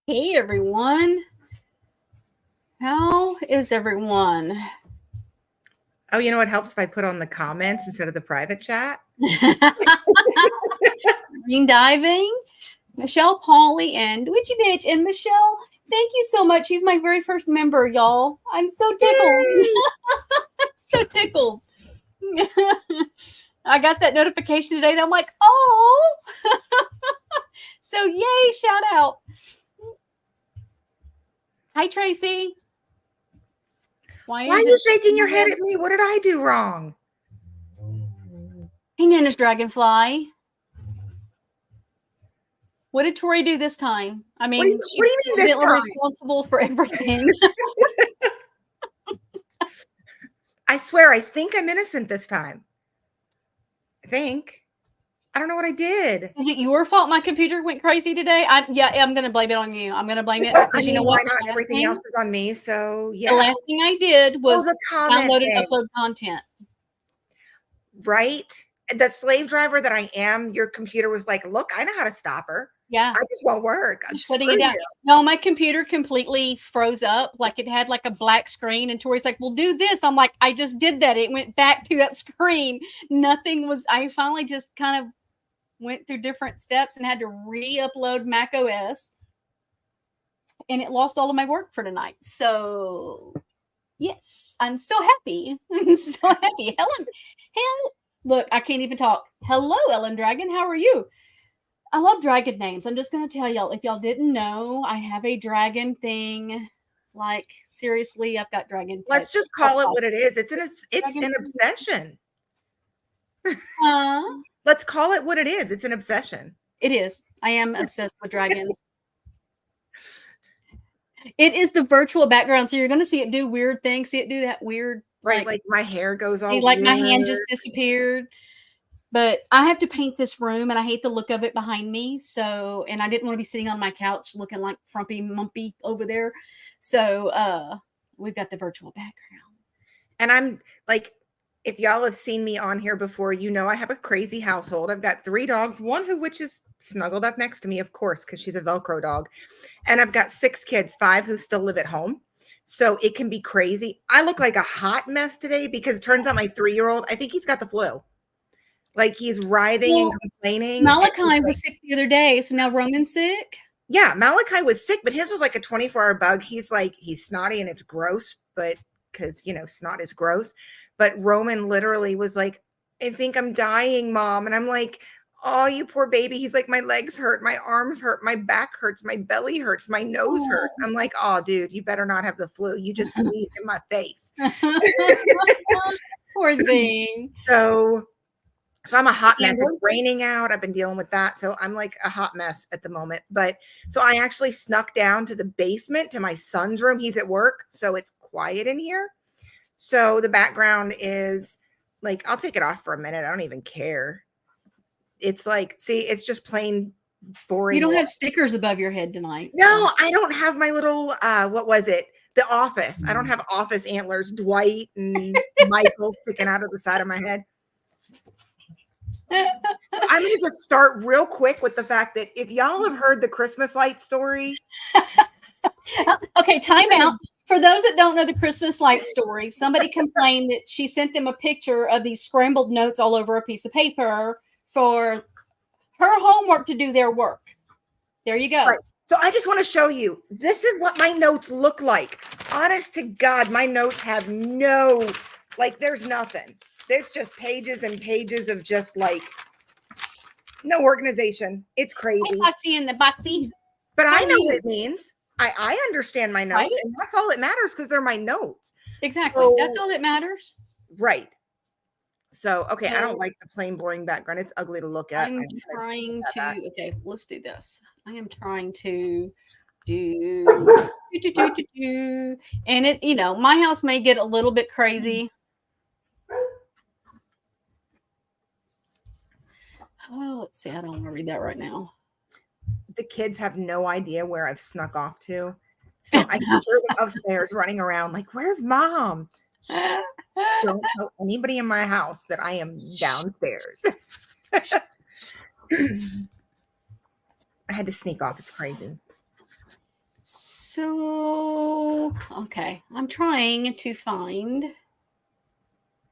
Hey everyone. How is everyone? Oh, you know what helps if I put on the comments instead of the private chat? Green diving, Michelle Pauley, and Witchy Bitch. And Michelle, thank you so much. She's my very first member, y'all. I'm so tickled. Yay! So tickled. I got that notification today and I'm like, oh. So yay, shout out. Hi Tracy. Why are you shaking your head at me? What did I do wrong? Hey Nana's Dragonfly. What did Tori do this time? I mean, What do you mean this time? Responsible for everything. I swear, I think I'm innocent this time. I think. I don't know what I did. Is it your fault my computer went crazy today? I'm going to blame it on you. I'm going to blame it because you know what? Why not? Everything else is on me. So yeah. The last thing I did was download and upload content. Right? The slave driver that I am, your computer was like, look, I know how to stop her. Yeah. I just won't work. I'm just putting it down. No, my computer completely froze up. Like it had like a black screen and Tori's like, well, do this. I'm like, I just did that. It went back to that screen. Nothing was, I finally just kind of went through different steps and had to re-upload Mac OS. And it lost all of my work for tonight. So yes, I'm so happy. I'm so happy. Helen, look, I can't even talk. Hello, Ellen Dragon. How are you? I love dragon names. I'm just going to tell y'all, if y'all didn't know, I have a dragon thing. Like, seriously, I've got dragon. Let's just call it what it is. It's an obsession. Let's call it what it is. It's an obsession. It is. I am obsessed with dragons. It is the virtual background, so you're going to see it do weird things. See it do that weird, right? Like my hair goes all like weird. My hand just disappeared. But I have to paint this room, and I hate the look of it behind me. So, and I didn't want to be sitting on my couch looking like frumpy mumpy over there. So, we've got the virtual background. And I'm like, if y'all have seen me on here before, you know I have a crazy household. I've got 3 dogs, one which is snuggled up next to me, of course, because she's a Velcro dog. And I've got 6 kids, 5 who still live at home. So it can be crazy. I look like a hot mess today because it turns out my 3-year-old, I think he's got the flu. Like he's writhing and complaining. Malachi was sick the other day. So now Roman's sick. Yeah, Malachi was sick, but his was like a 24-hour bug. He's snotty and it's gross, but because, snot is gross. But Roman literally was like, I think I'm dying, Mom. And I'm like, oh, you poor baby. He's like, my legs hurt, my arms hurt, my back hurts, my belly hurts, my nose hurts. I'm like, oh, dude, you better not have the flu. You just sneezed in my face. Poor thing. So I'm a hot mess. It's raining out. I've been dealing with that. So I'm like a hot mess at the moment. But so I actually snuck down to the basement to my son's room. He's at work. So it's quiet in here. So the background is like, I'll take it off for a minute. I don't even care. It's like, see, it's just plain boring. You don't have stickers above your head tonight. So. No, I don't have my little, what was it? The Office. I don't have Office antlers, Dwight and Michael sticking out of the side of my head. I'm going to just start real quick with the fact that if y'all have heard the Christmas light story. Okay, time out. For those that don't know the Christmas light story, somebody complained that she sent them a picture of these scrambled notes all over a piece of paper for her homework to do their work. There you go. Right. So I just want to show you, this is what my notes look like. Honest to God, my notes have no, like there's nothing. There's just pages and pages of just like no organization. It's crazy. Boxy in the boxy. But I know what it means. I understand my notes, right? And that's all that matters because they're my notes. Exactly. So, that's all that matters. Right. So, okay, I don't like the plain, boring background. It's ugly to look at. I'm trying to, okay, let's do this. I am trying to do, and it, my house may get a little bit crazy. Oh, let's see. I don't want to read that right now. The kids have no idea where I've snuck off to. So I can hear them upstairs running around like, where's Mom? Don't tell anybody in my house that I am downstairs. I had to sneak off. It's crazy. So, okay, I'm trying to find.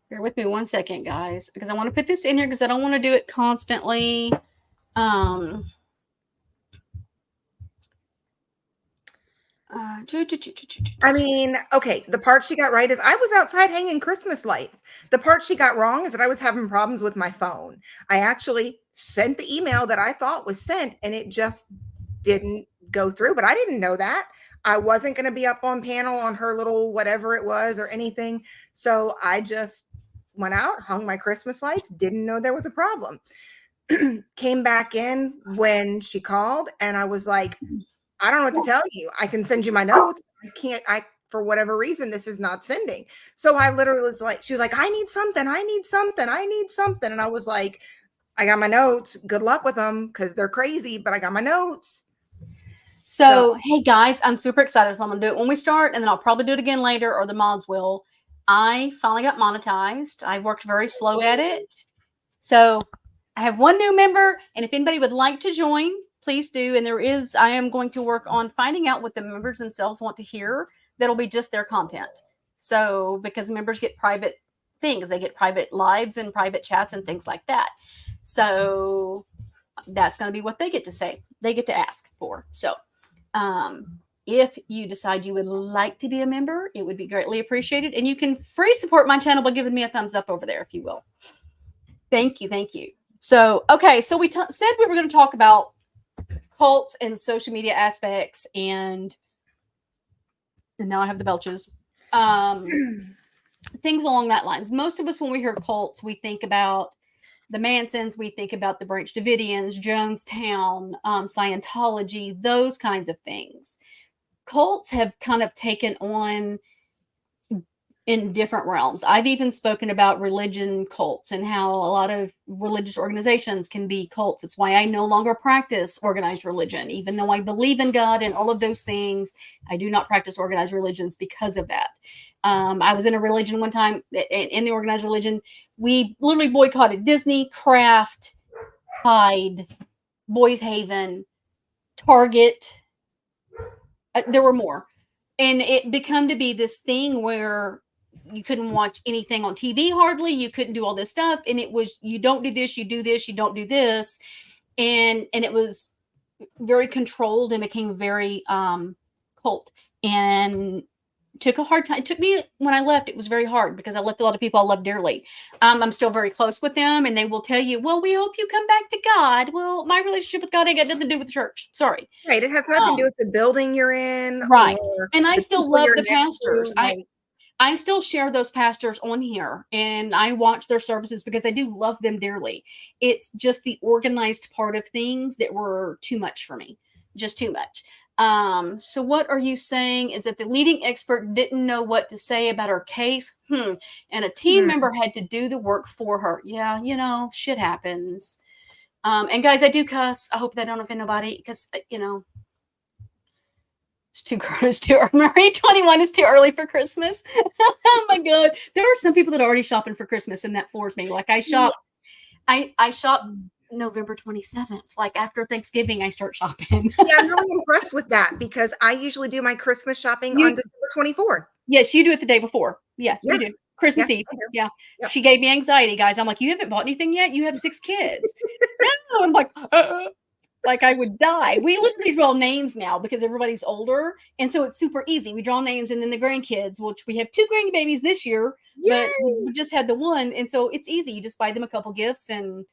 Bear with me 1 second, guys, because I want to put this in here because I don't want to do it constantly. Um, I mean, okay, the part she got right is I was outside hanging Christmas lights. The part she got wrong is that I was having problems with my phone. I actually sent the email that I thought was sent and it just didn't go through, but I didn't know that. I wasn't going to be up on panel on her little whatever it was or anything. So I just went out, hung my Christmas lights, didn't know there was a problem. Came back in when she called and I was like, I don't know what to tell you. I can send you my notes. For whatever reason, this is not sending. So I literally was like, she was like, I need something. And I was like, I got my notes. Good luck with them because they're crazy, but I got my notes. So, hey guys, I'm super excited. So I'm going to do it when we start, and then I'll probably do it again later, or the mods will. I finally got monetized. I've worked very slow at it. So I have one new member, and if anybody would like to join, please do. And I am going to work on finding out what the members themselves want to hear. That'll be just their content. So, because members get private things, they get private lives and private chats and things like that. So that's going to be what they get to say. They get to ask for. So, if you decide you would like to be a member, it would be greatly appreciated. And you can free support my channel by giving me a thumbs up over there, if you will. Thank you. Thank you. So, okay. So we said we were going to talk about cults and social media aspects, and now I have the belches. Things along that lines. Most of us, when we hear cults, we think about the Mansons, we think about the Branch Davidians, Jonestown, Scientology, those kinds of things. Cults have kind of taken on in different realms. I've even spoken about religion cults and how a lot of religious organizations can be cults. It's why I no longer practice organized religion. Even though I believe in God and all of those things, I do not practice organized religions because of that. I was in a religion one time, in the organized religion, we literally boycotted Disney, Kraft, Tide, Boys Haven, Target. There were more. And it became to be this thing where you couldn't watch anything on TV hardly. You couldn't do all this stuff. And it was, you don't do this, you do this, you don't do this. And it was very controlled and became very cult. And took a hard time. It took me, when I left, it was very hard because I left a lot of people I love dearly. I'm still very close with them, and they will tell you, well, we hope you come back to God. Well, my relationship with God ain't got nothing to do with the church. Sorry. Right. It has nothing to do with the building you're in. Right. And I still love the pastors. Like, I still share those pastors on here, and I watch their services because I do love them dearly. It's just the organized part of things that were too much for me, just too much. So what are you saying is that the leading expert didn't know what to say about her case? And a team member had to do the work for her. Yeah, you know, shit happens. And guys, I do cuss. I hope that don't offend nobody because, you know, it's too early. Marie 21 is too early for Christmas. Oh my God. There are some people that are already shopping for Christmas, and that floors me. Like I shop November 27th. Like after Thanksgiving, I start shopping. Yeah, I'm really impressed with that because I usually do my Christmas shopping on December 24th. Yes, you do it the day before. Yeah, you do. Christmas Eve. Yeah. Yep. She gave me anxiety, guys. I'm like, you haven't bought anything yet? You have 6 kids. No, I'm like, like I would die. We literally draw names now because everybody's older. And so it's super easy. We draw names, and then the grandkids, which we have 2 grandbabies this year, but we just had the one. And so it's easy. You just buy them a couple gifts, and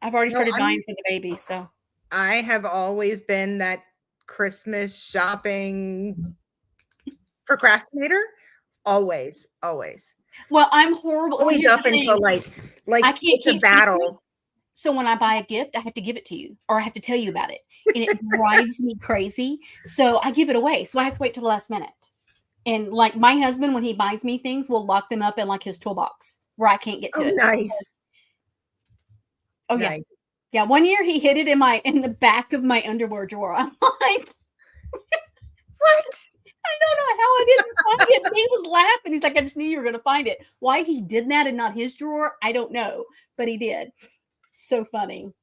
I've already started buying for the baby. So I have always been that Christmas shopping procrastinator. Always. Well, I'm horrible. Always up until like I can't keep battle. So when I buy a gift, I have to give it to you, or I have to tell you about it, and it drives me crazy. So I give it away. So I have to wait till the last minute. And like my husband, when he buys me things, will lock them up in like his toolbox where I can't get to it. Nice. Oh yeah. Yeah. One year he hid it in the back of my underwear drawer. I'm like, what? I don't know how I didn't find it. And he was laughing. He's like, I just knew you were going to find it. Why he did that and not his drawer, I don't know, but he did. So funny.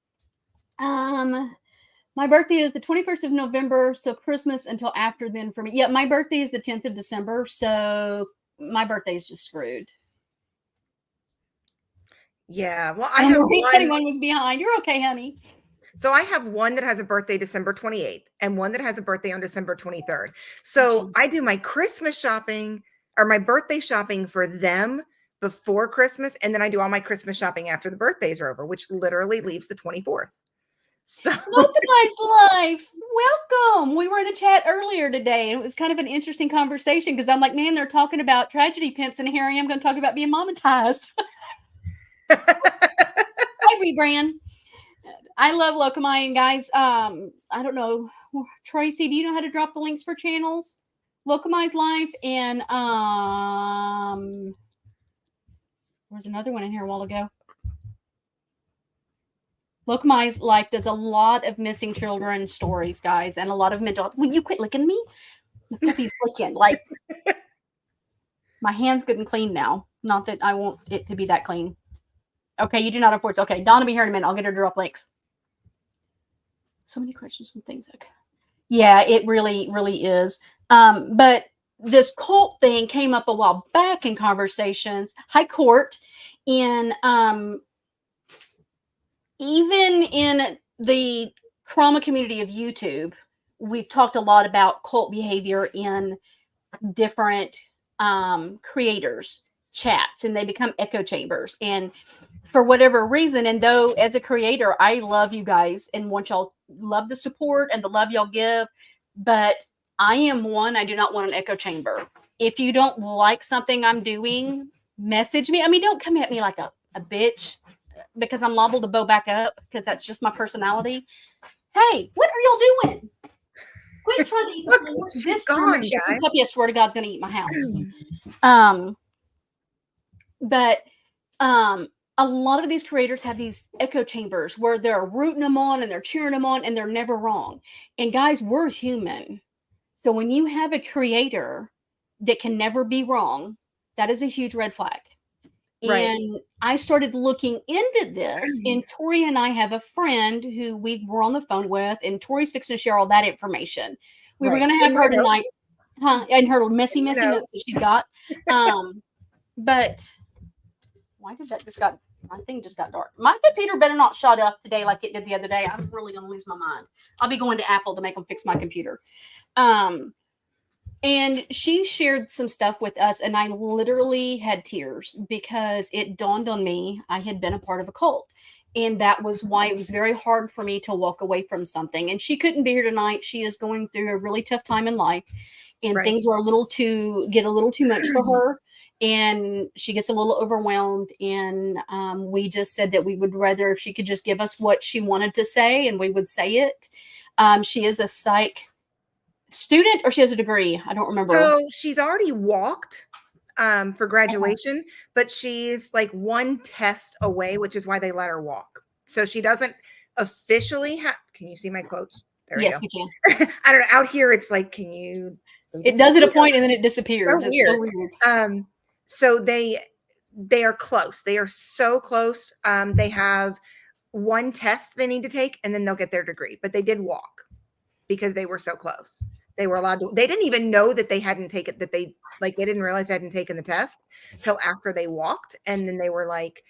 My My birthday is the 21st of November, so Christmas until after then for me. Yeah, my birthday is the 10th of December, so my birthday is just screwed. Yeah. Well, I And have Marie one. 21 was behind. You're okay, honey. So I have one that has a birthday December 28th and one that has a birthday on December 23rd. So I do my Christmas shopping or my birthday shopping for them before Christmas. And then I do all my Christmas shopping after the birthdays are over, which literally leaves the 24th. So Locumized Life. Welcome. We were in a chat earlier today, and it was kind of an interesting conversation because I'm like, man, they're talking about tragedy pimps, and here I am going to talk about being monetized. Hi, Rebrand. I love Locumine, guys. I don't know. Tracy, do you know how to drop the links for channels? Locumized Life and there was another one in here a while ago. Locumized Life does a lot of missing children stories, guys, and a lot of mental health. Will you quit licking me? The puppy's licking. Like, my hand's good and clean now. Not that I want it to be that clean. Okay, you do not have ports. Okay, Dawn will be here in a minute. I'll get her to drop links. So many questions and things. Okay. Yeah, it really, really is. But this cult thing came up a while back in conversations, high court, in even in the trauma community of YouTube, we've talked a lot about cult behavior in different creators' chats, and they become echo chambers. And for whatever reason, and though as a creator, I love you guys and want y'all love the support and the love y'all give, but I am one, I do not want an echo chamber. If you don't like something I'm doing, message me. I mean, don't come at me like a bitch, because I'm liable to bow back up because that's just my personality. Hey, what are y'all doing? Quit trying to eat the floor. This German Shepherd puppy, I swear to God, is going to eat my house. But a lot of these creators have these echo chambers where they're rooting them on and they're cheering them on and they're never wrong. And guys, we're human. So when you have a creator that can never be wrong, that is a huge red flag. Right. And I started looking into this, and Tori and I have a friend who we were on the phone with, and Tori's fixing to share all that information. We were going to have her tonight, and her messy notes that she's got. But why did that my thing just got dark. My computer better not shut off today like it did the other day. I'm really going to lose my mind. I'll be going to Apple to make them fix my computer. And she shared some stuff with us, and I literally had tears because it dawned on me I had been a part of a cult. And that was why it was very hard for me to walk away from something. And she couldn't be here tonight. She is going through a really tough time in life, and things were get a little too much for her. And she gets a little overwhelmed. And we just said that we would rather if she could just give us what she wanted to say, and we would say it. She is a psych student, or she has a degree. I don't remember. So she's already walked for graduation, but she's like one test away, which is why they let her walk. So she doesn't officially have. Can you see my quotes? There yes, we can. I don't know. Out here, it's like, can you? It does at a point and then it disappears. So weird. So they are close. They are so close. They have one test they need to take, and then they'll get their degree. But they did walk because they were so close. They were allowed to. They didn't even know that they hadn't taken that. They didn't realize they hadn't taken the test till after they walked, and then they were like,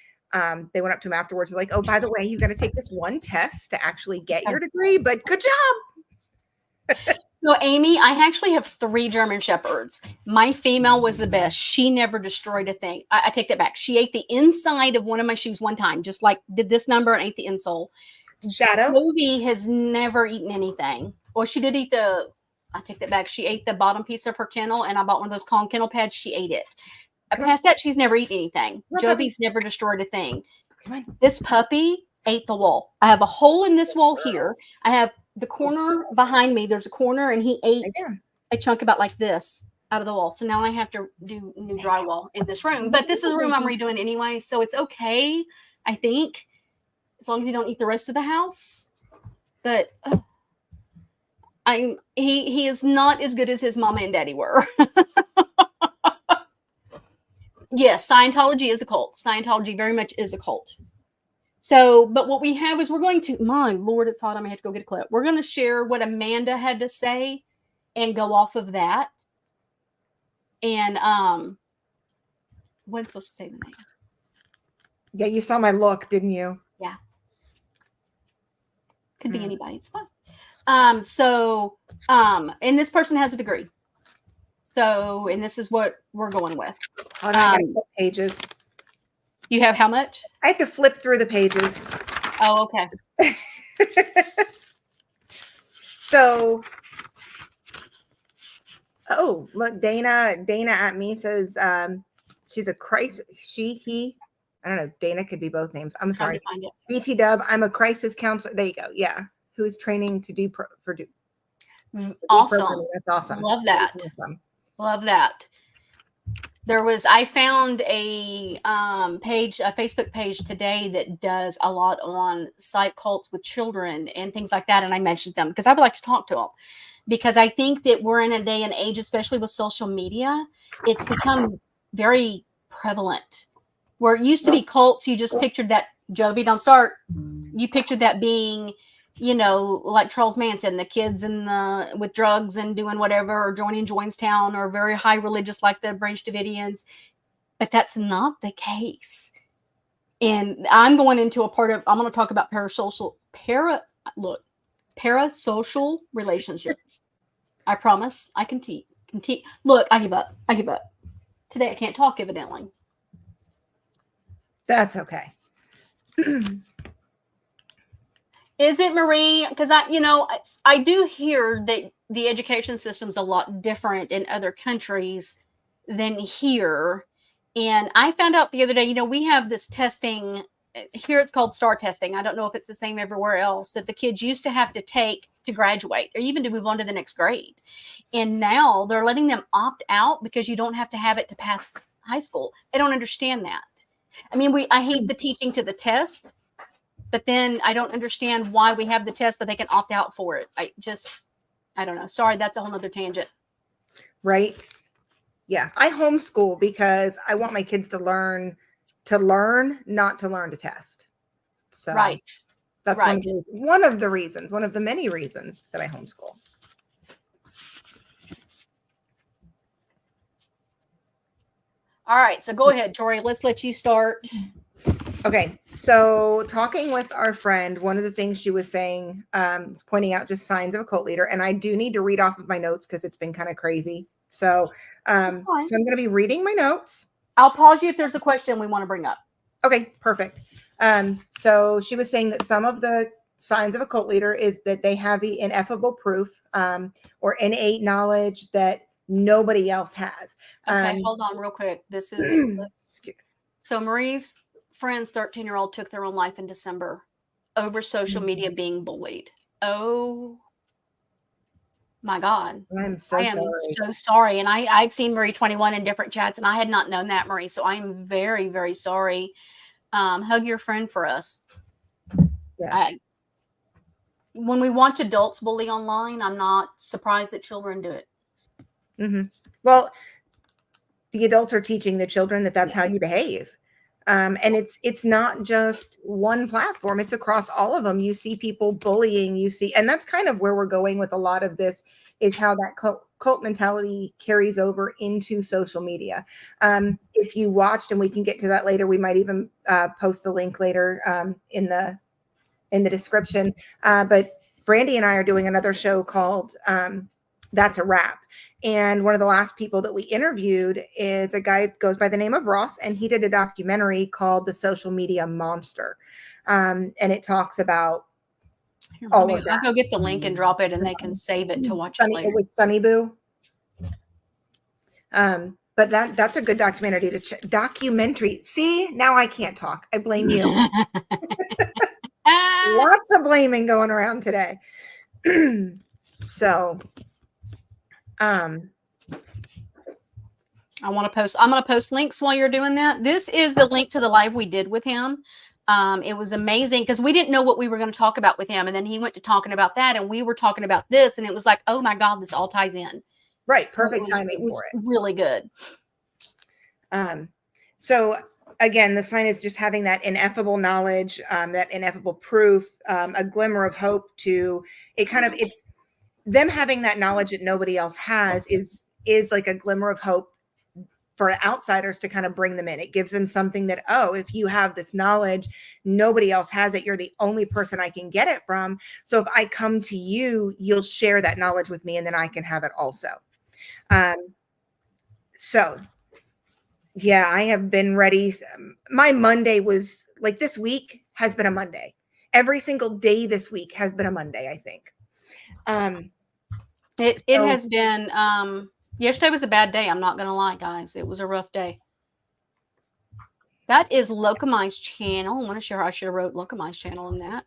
they went up to him afterwards, like, "Oh, by the way, you got to take this one test to actually get your degree, but good job." So, Amy, I actually have 3 German Shepherds. My female was the best. She never destroyed a thing. I take that back. She ate the inside of one of my shoes one time, just like did this number and ate the insole. Shadow. Toby has never eaten anything. Well, she did eat I take that back. She ate the bottom piece of her kennel, and I bought one of those Kong kennel pads. She ate it. Past that, she's never eaten anything. Joby's never destroyed a thing. This puppy ate the wall. I have a hole in this wall here. I have the corner behind me. There's a corner, and he ate a chunk about like this out of the wall. So now I have to do new drywall in this room. But this is a room I'm redoing anyway, so it's okay, I think, as long as you don't eat the rest of the house. But he is not as good as his mama and daddy were. Yes, Scientology is a cult. Scientology very much is a cult. So, but what we have is we're going to, my Lord, it's hot. I may have to go get a clip. We're going to share what Amanda had to say and go off of that. And wasn't supposed to say the name. Yeah, you saw my look, didn't you? Yeah. Could be anybody. It's fine. And this person has a degree. So, and this is what we're going with. Hold on, I got some pages. You have how much? I have to flip through the pages. Oh, okay. So, oh, look, Dana at me says she's a crisis. He. I don't know. Dana could be both names. I'm sorry. Find it. BT Dub. I'm a crisis counselor. There you go. Yeah, who is training to do Awesome. That's awesome. Love that. Awesome. Love that. I found a Facebook page today that does a lot on psych cults with children and things like that. And I mentioned them because I would like to talk to them, because I think that we're in a day and age, especially with social media, it's become very prevalent. Where it used to be cults, you just pictured that, Jovi, don't start. You pictured that being, like Charles Manson, the kids with drugs and doing whatever, or joining Jonestown, or very high religious like the Branch Davidians. But that's not the case. And I'm going into I'm going to talk about parasocial relationships. I promise I can teach. Look, I give up. Today I can't talk, evidently. That's okay. Is it, Marie? Because I do hear that the education system's a lot different in other countries than here. And I found out the other day, we have this testing here. It's called STAR testing. I don't know if it's the same everywhere else, that the kids used to have to take to graduate or even to move on to the next grade. And now they're letting them opt out because you don't have to have it to pass high school. I don't understand that. I mean, I hate the teaching to the test, but then I don't understand why we have the test, but they can opt out for it. I don't know. Sorry, that's a whole nother tangent. Right. Yeah. I homeschool because I want my kids to learn, not to learn to test. So right. That's right. One of the many reasons that I homeschool. All right. So go ahead, Tori. Let's let you start. Okay. So talking with our friend, one of the things she was saying, was pointing out just signs of a cult leader. And I do need to read off of my notes because it's been kind of crazy. So, I'm going to be reading my notes. I'll pause you if there's a question we want to bring up. Okay, perfect. So she was saying that some of the signs of a cult leader is that they have the ineffable proof, or innate knowledge that nobody else has. Okay, hold on real quick. This is so Marie's friend's 13-year-old took their own life in December over social media being bullied. Oh my God. I am so sorry. And I've seen Marie 21 in different chats, and I had not known that, Marie. So I'm very, very sorry. Hug your friend for us. Yes. When we watch adults bully online, I'm not surprised that children do it. Mm-hmm. Well, the adults are teaching the children that that's how you behave. And it's not just one platform. It's across all of them. You see people bullying, and that's kind of where we're going with a lot of this, is how that cult mentality carries over into social media. If you watched, and we can get to that later, we might even post the link later in the description. But Brandy and I are doing another show called That's a Wrap. And one of the last people that we interviewed is a guy that goes by the name of Ross, and he did a documentary called The Social Media Monster. And it talks about all of that. I'll go get the link and drop it, and they can save it to watch it later. It was Sunny Boo. But that's a good documentary to documentary. See, now I can't talk. I blame you. Lots of blaming going around today. So I'm going to post links while you're doing that. This is the link to the live we did with him. It was amazing because we didn't know what we were going to talk about with him. And then he went to talking about that, and we were talking about this, and it was like, oh my God, this all ties in. Right. Perfect timing. It was really good. So again, the sign is just having that ineffable knowledge, that ineffable proof, a glimmer of hope to it. It's them having that knowledge that nobody else has is like a glimmer of hope for outsiders to kind of bring them in. It gives them something that, oh, if you have this knowledge, nobody else has it. You're the only person I can get it from. So if I come to you, you'll share that knowledge with me and then I can have it also. So yeah, I have been ready. My Monday was like, this week has been a Monday. Every single day this week has been a Monday, I think. It has been, yesterday was a bad day. I'm not going to lie, guys. It was a rough day. That is Locomind's channel. I want to share. I should have wrote Locomind's channel in that.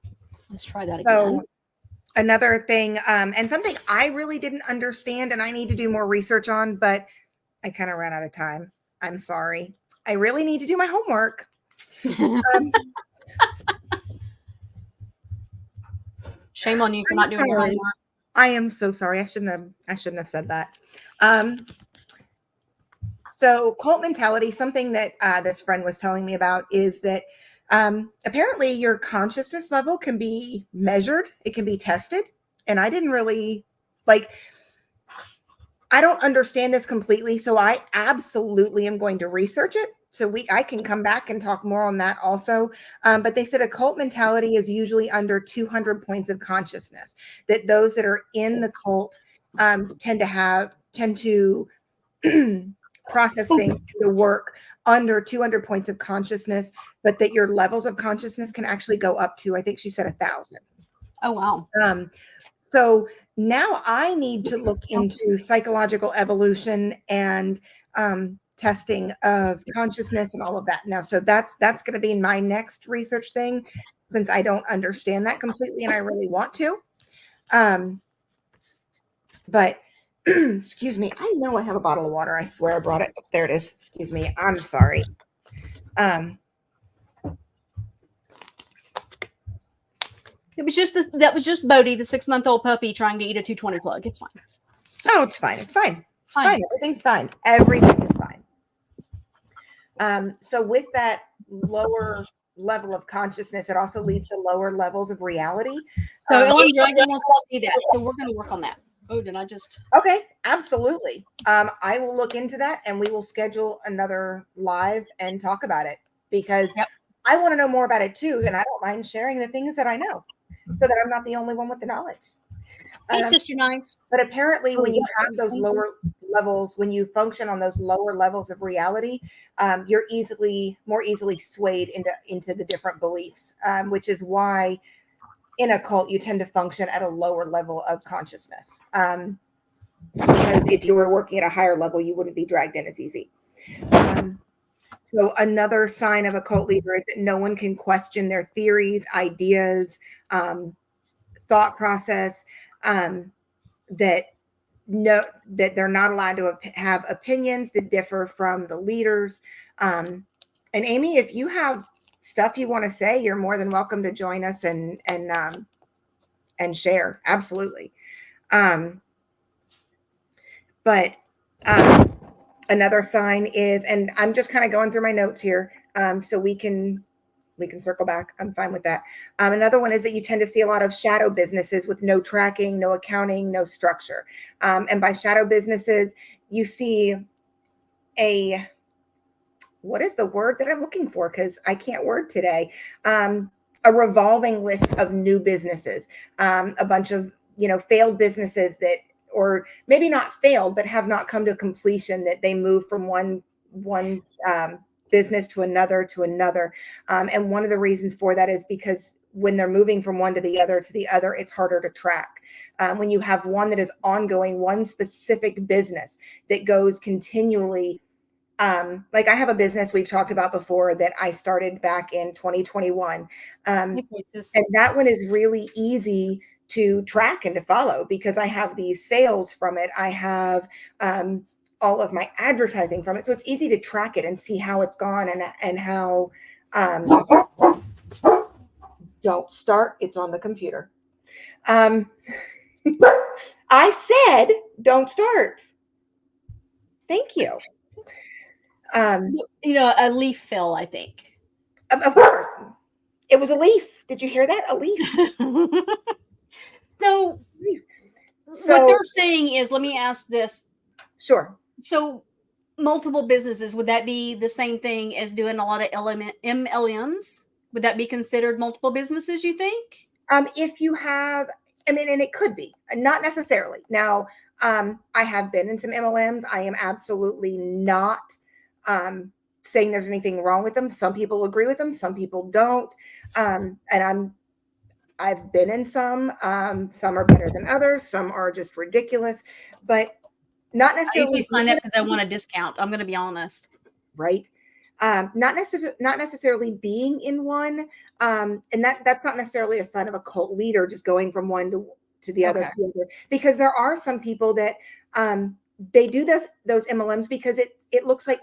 Let's try that again. So another thing, and something I really didn't understand and I need to do more research on, but I kind of ran out of time. I'm sorry. I really need to do my homework. Shame on you for not doing your homework. I am so sorry. I shouldn't have said that. So cult mentality, something that this friend was telling me about is that apparently your consciousness level can be measured. It can be tested. And I didn't really I don't understand this completely. So I absolutely am going to research it. So I can come back and talk more on that also. But they said a cult mentality is usually under 200 points of consciousness, that those that are in the cult tend to process things, to work under 200 points of consciousness, but that your levels of consciousness can actually go up to, I think she said 1,000. Oh, wow. So now I need to look into psychological evolution and testing of consciousness and all of that now. So that's going to be my next research thing, since I don't understand that completely and I really want to. But excuse me, I know I have a bottle of water. I swear I brought it. There it is. Excuse me. I'm sorry. It was just that was just Bodhi, the 6-month-old puppy, trying to eat a 220 plug. It's fine. Oh, it's fine. It's fine. It's fine. Everything's fine. Everything is fine. So with that lower level of consciousness, it also leads to lower levels of reality. So Ellen Dragon wants to see that. So we're going to work on that. Oh, did I just? Okay, absolutely. I will look into that and we will schedule another live and talk about it, because I want to know more about it too. And I don't mind sharing the things that I know so that I'm not the only one with the knowledge. Hey, Sister Nines. But apparently when you have those lower levels, when you function on those lower levels of reality, you're more easily swayed into the different beliefs, which is why in a cult you tend to function at a lower level of consciousness. Because if you were working at a higher level, you wouldn't be dragged in as easy. So another sign of a cult leader is that no one can question their theories, ideas, thought process, that they're not allowed to have opinions that differ from the leaders. And Amy, if you have stuff you want to say, you're more than welcome to join us and share. Absolutely. But another sign is, and I'm just kind of going through my notes here, so we can circle back. I'm fine with that. Another one is that you tend to see a lot of shadow businesses with no tracking, no accounting, no structure. And by shadow businesses, you see what is the word that I'm looking for? Because I can't word today. A revolving list of new businesses, a bunch of failed businesses that, or maybe not failed, but have not come to completion, that they move from one business to another. And one of the reasons for that is because when they're moving from one to the other, it's harder to track. When you have one that is ongoing, one specific business that goes continually, like I have a business we've talked about before that I started back in 2021. And that one is really easy to track and to follow because I have these sales from it. I have all of my advertising from it. So it's easy to track it and see how it's gone and how don't start. It's on the computer. I said, don't start. Thank you. Um, A leaf fell, I think. of course, it was a leaf. Did you hear that? A leaf. So Leaf. what So they're saying is, let me ask this. sure. So multiple businesses, would that be the same thing as doing a lot of MLMs? Would that be considered multiple businesses, you think? If you have, I mean, and it could be, not necessarily. Now, I have been in some MLMs. I am absolutely not um, saying there's anything wrong with them. Some people agree with them, some people don't. And I've been in some. Some are better than others. Some are just ridiculous, but not I usually necessarily sign up because I want a discount. I'm going to be honest. right. Not necessarily being in one, and that's not necessarily a sign of a cult leader just going from one to the other, Okay. to the other, because there are some people that they do those MLMs because it looks like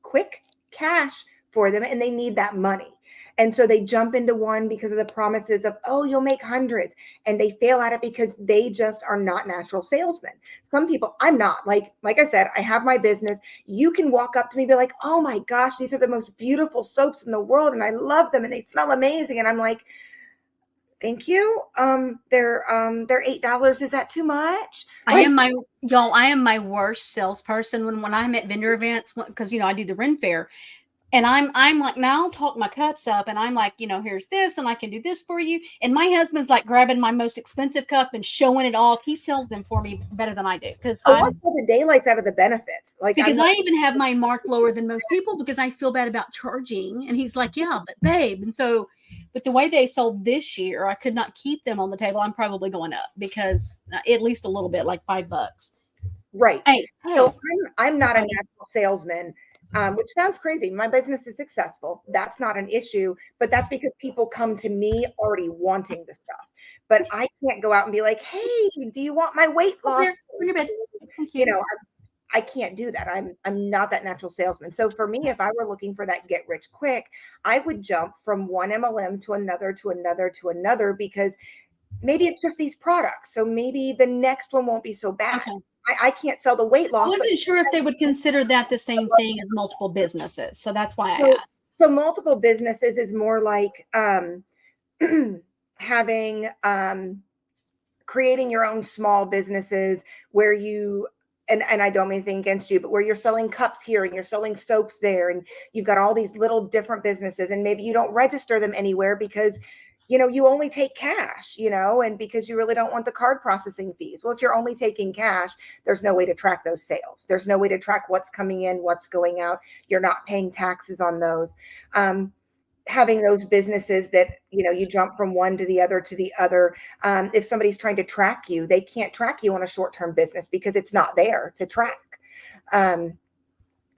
quick cash for them, and they need that money. And so they jump into one because of the promises of, oh, you'll make hundreds, and they fail at it because they just are not natural salesmen. Some people, I'm not. Like I said, I have my business. You can walk up to me and be like, oh my gosh, these are the most beautiful soaps in the world, and I love them, and they smell amazing. And I'm like, thank you. They're $8. Is that too much? I am my worst salesperson when I'm at vendor events, because I do the Ren Fair. And I'm like, now I'll talk my cups up, and I'm like, here's this, and I can do this for you. And my husband's like grabbing my most expensive cup and showing it off. He sells them for me better than I do, because I want the daylights out of the benefits. I even have my mark lower than most people because I feel bad about charging. And he's like, yeah, but babe. And so, but the way they sold this year, I could not keep them on the table. I'm probably going up because at least a little bit, like $5. Right. Hey. So I'm not a natural salesman. Which sounds crazy. My business is successful. That's not an issue, but that's because people come to me already wanting the stuff. But I can't go out and be like, hey, do you want my weight loss? Thank you. I can't do that. I'm not that natural salesman. So for me, if I were looking for that get rich quick, I would jump from one MLM to another, to another, to another, because maybe it's just these products. So maybe the next one won't be so bad. Okay. I can't sell the weight loss. I wasn't sure if they would consider that the same thing as multiple businesses. So that's why I asked. So multiple businesses is more like having creating your own small businesses where you and I don't mean anything against you, but where you're selling cups here and you're selling soaps there, and you've got all these little different businesses, and maybe you don't register them anywhere because you only take cash, and because you really don't want the card processing fees. Well, if you're only taking cash, there's no way to track those sales. There's no way to track what's coming in, what's going out. You're not paying taxes on those. Having those businesses that, you jump from one to the other to the other. If somebody's trying to track you, they can't track you on a short-term business because it's not there to track.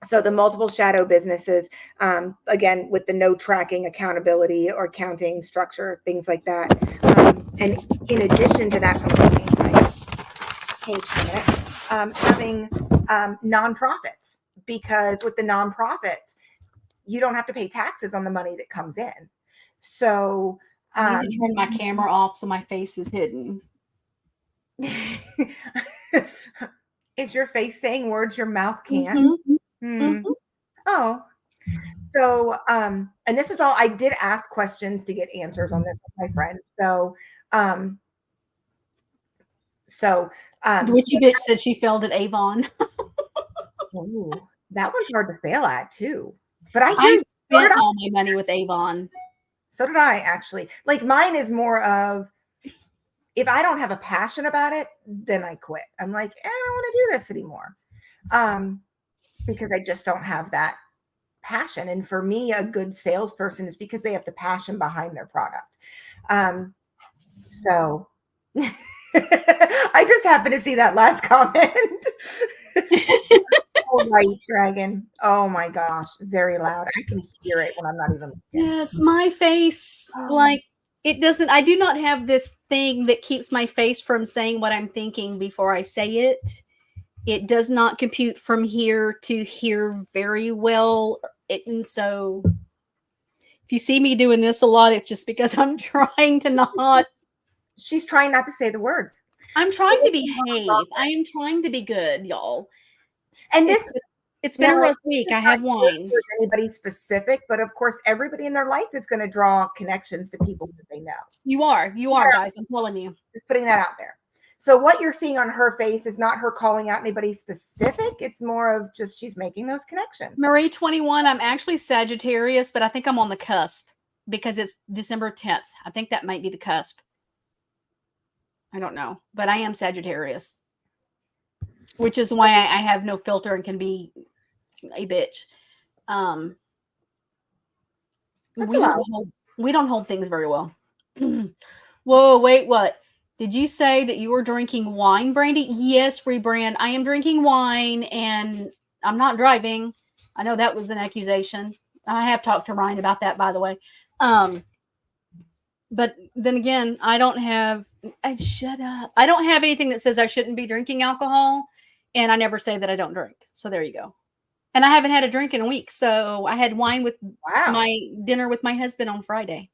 So the multiple shadow businesses, again, with the no tracking, accountability, or accounting structure, things like that. And in addition to that, having nonprofits, because with the nonprofits, you don't have to pay taxes on the money that comes in. So I need to turn my camera off so my face is hidden. Is your face saying words your mouth can't? Mm-hmm. Mm-hmm. Oh, so and this is all. I did ask questions to get answers on this with my friend. So the witchy bitch said she failed at Avon. Ooh, that one's hard to fail at too. But I spent all my money with Avon. So did I, actually. Like, mine is more of, if I don't have a passion about it, then I quit. I'm like, I don't want to do this anymore. Because I just don't have that passion. And for me, a good salesperson is because they have the passion behind their product. So I just happened to see that last comment. Oh, White Dragon. Oh my gosh. Very loud. I can hear it when I'm not even looking. Yes, my face, like, it doesn't, I do not have this thing that keeps my face from saying what I'm thinking before I say it. It does not compute from here to here very well. And so if you see me doing this a lot, it's just because I'm trying to not. She's trying not to say the words. I'm trying to behave. I am trying to be good, y'all. And this It's been a Now, rough week. I have wine. for anybody specific, but of course, everybody in their life is going to draw connections to people that they know. You are, guys. I'm telling you. Just putting that out there. So what you're seeing on her face is not her calling out anybody specific. It's more of just she's making those connections. Marie 21, I'm actually Sagittarius, but I think I'm on the cusp because it's December 10th. I think that might be the cusp. I don't know, but I am Sagittarius, which is why I have no filter and can be a bitch. We don't hold things very well. Whoa, wait, what? Did you say that you were drinking wine, Brandy? Yes, Rebrand. I am drinking wine and I'm not driving. I know that was an accusation. I have talked to Ryan about that, by the way. But then again, shut up. I don't have anything that says I shouldn't be drinking alcohol. And I never say that I don't drink. So there you go. And I haven't had a drink in a week. So I had wine with my dinner with my husband on Friday.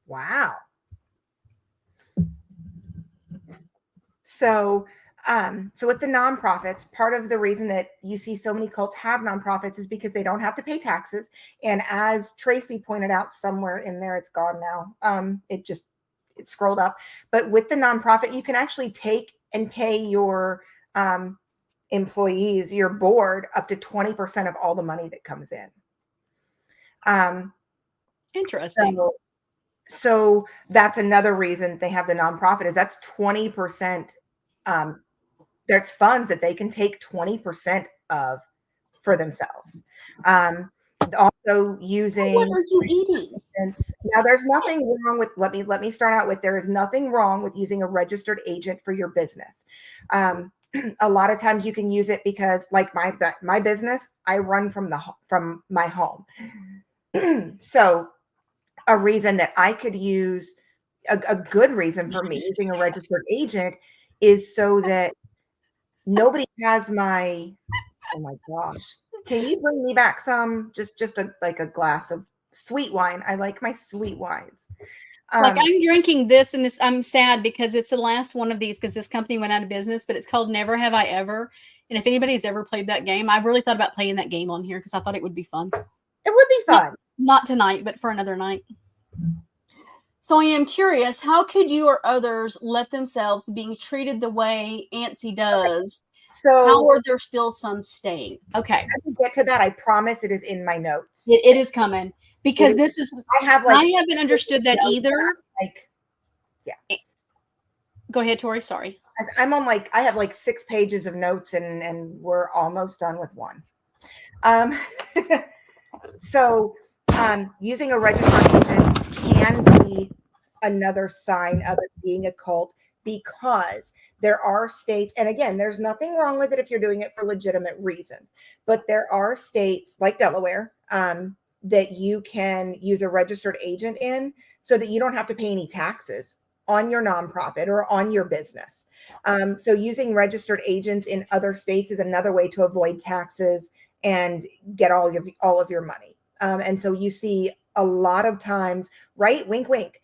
Wow. So with the nonprofits, part of the reason that you see so many cults have nonprofits is because they don't have to pay taxes. And as Tracy pointed out somewhere in there, it's gone now. It scrolled up. But with the nonprofit, you can actually take and pay your employees, your board, up to 20% of all the money that comes in. Interesting. So that's another reason they have the nonprofit, is that's 20%. There's funds that they can take 20% of for themselves. Also using. What are you eating? Now, there's nothing wrong with. Let me start out with. There is nothing wrong with using a registered agent for your business. A lot of times you can use it because, like my business, I run from my home. So a reason that I could use, a good reason for me using a registered agent, is so that nobody has my. Oh my gosh! Can you bring me back some? Just a glass of sweet wine. I like my sweet wines. Like I'm drinking this, and this. I'm sad because it's the last one of these because this company went out of business. But it's called Never Have I Ever. And if anybody's ever played that game, I really thought about playing that game on here because I thought it would be fun. It would be fun. Not tonight, but for another night. So I am curious, how could you or others let themselves being treated the way Antsy does? So how are there still some staying? Okay. I can get to that. I promise it is in my notes. It is coming because this is, I haven't understood that either. Yeah. Go ahead, Tori. Sorry. I'm on I have 6 pages of notes and we're almost done with one. So using a registered agent can be another sign of it being a cult, because there are states, and again, there's nothing wrong with it if you're doing it for legitimate reasons, but there are states like Delaware that you can use a registered agent in so that you don't have to pay any taxes on your nonprofit or on your business. So using registered agents in other states is another way to avoid taxes and get all of your money. And so you see a lot of times, right? Wink, wink.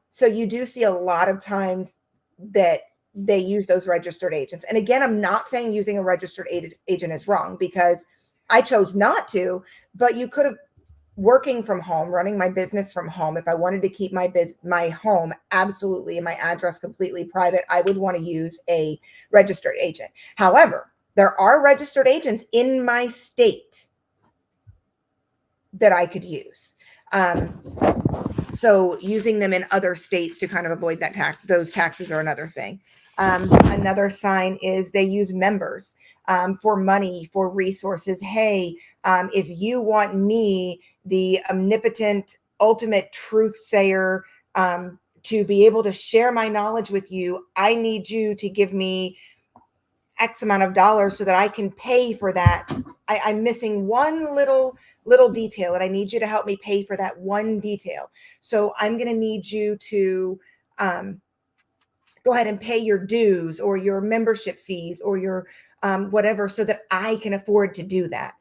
So you do see a lot of times that they use those registered agents. And again, I'm not saying using a registered agent is wrong, because I chose not to, but you could have, working from home, running my business from home, if I wanted to keep my home absolutely and my address completely private, I would want to use a registered agent. However, there are registered agents in my state that I could use. So using them in other states to kind of avoid those taxes are another thing. Another sign is they use members for money, for resources. Hey, if you want me, the omnipotent, ultimate truth sayer, to be able to share my knowledge with you, I need you to give me X amount of dollars so that I can pay for that. I'm missing one little detail, and I need you to help me pay for that one detail. So I'm going to need you to go ahead and pay your dues or your membership fees or your whatever, so that I can afford to do that.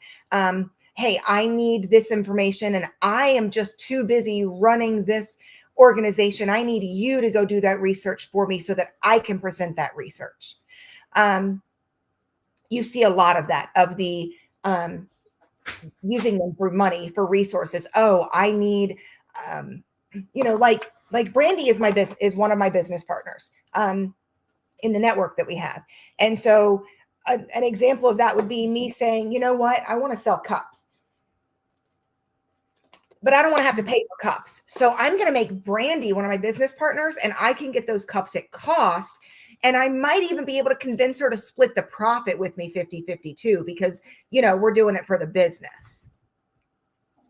Hey, I need this information and I am just too busy running this organization. I need you to go do that research for me so that I can present that research. you see a lot of that, of the using them for money, for resources. Oh, I need, like Brandy is is one of my business partners in the network that we have. And so an example of that would be me saying, you know what, I want to sell cups, but I don't want to have to pay for cups. So I'm going to make Brandy one of my business partners, and I can get those cups at cost. And I might even be able to convince her to split the profit with me 50-50 too, because, we're doing it for the business.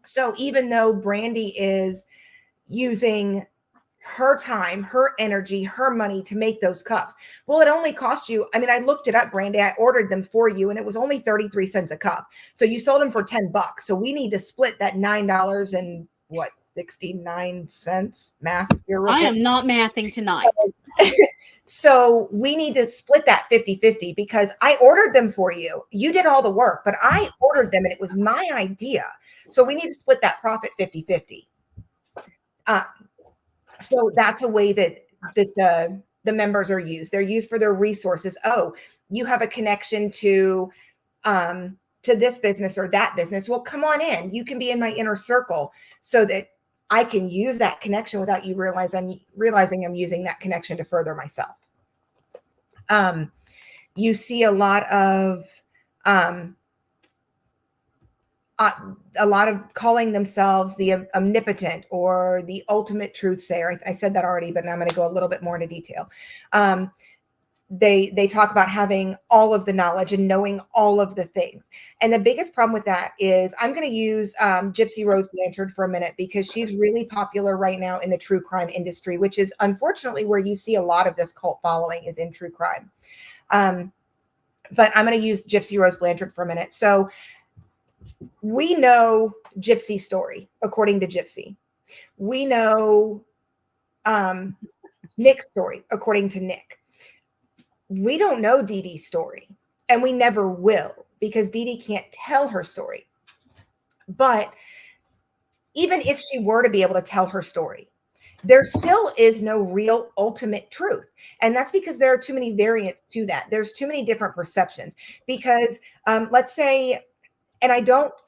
So even though Brandy is using her time, her energy, her money to make those cups, well, it only cost you, I looked it up, Brandy, I ordered them for you, and it was only 33 cents a cup. So you sold them for $10. So we need to split that $9 and what, 69 cents? Math here. I am not mathing tonight. So we need to split that 50-50 because I ordered them for you. You did all the work, but I ordered them and it was my idea. So we need to split that profit 50-50. So that's a way that the members are used. They're used for their resources. Oh, you have a connection to this business or that business. Well, come on in. You can be in my inner circle so that I can use that connection without you realizing I'm using that connection to further myself. You see a lot of calling themselves the omnipotent or the ultimate truth sayer. I said that already, but now I'm going to go a little bit more into detail. They talk about having all of the knowledge and knowing all of the things. And the biggest problem with that is I'm going to use Gypsy Rose Blanchard for a minute because she's really popular right now in the true crime industry, which is unfortunately where you see a lot of this cult following is in true crime. But I'm going to use Gypsy Rose Blanchard for a minute. So we know Gypsy's story, according to Gypsy. We know Nick's story, according to Nick. We don't know Dee Dee's story, and we never will because Dee Dee can't tell her story. But even if she were to be able to tell her story, there still is no real ultimate truth. And that's because there are too many variants to that. There's too many different perceptions because let's say, and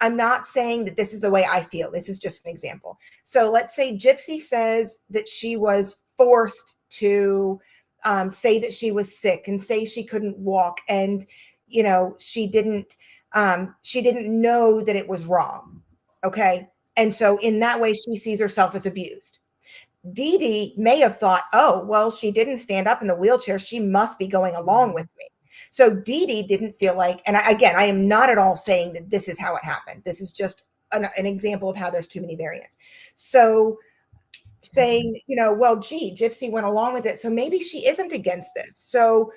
I'm not saying that this is the way I feel. This is just an example. So let's say Gypsy says that she was forced to say that she was sick and say she couldn't walk. And, she didn't know that it was wrong. Okay. And so in that way, she sees herself as abused. Dee Dee may have thought, oh, well, she didn't stand up in the wheelchair. She must be going along with me. So Dee Dee didn't feel like, and I am not at all saying that this is how it happened. This is just an example of how there's too many variants. So saying, well, gee, Gypsy went along with it. So maybe she isn't against this. So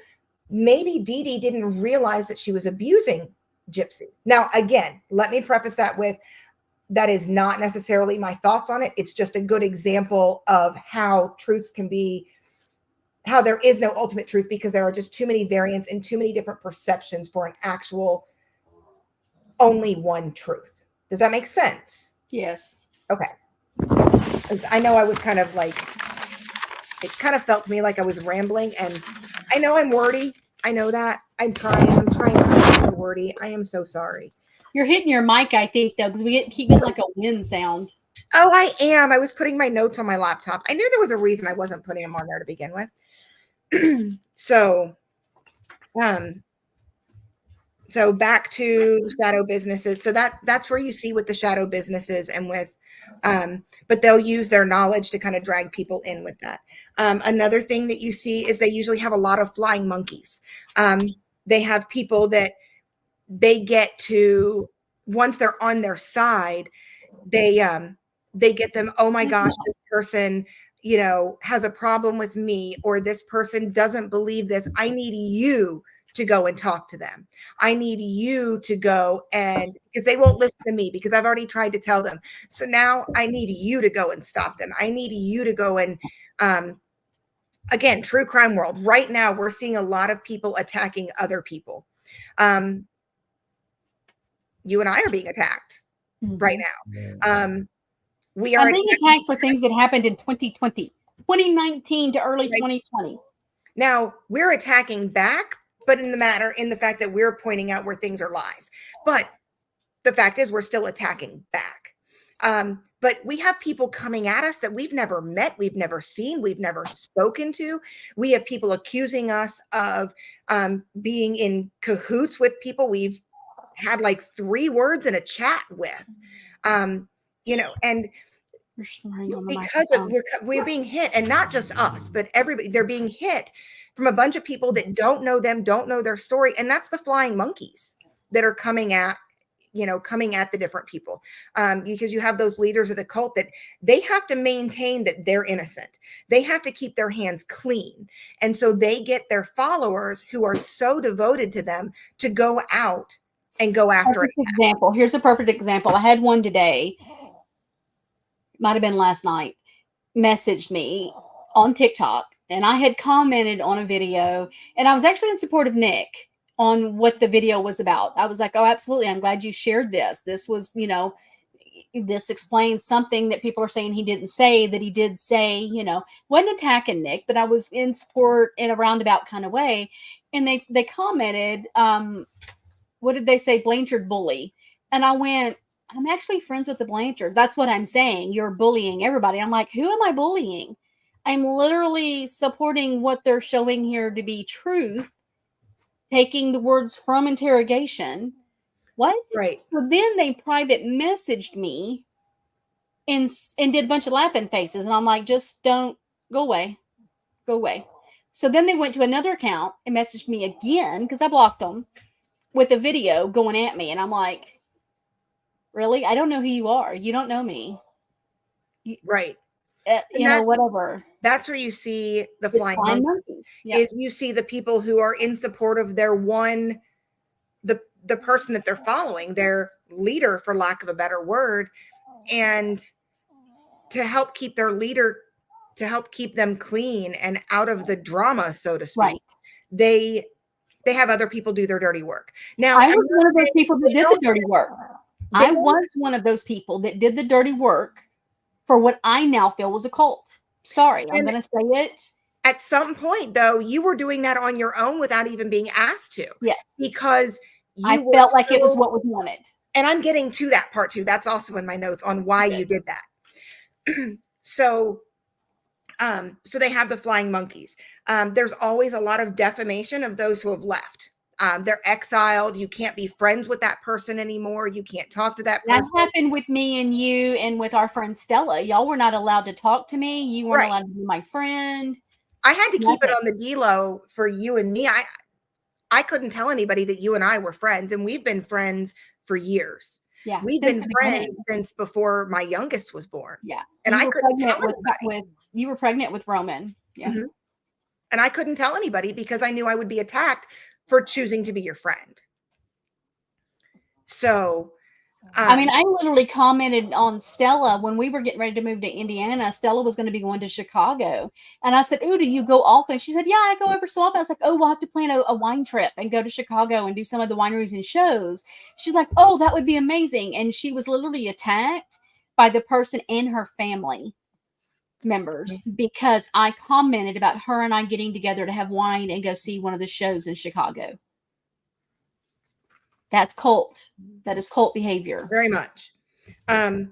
maybe Dee Dee didn't realize that she was abusing Gypsy. Now, again, let me preface that with, that is not necessarily my thoughts on it. It's just a good example of how truths can be, how there is no ultimate truth because there are just too many variants and too many different perceptions for an actual only one truth. Does that make sense? Yes. Okay. I know I was kind of like, it kind of felt to me like I was rambling, and I know I'm wordy. I know that. I'm trying to be wordy. I am so sorry. You're hitting your mic, I think, though, because keep getting like a wind sound. Oh, I am. I was putting my notes on my laptop. I knew there was a reason I wasn't putting them on there to begin with. So back to the shadow businesses. So that's where you see with the shadow businesses and with, but they'll use their knowledge to kind of drag people in with that. Another thing that you see is they usually have a lot of flying monkeys. They have people that they get to, once they're on their side, they get them, oh my gosh, this person, has a problem with me, or this person doesn't believe this. I need you to go and talk to them. I need you to go, and because they won't listen to me because I've already tried to tell them. So now I need you to go and stop them. I need you to go and, again, true crime world. Right now, we're seeing a lot of people attacking other people. You and I are being attacked right now. We are being attacked for things that happened in 2020, 2019 to early 2020. Now we're attacking back but in the fact that we're pointing out where things are lies. But the fact is we're still attacking back. But we have people coming at us that we've never met, we've never seen, we've never spoken to. We have people accusing us of being in cahoots with people we've had like 3 words in a chat with. You know, and You're snoring on the because of microphone. we're being hit, and not just us, but everybody, they're being hit from a bunch of people that don't know them, don't know their story. And that's the flying monkeys that are coming at the different people, because you have those leaders of the cult that they have to maintain that they're innocent. They have to keep their hands clean. And so they get their followers who are so devoted to them to go out and go after it. Example. Here's a perfect example. I had one today, might have been last night, messaged me on TikTok, and I had commented on a video, and I was actually in support of Nick on what the video was about. I was like, oh, absolutely. I'm glad you shared this. This was, this explains something that people are saying he didn't say, that he did say, wasn't attacking Nick, but I was in support in a roundabout kind of way. And they commented, what did they say? Blanchard bully. And I went, I'm actually friends with the Blanchards. That's what I'm saying. You're bullying everybody. I'm like, who am I bullying? I'm literally supporting what they're showing here to be truth, taking the words from interrogation. What? Right. So then they private messaged me and did a bunch of laughing faces. And I'm like, just don't go away. Go away. So then they went to another account and messaged me again, because I blocked them, with a video going at me. And I'm like, really? I don't know who you are. You don't know me. Right. Whatever. That's where you see the flying monkeys. Yeah. Is you see the people who are in support of their the person that they're following, their leader, for lack of a better word, and to help keep their leader, to help keep them clean and out of the drama, so to speak. Right. They have other people do their dirty work. Now, I was one of those people that did the dirty work. I was one of those people that did the dirty work for what I now feel was a cult. Sorry, I'm going to say it. At some point, though, you were doing that on your own without even being asked to. Yes. Because I felt like it was what was wanted. And I'm getting to that part too. That's also in my notes on why you did that. So they have the flying monkeys. There's always a lot of defamation of those who have left. They're exiled. You can't be friends with that person anymore. You can't talk to that person. That happened with me and you and with our friend Stella. Y'all were not allowed to talk to me. You weren't allowed to be my friend. I had to keep it on the D-low for you and me. I couldn't tell anybody that you and I were friends, and we've been friends for years. Yeah, we've been friends since before my youngest was born. Yeah, and I couldn't tell anybody. You were pregnant with Roman. Yeah, and I couldn't tell anybody because I knew I would be attacked for choosing to be your friend. So, I mean, I literally commented on Stella when we were getting ready to move to Indiana. Stella was going to be going to Chicago. And I said, oh, do you go often? She said, yeah, I go ever so often. I was like, oh, we'll have to plan a wine trip and go to Chicago and do some of the wineries and shows. She's like, oh, that would be amazing. And she was literally attacked by the person and her family members because I commented about her and I getting together to have wine and go see one of the shows in Chicago. That's cult. That is cult behavior. Very much. It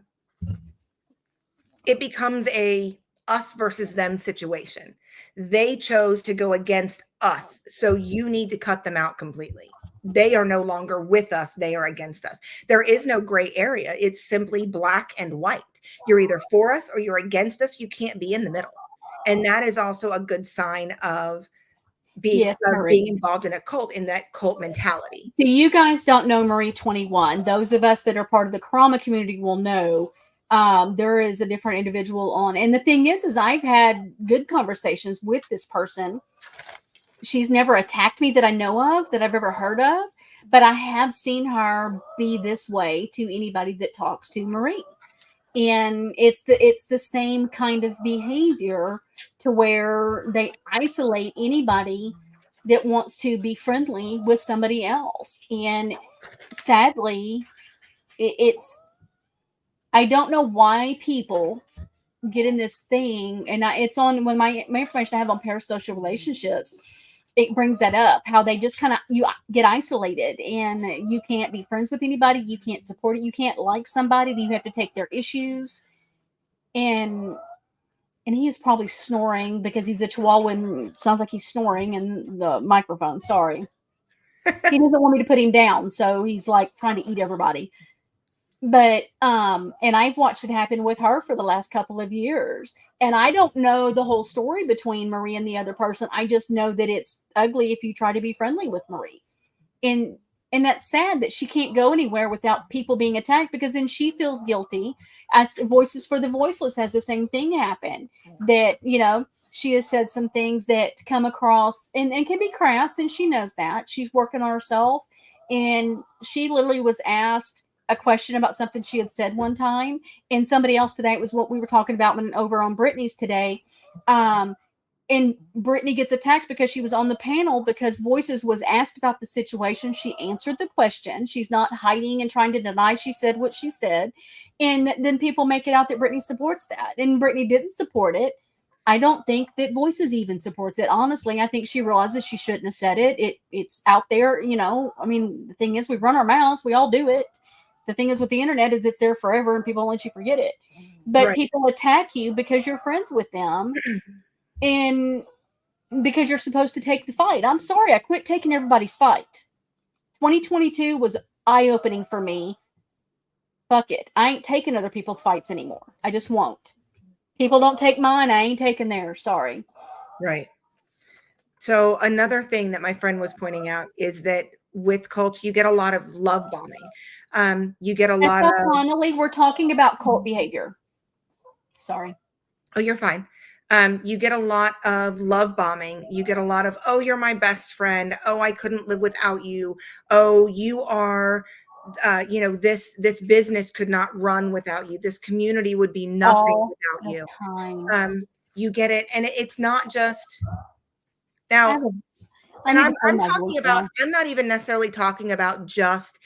becomes a us versus them situation. They chose to go against us, so you need to cut them out completely. They are no longer with us. They are against us. There is no gray area. It's simply black and white. You're either for us or you're against us. You can't be in the middle. And that is also a good sign of being involved in a cult, in that cult mentality. So you guys don't know Marie 21. Those of us that are part of the Karama community will know there is a different individual on. And the thing is I've had good conversations with this person. She's never attacked me that I know of, that I've ever heard of, but I have seen her be this way to anybody that talks to Marie. And it's the same kind of behavior to where they isolate anybody that wants to be friendly with somebody else. And sadly, I don't know why people get in this thing. And it's on my information I have on parasocial relationships. it brings that up, how they just kind of, you get isolated and you can't be friends with anybody. You can't support it. You can't like somebody. You have to take their issues. And he is probably snoring because he's a chihuahua and sounds like he's snoring in the microphone. Sorry. He doesn't want me to put him down. So he's like trying to eat everybody. But, and I've watched it happen with her for the last couple of years. And I don't know the whole story between Marie and the other person. I just know that it's ugly if you try to be friendly with Marie. And that's sad that she can't go anywhere without people being attacked, because then she feels guilty. As Voices for the Voiceless has the same thing happen, that, you know, she has said some things that come across and can be crass, and she knows that. She's working on herself. And she literally was asked a question about something she had said one time, and somebody else today, it was what we were talking about when over on Brittany's today. And Brittany gets attacked because she was on the panel, because Voices was asked about the situation. She answered the question. She's not hiding and trying to deny she said what she said. And then people make it out that Brittany supports that. And Brittany didn't support it. I don't think that Voices even supports it. Honestly, I think she realizes she shouldn't have said it. It's out there, you know. I mean, the thing is, we run our mouths. We all do it. The thing is with the internet is it's there forever and people let you forget it. But Right. people attack you because you're friends with them. And because you're supposed to take the fight. I'm sorry, I quit taking everybody's fight. 2022 was eye-opening for me. Fuck it. I ain't taking other people's fights anymore. I just won't. People don't take mine, I ain't taking theirs. Sorry. Right. So another thing that my friend was pointing out is that with cults, you get a lot of love bombing. You get a lot of... Finally, we're talking about cult behavior. Sorry. Oh, you're fine. You get a lot of love bombing. You get a lot of, oh, you're my best friend. Oh, I couldn't live without you. Oh, you are, you know, this business could not run without you. This community would be nothing without you. Time. You get it. And it's not just now. And I'm talking about, I'm not even necessarily talking about just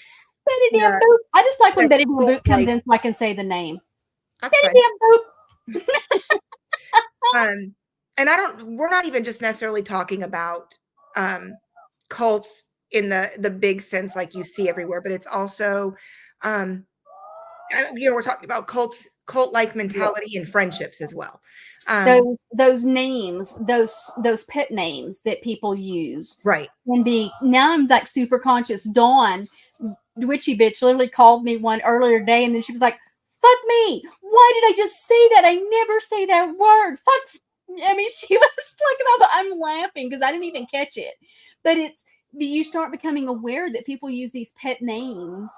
Betty Damn Boop. I just like when Betty Damn Boop comes in so I can say the name. That's Betty Damn Boop. And we're not even just necessarily talking about cults in the big sense like you see everywhere, but it's also, you know, we're talking about cult-like mentality and friendships as well. Those names, those pet names that people use, right? Can be, now I'm like super conscious. Dawn, witchy bitch, literally called me one earlier today, and then she was like, "Fuck me! Why did I just say that? I never say that word. Fuck." I mean, she was like, I'm laughing because I didn't even catch it. But you start becoming aware that people use these pet names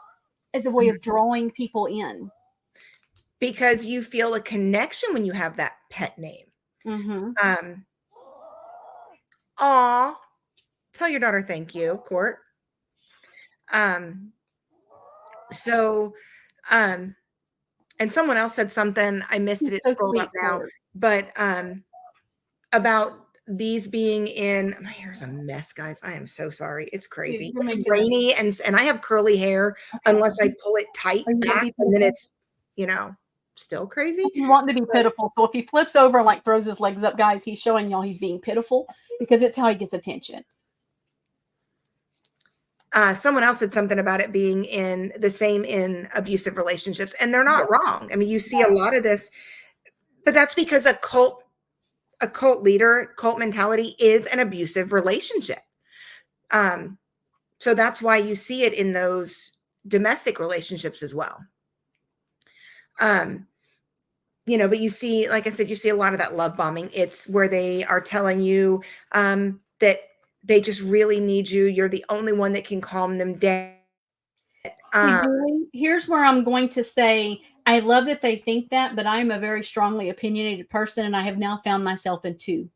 as a way of drawing people in. Because you feel a connection when you have that pet name. Mm-hmm. Aw, tell your daughter thank you, Court. So, and someone else said something, I missed it, it's scrolled up now, but about these being in, my hair's a mess, guys. I am so sorry. It's crazy. It's rainy and I have curly hair unless I pull it tight back, and then it's, you know, still crazy. You want to be pitiful. So if he flips over and like throws his legs up, guys, he's showing y'all he's being pitiful because it's how he gets attention. Someone else said something about it being in the same in abusive relationships, and they're not wrong. I mean, you see a lot of this, but that's because a cult leader, cult mentality is an abusive relationship. So that's why you see it in those domestic relationships as well. You know, but you see, like I said, you see a lot of that love bombing. It's where they are telling you that they just really need you. You're the only one that can calm them down. Here's where I'm going to say, I love that they think that, but I'm a very strongly opinionated person, and I have now found myself in two: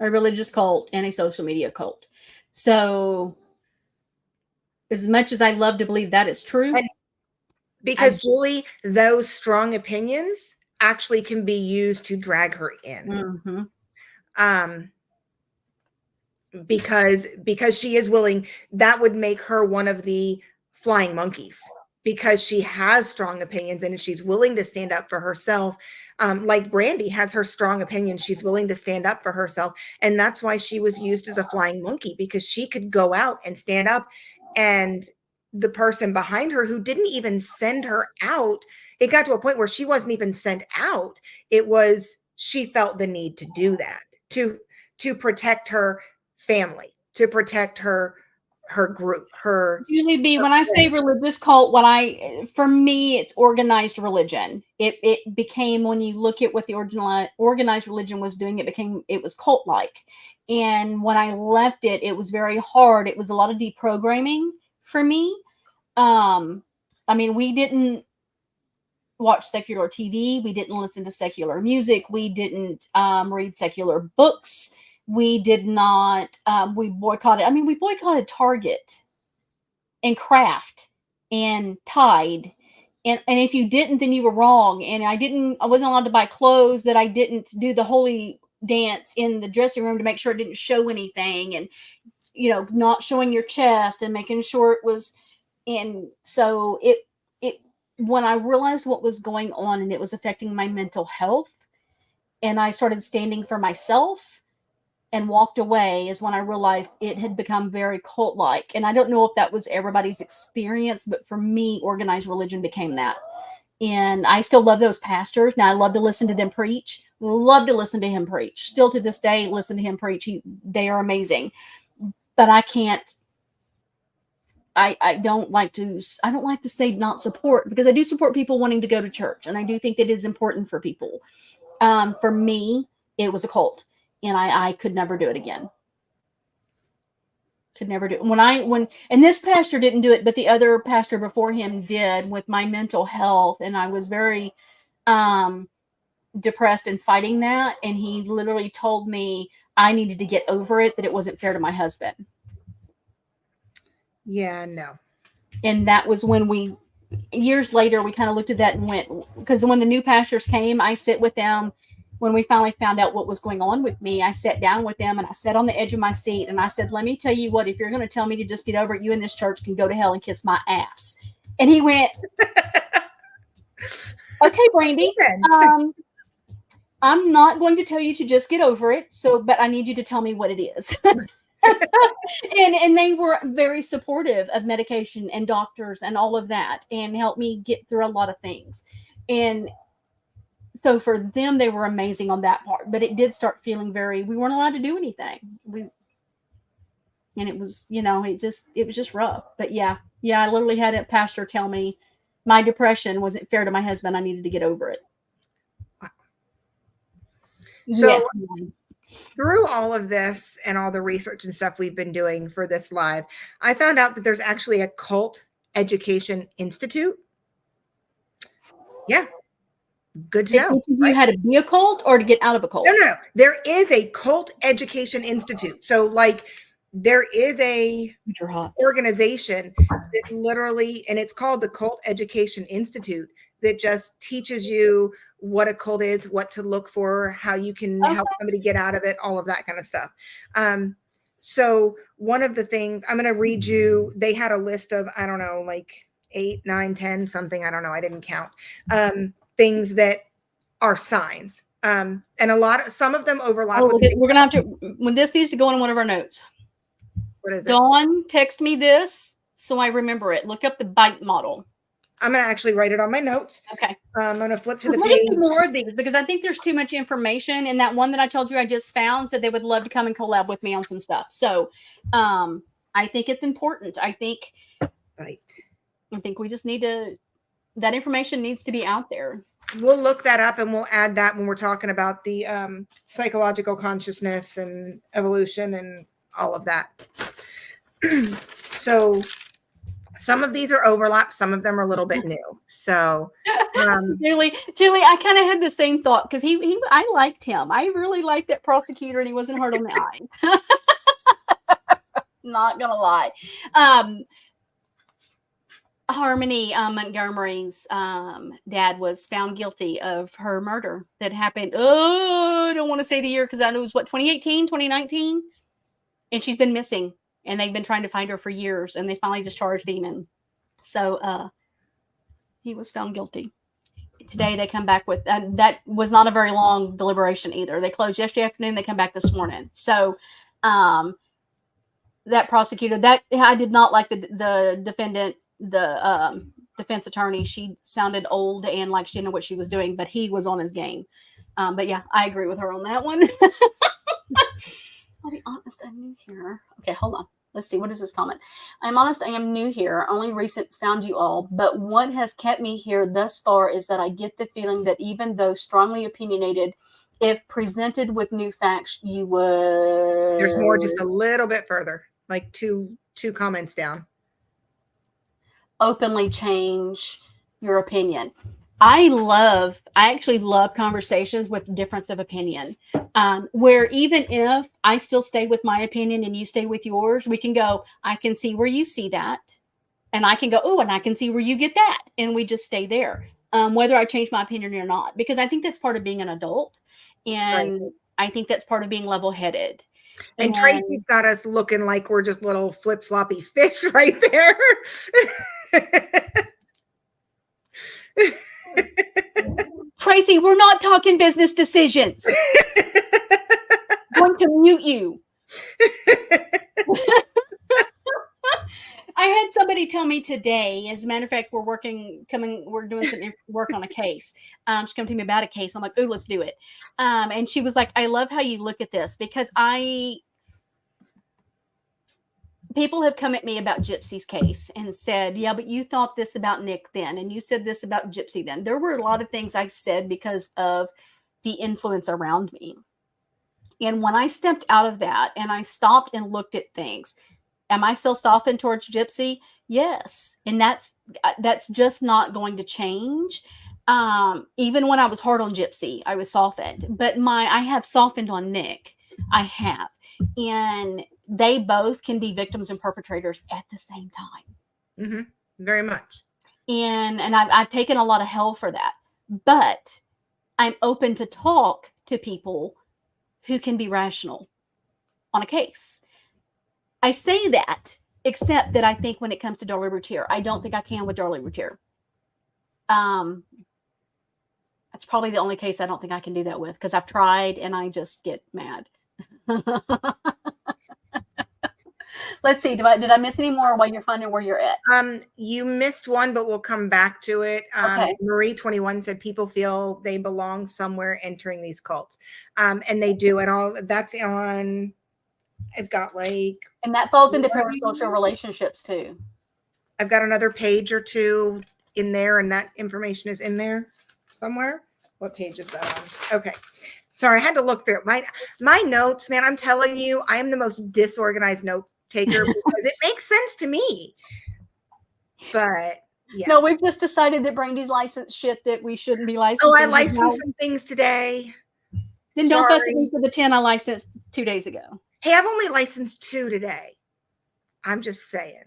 a religious cult and a social media cult. So as much as I love to believe that is true, because Julie, those strong opinions actually can be used to drag her in. Mm-hmm. Because she is willing, that would make her one of the flying monkeys, because she has strong opinions and she's willing to stand up for herself. Like Brandy has her strong opinion. She's willing to stand up for herself. And that's why she was used as a flying monkey, because she could go out and stand up, and the person behind her who didn't even send her out, it got to a point where she wasn't even sent out. It was, she felt the need to do that to protect her family, to protect her group, Julie B, her when I say friends. religious cult, for me, it's organized religion. It became, when you look at what the organized religion was doing, it was cult like. And when I left it, it was very hard. It was a lot of deprogramming for me. I mean, we didn't watch secular TV. We didn't listen to secular music. We didn't read secular books. We did not, we boycotted, I mean, we boycotted Target and Kraft and Tide. And if you didn't, then you were wrong. And I wasn't allowed to buy clothes that I didn't do the holy dance in the dressing room to make sure it didn't show anything, and, not showing your chest and making sure it was. And so when I realized what was going on and it was affecting my mental health, and I started standing for myself and walked away, is when I realized it had become very cult-like. And I don't know if that was everybody's experience, but for me, organized religion became that. And I still love those pastors. Now, I love to listen to them preach. Love to listen to him preach. Still to this day, listen to him preach. They are amazing. But I can't. I don't like to say not support, because I do support people wanting to go to church, and I do think that it is important for people. For me, it was a cult, and I could never do it again. Could never do it. And this pastor didn't do it, but the other pastor before him did, with my mental health. And I was very depressed and fighting that. And he literally told me I needed to get over it, that it wasn't fair to my husband. Yeah, no. And that was when years later, we kind of looked at that and went, because when the new pastors came, I sit with them. When we finally found out what was going on with me, I sat down with them, and I sat on the edge of my seat, and I said, let me tell you what, if you're going to tell me to just get over it, you in this church can go to hell and kiss my ass. And he went, okay, Brandy, I'm not going to tell you to just get over it. But I need you to tell me what it is. and they were very supportive of medication and doctors and all of that, and helped me get through a lot of things. And so for them, they were amazing on that part. But it did start feeling we weren't allowed to do anything. And it was, it was just rough. But yeah, I literally had a pastor tell me my depression wasn't fair to my husband. I needed to get over it. So yes. Through all of this and all the research and stuff we've been doing for this live, I found out that there's actually a Cult Education Institute. Yeah. Good to know. You had to be a cult or to get out of a cult? No. There is a Cult Education Institute. So, like, there is a organization that literally, and it's called the Cult Education Institute, that just teaches you what a cult is, what to look for, how you can help somebody get out of it, all of that kind of stuff. So one of the things I'm going to read you, they had a list of, I don't know, like 8, 9, 10, something. I don't know. I didn't count. Things that are signs. And some of them overlap. We're going to have to, when this needs to go in one of our notes. What is it? Dawn, text me this so I remember it. Look up the bite model. I'm going to actually write it on my notes. Okay. I'm going to flip to the page. More of these, because I think there's too much information. And that one that I told you I just found said they would love to come and collab with me on some stuff. So I think it's important. I think we just need that information needs to be out there. We'll look that up, and we'll add that when we're talking about the psychological consciousness and evolution and all of that. So some of these are overlap. Some of them are a little bit new. So Julie, I kind of had the same thought, because I liked him. I really liked that prosecutor, and he wasn't hard on the eyes. Not gonna lie. Harmony Montgomery's dad was found guilty of her murder that happened. I don't want to say the year, because I know it was 2018, 2019. And she's been missing, and they've been trying to find her for years, and they finally discharged him. And so he was found guilty. today they come back with, and that was not a very long deliberation either. They closed yesterday afternoon. They come back this morning. So, that prosecutor, that I did not like the defendant, the defense attorney. She sounded old and like she didn't know what she was doing, but he was on his game. But yeah, I agree with her on that one. I'll be honest, I'm new here. Okay, hold on. Let's see. What is this comment? I'm honest, I am new here. Only recent found you all. But what has kept me here thus far is that I get the feeling that even though strongly opinionated, if presented with new facts, you would. There's more just a little bit further, like two comments down. Openly change your opinion. I actually love conversations with difference of opinion, where even if I still stay with my opinion and you stay with yours, we can go, I can see where you see that. And I can go, oh, and I can see where you get that. And we just stay there, whether I change my opinion or not, because I think that's part of being an adult. And right. I think that's part of being level-headed. And Tracy's got us looking like we're just little flip-floppy fish right there. Tracy, we're not talking business decisions. I'm going to mute you. I had somebody tell me today, as a matter of fact, we're doing some work on a case. She came to me about a case. I'm like, ooh, let's do it. And she was like, I love how you look at this, because people have come at me about Gypsy's case and said, yeah, but you thought this about Nick then, and you said this about Gypsy then. There were a lot of things I said because of the influence around me. And when I stepped out of that and I stopped and looked at things, am I still softened towards Gypsy? Yes. And that's just not going to change. Even when I was hard on Gypsy, I was softened, but I have softened on Nick. I have. And they both can be victims and perpetrators at the same time. Mm-hmm. Very much. And I've taken a lot of hell for that, but I'm open to talk to people who can be rational on a case. I say that, except that I think when it comes to Darlie Routier, I don't think I can with Darlie Routier. That's probably the only case I don't think I can do that with, because I've tried and I just get mad. Let's see. Did I miss any more while you're finding where you're at? You missed one, but we'll come back to it. Okay. Marie 21 said people feel they belong somewhere entering these cults. And they do. And all that's on, I've got like. And that falls into parasocial relationships too. I've got another page or two in there, and that information is in there somewhere. What page is that on? Okay. Sorry, I had to look through it. My notes, man, I'm telling you, I am the most disorganized note taker because it makes sense to me. But yeah. No, we've just decided that Brandy's licensed shit that we shouldn't be licensed. Oh, I licensed some things today. Then don't fuss at me for the 10 I licensed 2 days ago. Hey, I've only licensed 2 today. I'm just saying.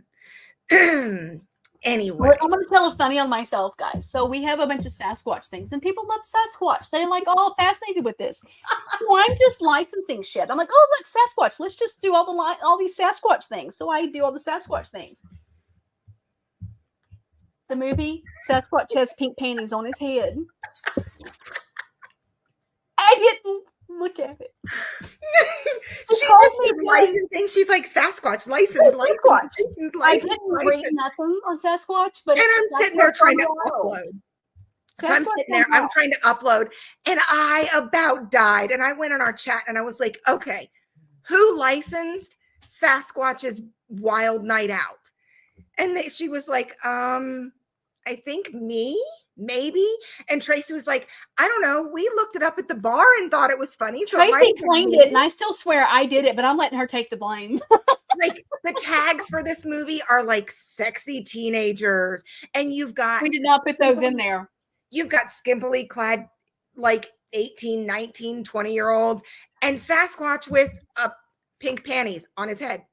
Anyway, I'm going to tell a funny on myself, guys. So we have a bunch of Sasquatch things, and people love Sasquatch. They're like all fascinated with this. So I'm just licensing shit. I'm like, oh, look, Sasquatch. Let's just do all these Sasquatch things. So I do all the Sasquatch things. The movie Sasquatch has pink panties on his head. I didn't look at it. She just was licensing. She's like, Sasquatch, license. I didn't read nothing on Sasquatch, but and I'm sitting there trying to upload. So I'm sitting there, I'm trying to upload, and I about died. And I went in our chat and I was like, okay, who licensed Sasquatch's Wild Night Out? And she was like, I think me. Maybe. And Tracy was like, I don't know. We looked it up at the bar and thought it was funny. So Tracy claimed it, and I still swear I did it, but I'm letting her take the blame. Like the tags for this movie are like sexy teenagers, and you've got. We did not put those in there. You've got skimpily clad like 18, 19, 20-year-olds, and Sasquatch with pink panties on his head.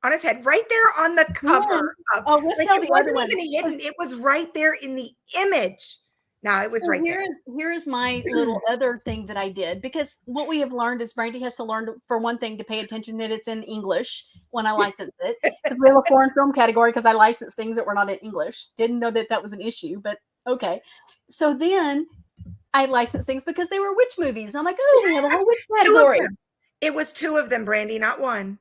On his head, right there on the cover. It wasn't even hidden. It was right there in the image. No, it was right there. Here's my little other thing that I did, because what we have learned is Brandy has to learn, for one thing, to pay attention that it's in English when I license it. Because we have a foreign film category because I license things that were not in English. Didn't know that was an issue, but okay. so then I licensed things because they were witch movies. I'm like, oh, we have a whole witch Two of category. them. It was 2 of them, Brandy, not 1.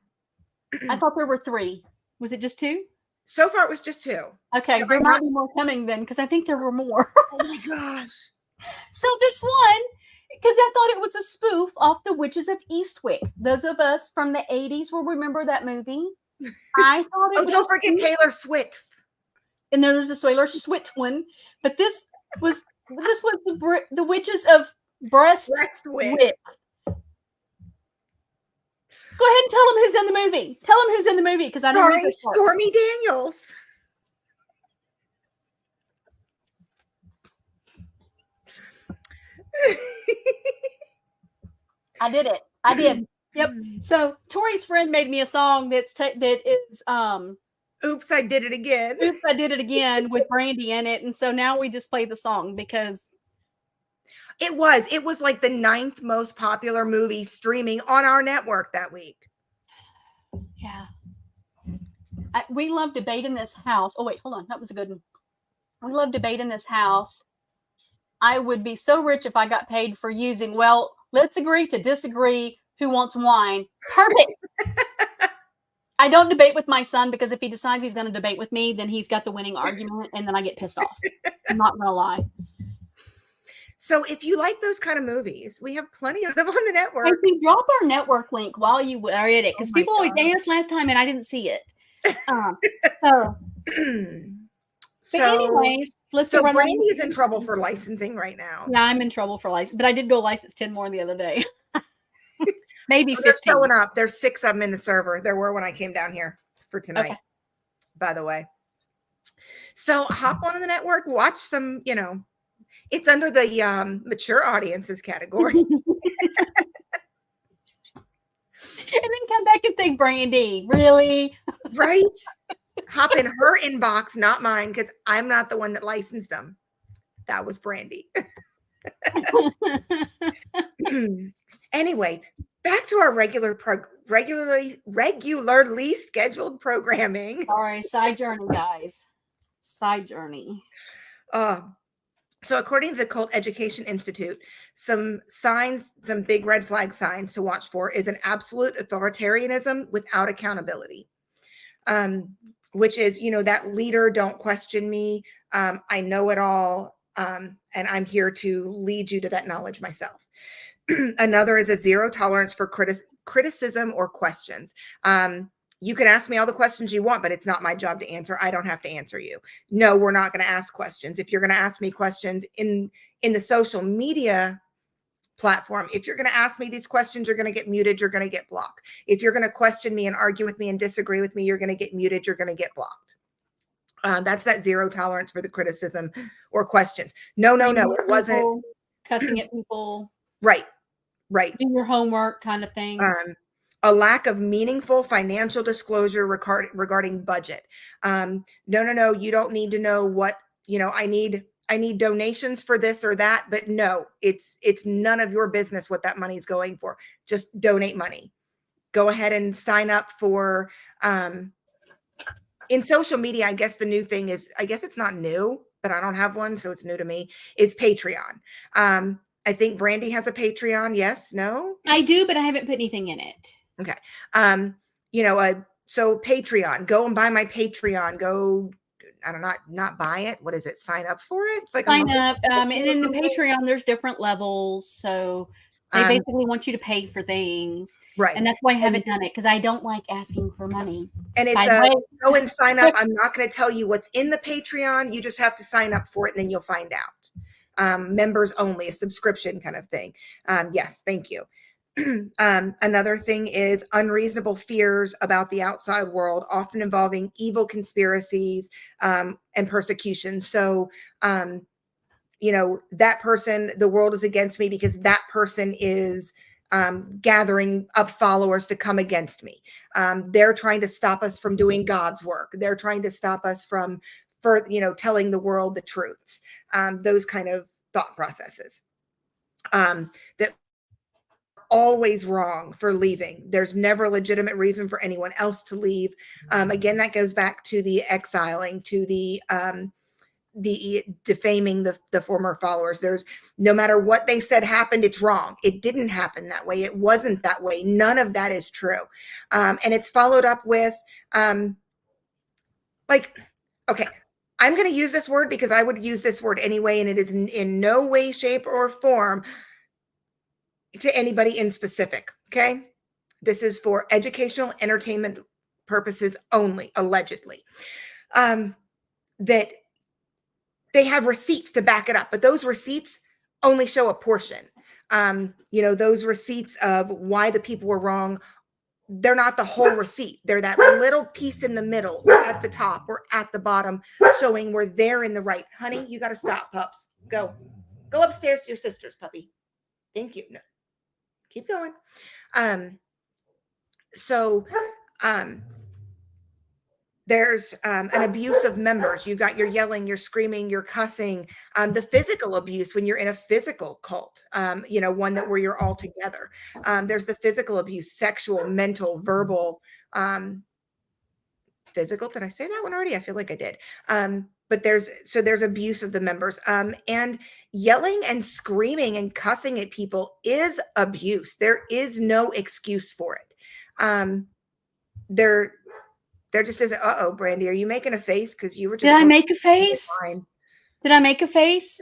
I thought there were 3. Was it just 2? So far, it was just 2. Okay, Have there I might not- be more coming then because I think there were more. Oh my gosh. So this one, because I thought it was a spoof off The Witches of Eastwick. Those of us from the 80s will remember that movie. I thought it Oh, was don't a forget spoof. Taylor Swift. And there's the Taylor Swift one, but this was the Witches of Breastwick. Wick. Go ahead and tell them who's in the movie. Tell them who's in the movie because I don't know Starring this part. Stormy Daniels. I did it. I did. Yep. So Tori's friend made me a song that is Oops, I did it again. Oops, I Did It Again with Brandy in it. And so now we just play the song because It was like the 9th most popular movie streaming on our network that week. yeah. We love debate in this house. Oh wait, hold on. That was a good one. We love debate in this house. I would be so rich if I got paid for using, well, let's agree to disagree. Who wants wine? Perfect. I don't debate with my son because if he decides he's going to debate with me, then he's got the winning argument and then I get pissed off. I'm not going to lie. So if you like those kind of movies, we have plenty of them on the network. I can drop our network link while you are at it because Oh my people always God. asked last time and I didn't see it. But anyways, let's so go run. Brandy is in trouble for licensing right now. Yeah, I'm in trouble for license, but I did go license 10 more the other day. Maybe So they're 15. showing up. There's 6 of them in the server. There were when I came down here for tonight, Okay. by the way. So hop on the network, watch some, it's under the mature audiences category. And then come back and think, Brandy, really? Right? Hop in her inbox, not mine, because I'm not the one that licensed them. That was Brandy. Anyway, back to our regularly scheduled programming. Sorry, side journey, guys. Side journey. So according to the Cult Education Institute, some big red flag signs to watch for is an absolute authoritarianism without accountability. Which is, that leader, don't question me. I know it all. And I'm here to lead you to that knowledge myself. Another is a zero tolerance for criticism or questions. You can ask me all the questions you want, but it's not my job to answer. I don't have to answer you. No, we're not going to ask questions. If you're going to ask me questions in the social media platform, if you're going to ask me these questions, you're going to get muted. You're going to get blocked. If you're going to question me and argue with me and disagree with me, you're going to get muted. You're going to get blocked. That's that zero tolerance for the criticism or questions. No, it wasn't Cussing at people. Right. Do your homework kind of thing. A lack of meaningful financial disclosure regarding budget. No, you don't need to know what, I need donations for this or that, but no, it's none of your business what that money's going for. Just donate money. Go ahead and sign up for, in social media, I guess the new thing is, I guess it's not new, but I don't have one, so it's new to me, is Patreon. I think Brandy has a Patreon. Yes, no? I do, but I haven't put anything in it. Okay. So Patreon, go and buy my Patreon. Go, I don't know, not buy it. What is it? Sign up for it. It's like Sign up. And in the Patreon, there's different levels. So they basically want you to pay for things. Right. And that's why I haven't done it because I don't like asking for money. And it's go and sign up. I'm not going to tell you what's in the Patreon. You just have to sign up for it and then you'll find out. Members only, a subscription kind of thing. Yes, thank you. Another thing is unreasonable fears about the outside world, often involving evil conspiracies and persecution. So, that person, the world is against me because that person is gathering up followers to come against me. They're trying to stop us from doing God's work. They're trying to stop us from, telling the world the truths. Those kind of thought processes. That always wrong for leaving. There's never a legitimate reason for anyone else to leave. Again, that goes back to the exiling, to the the defaming the former followers. There's no matter what they said happened, it's wrong. It didn't happen that way. It wasn't that way. None of that is true. And it's followed up with like, okay, I'm going to use this word because I would use this word anyway, and it is in no way, shape, or form to anybody in specific. Okay. This is for educational entertainment purposes only, allegedly. That they have receipts to back it up, but those receipts only show a portion. Those receipts of why the people were wrong, they're not the whole receipt. They're that little piece in the middle or at the top or at the bottom showing where they're in the right. Honey, you got to stop, pups. Go upstairs to your sister's, puppy. Thank you. No, keep going. There's an abuse of members. You got your yelling, your screaming, your cussing, the physical abuse when you're in a physical cult, one where you're all together. There's the physical abuse, sexual, mental, verbal, physical. Did I say that one already? I feel like I did. But there's abuse of the members, and yelling and screaming and cussing at people is abuse. There is no excuse for it. There just isn't. Uh-oh, Brandy, are you making a face? Because you were just. Did I make a face? Did I make a face?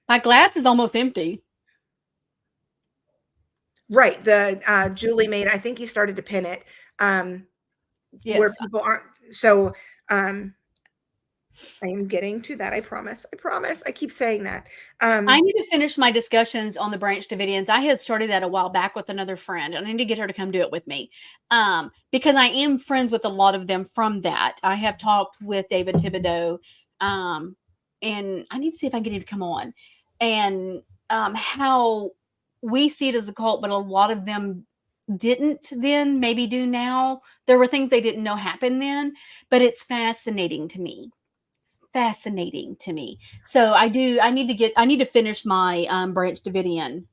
My glass is almost empty. Right. The Julie made, I think you started to pin it. Yes. Where people aren't. So I am getting to that. I promise. I keep saying that. I need to finish my discussions on the Branch Davidians. I had started that a while back with another friend. I need to get her to come do it with me. Because I am friends with a lot of them from that. I have talked with David Thibodeau. And I need to see if I can get him to come on. And how we see it as a cult, but a lot of them didn't then, maybe do now. There were things they didn't know happened then. But it's fascinating to me. So I need to finish my Branch Davidian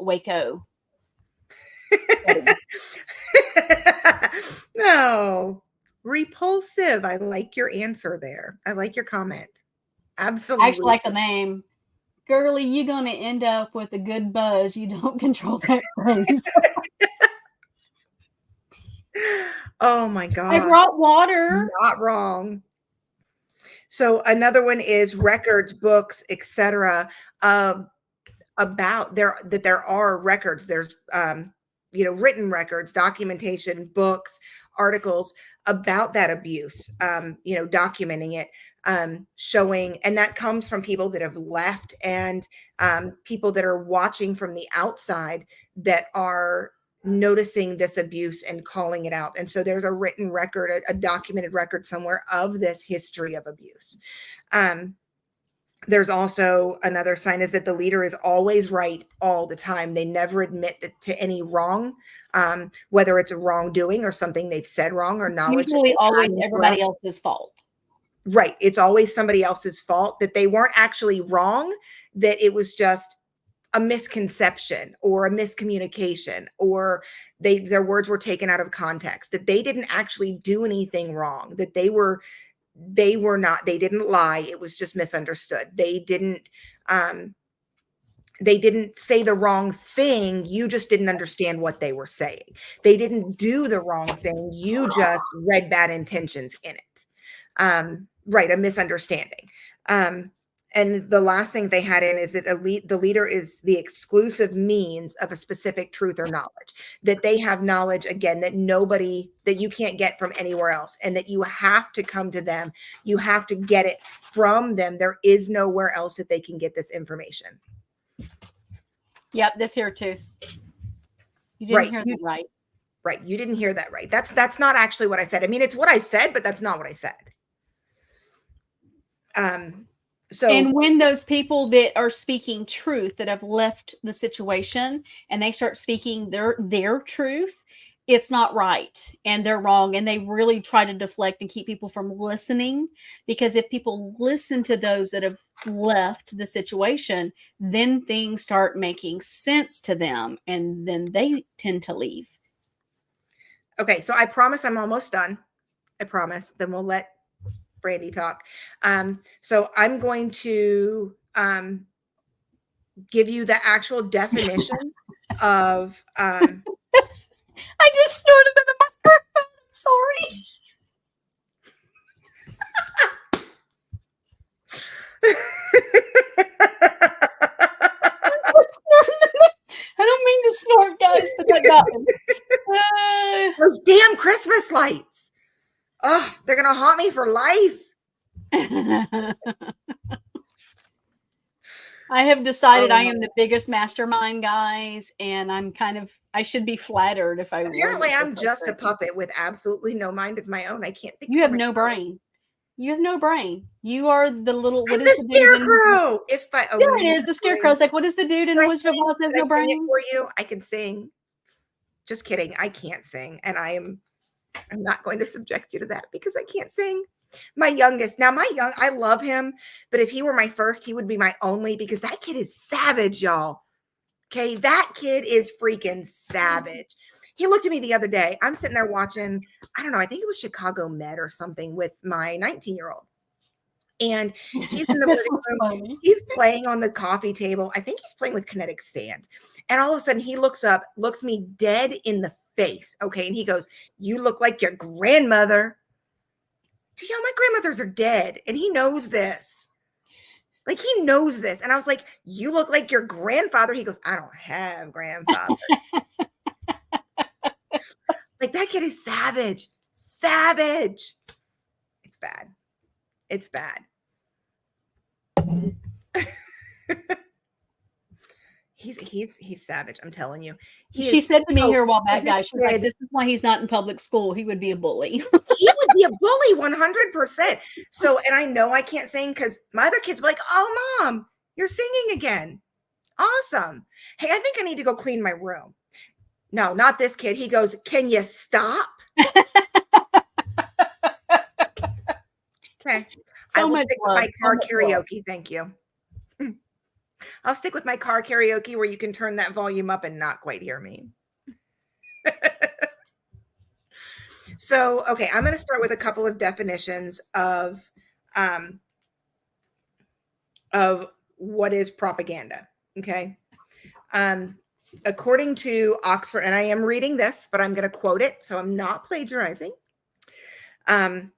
Waco. No, repulsive. I like your answer there. I like your comment. Absolutely. I actually like the name. Girly, you're gonna end up with a good buzz. You don't control that phrase. Oh my God. I brought water. Not wrong. So another one is records, books, etc. About that there are records. There's written records, documentation, books, articles about that abuse. Documenting it, showing, and that comes from people that have left and people that are watching from the outside that are noticing this abuse and calling it out. And so there's a written record, a documented record somewhere of this history of abuse. There's also another sign is that the leader is always right all the time. They never admit to any wrong, whether it's a wrongdoing or something they've said wrong or knowledge. Usually always everybody else's fault. Right. It's always somebody else's fault, that they weren't actually wrong, that it was just a misconception or a miscommunication, or their words were taken out of context, that they didn't actually do anything wrong, that they didn't lie. It was just misunderstood. They didn't say the wrong thing. You just didn't understand what they were saying. They didn't do the wrong thing. You just read bad intentions in it. Right. A misunderstanding. And the last thing they had in is that the leader is the exclusive means of a specific truth or knowledge, that they have knowledge, again, that you can't get from anywhere else, and that you have to come to them. You have to get it from them. There is nowhere else that they can get this information. Yep. This here too. You didn't hear that right. Right. You didn't hear that right. That's not actually what I said. I mean, it's what I said, but that's not what I said. And when those people that are speaking truth, that have left the situation, and they start speaking their truth, it's not right and they're wrong. And they really try to deflect and keep people from listening, because if people listen to those that have left the situation, then things start making sense to them, and then they tend to leave. Okay. So I promise I'm almost done. I promise. Then we'll let Brandy talk. So I'm going to give you the actual definition of I just snorted in the microphone. I'm sorry. I don't mean to snort, guys, but that got me. Those damn Christmas lights. Oh, they're gonna haunt me for life. I have decided I am the biggest mastermind, guys, and I should be flattered if I Apparently I'm just a puppet with absolutely no mind of my own. I can't think. You have no brain. You have no brain. You are the little I'm the scarecrow. There it is. The scarecrow's like, what is the dude in the Wizard of Oz has no brain? For you, I can sing. Just kidding. I can't sing, and I'm not going to subject you to that because I can't sing. My youngest, I love him, but if he were my first, he would be my only because that kid is savage, y'all. Okay, that kid is freaking savage. He looked at me the other day. I'm sitting there watching, I don't know, I think it was Chicago Med or something with my 19-year-old. And he's in the living room. He's playing on the coffee table. I think he's playing with kinetic sand. And all of a sudden he looks up, looks me dead in the face. Okay. And he goes, "You look like your grandmother." Yeah, my grandmothers are dead. And he knows this. Like, he knows this. And I was like, "You look like your grandfather." He goes, "I don't have grandfather." Like, that kid is savage. Savage. It's bad. It's bad. He's savage. I'm telling you. She said to me here a while back, guys, she's like, "This is why he's not in public school. He would be a bully." He would be a bully 100%. So, and I know I can't sing because my other kids were like, "Oh, Mom, you're singing again. Awesome. Hey, I think I need to go clean my room." No, not this kid. He goes, "Can you stop?" Okay. I will stick with my car karaoke. Thank you. I'll stick with my car karaoke where you can turn that volume up and not quite hear me. So, okay, I'm going to start with a couple of definitions of what is propaganda. Okay. According to Oxford, and I am reading this, but I'm going to quote it, so I'm not plagiarizing. "Thanks,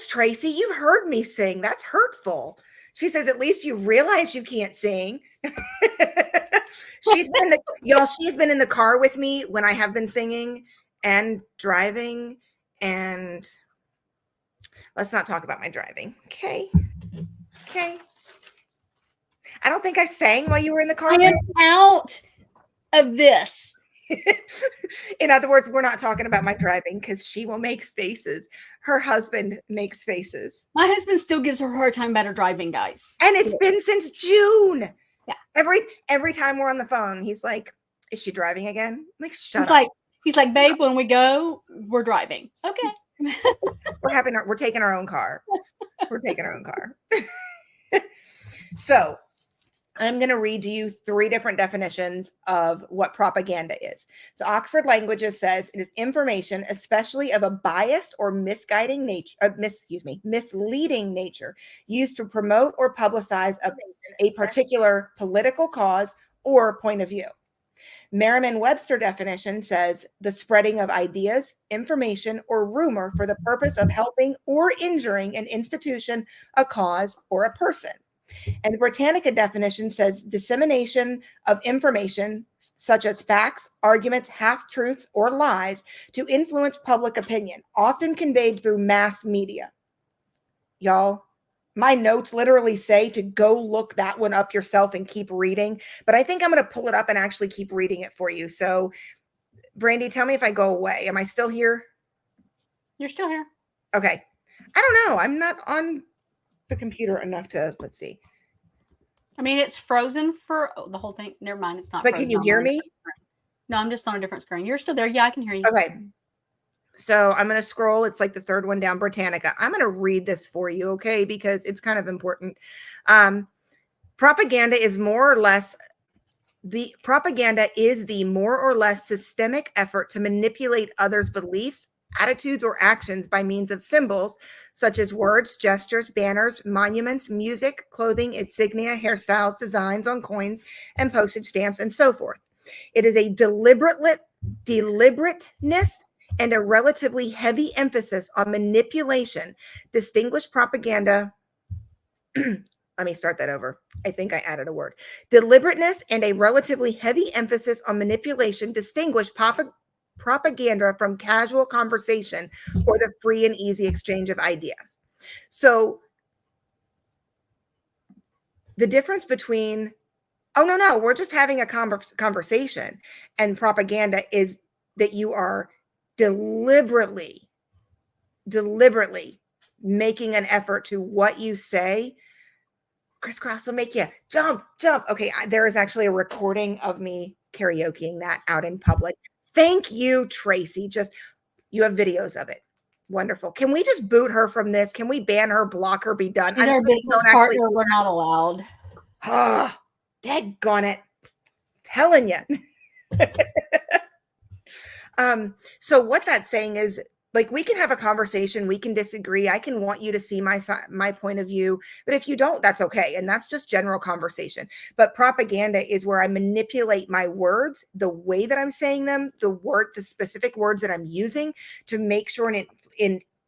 Tracy. You've heard me sing. That's hurtful." She says, "At least you realize you can't sing." She's been in the car with me when I have been singing and driving. And let's not talk about my driving. Okay. Okay. I don't think I sang while you were in the car. I am out of this. In other words, we're not talking about my driving because she will make faces. Her husband makes faces. My husband still gives her a hard time about her driving, guys. And it's been since June. Yeah. Every time we're on the phone, he's like, "Is she driving again?" I'm like, shut up. He's like, "Babe, when we go, we're driving." Okay. We're taking our own car. We're taking our own car. So I'm going to read to you 3 different definitions of what propaganda is. So Oxford Languages says it is information, especially of a biased or misleading nature, used to promote or publicize a particular political cause or point of view. Merriam-Webster definition says the spreading of ideas, information, or rumor for the purpose of helping or injuring an institution, a cause, or a person. And the Britannica definition says dissemination of information such as facts, arguments, half-truths, or lies to influence public opinion, often conveyed through mass media. Y'all, my notes literally say to go look that one up yourself and keep reading, but I think I'm going to pull it up and actually keep reading it for you. So, Brandy, tell me if I go away. Am I still here? You're still here. Okay. I don't know. I'm not on the computer enough to, let's see. I mean, it's frozen for the whole thing. Never mind. It's not. But can you hear me? No, I'm just on a different screen. You're still there. Yeah, I can hear you. Okay. So I'm going to scroll. It's like the third one down, Britannica. I'm going to read this for you, okay? Because it's kind of important. Propaganda is the more or less systemic effort to manipulate others' beliefs, attitudes, or actions by means of symbols such as words, gestures, banners, monuments, music, clothing, insignia, hairstyles, designs on coins and postage stamps, and so forth. It is a deliberateness and a relatively heavy emphasis on manipulation. Distinguished propaganda. Let me start that over. I think I added a word. Deliberateness and a relatively heavy emphasis on manipulation distinguish propaganda from casual conversation or the free and easy exchange of ideas. So the difference between, oh, no, we're just having a conversation, and propaganda is that you are deliberately making an effort to what you say. Crisscross will make you jump. Okay, there is actually a recording of me karaokeing that out in public. Thank you, Tracy. You have videos of it. Wonderful. Can we just boot her from this? Can we ban her, block her, be done? She's our business partner. We're not allowed. Ah, daggone it. Telling you. So what that's saying is, like, we can have a conversation, we can disagree. I can want you to see my point of view, but if you don't, that's okay. And that's just general conversation. But propaganda is where I manipulate my words, the way that I'm saying them, the specific words that I'm using to make sure and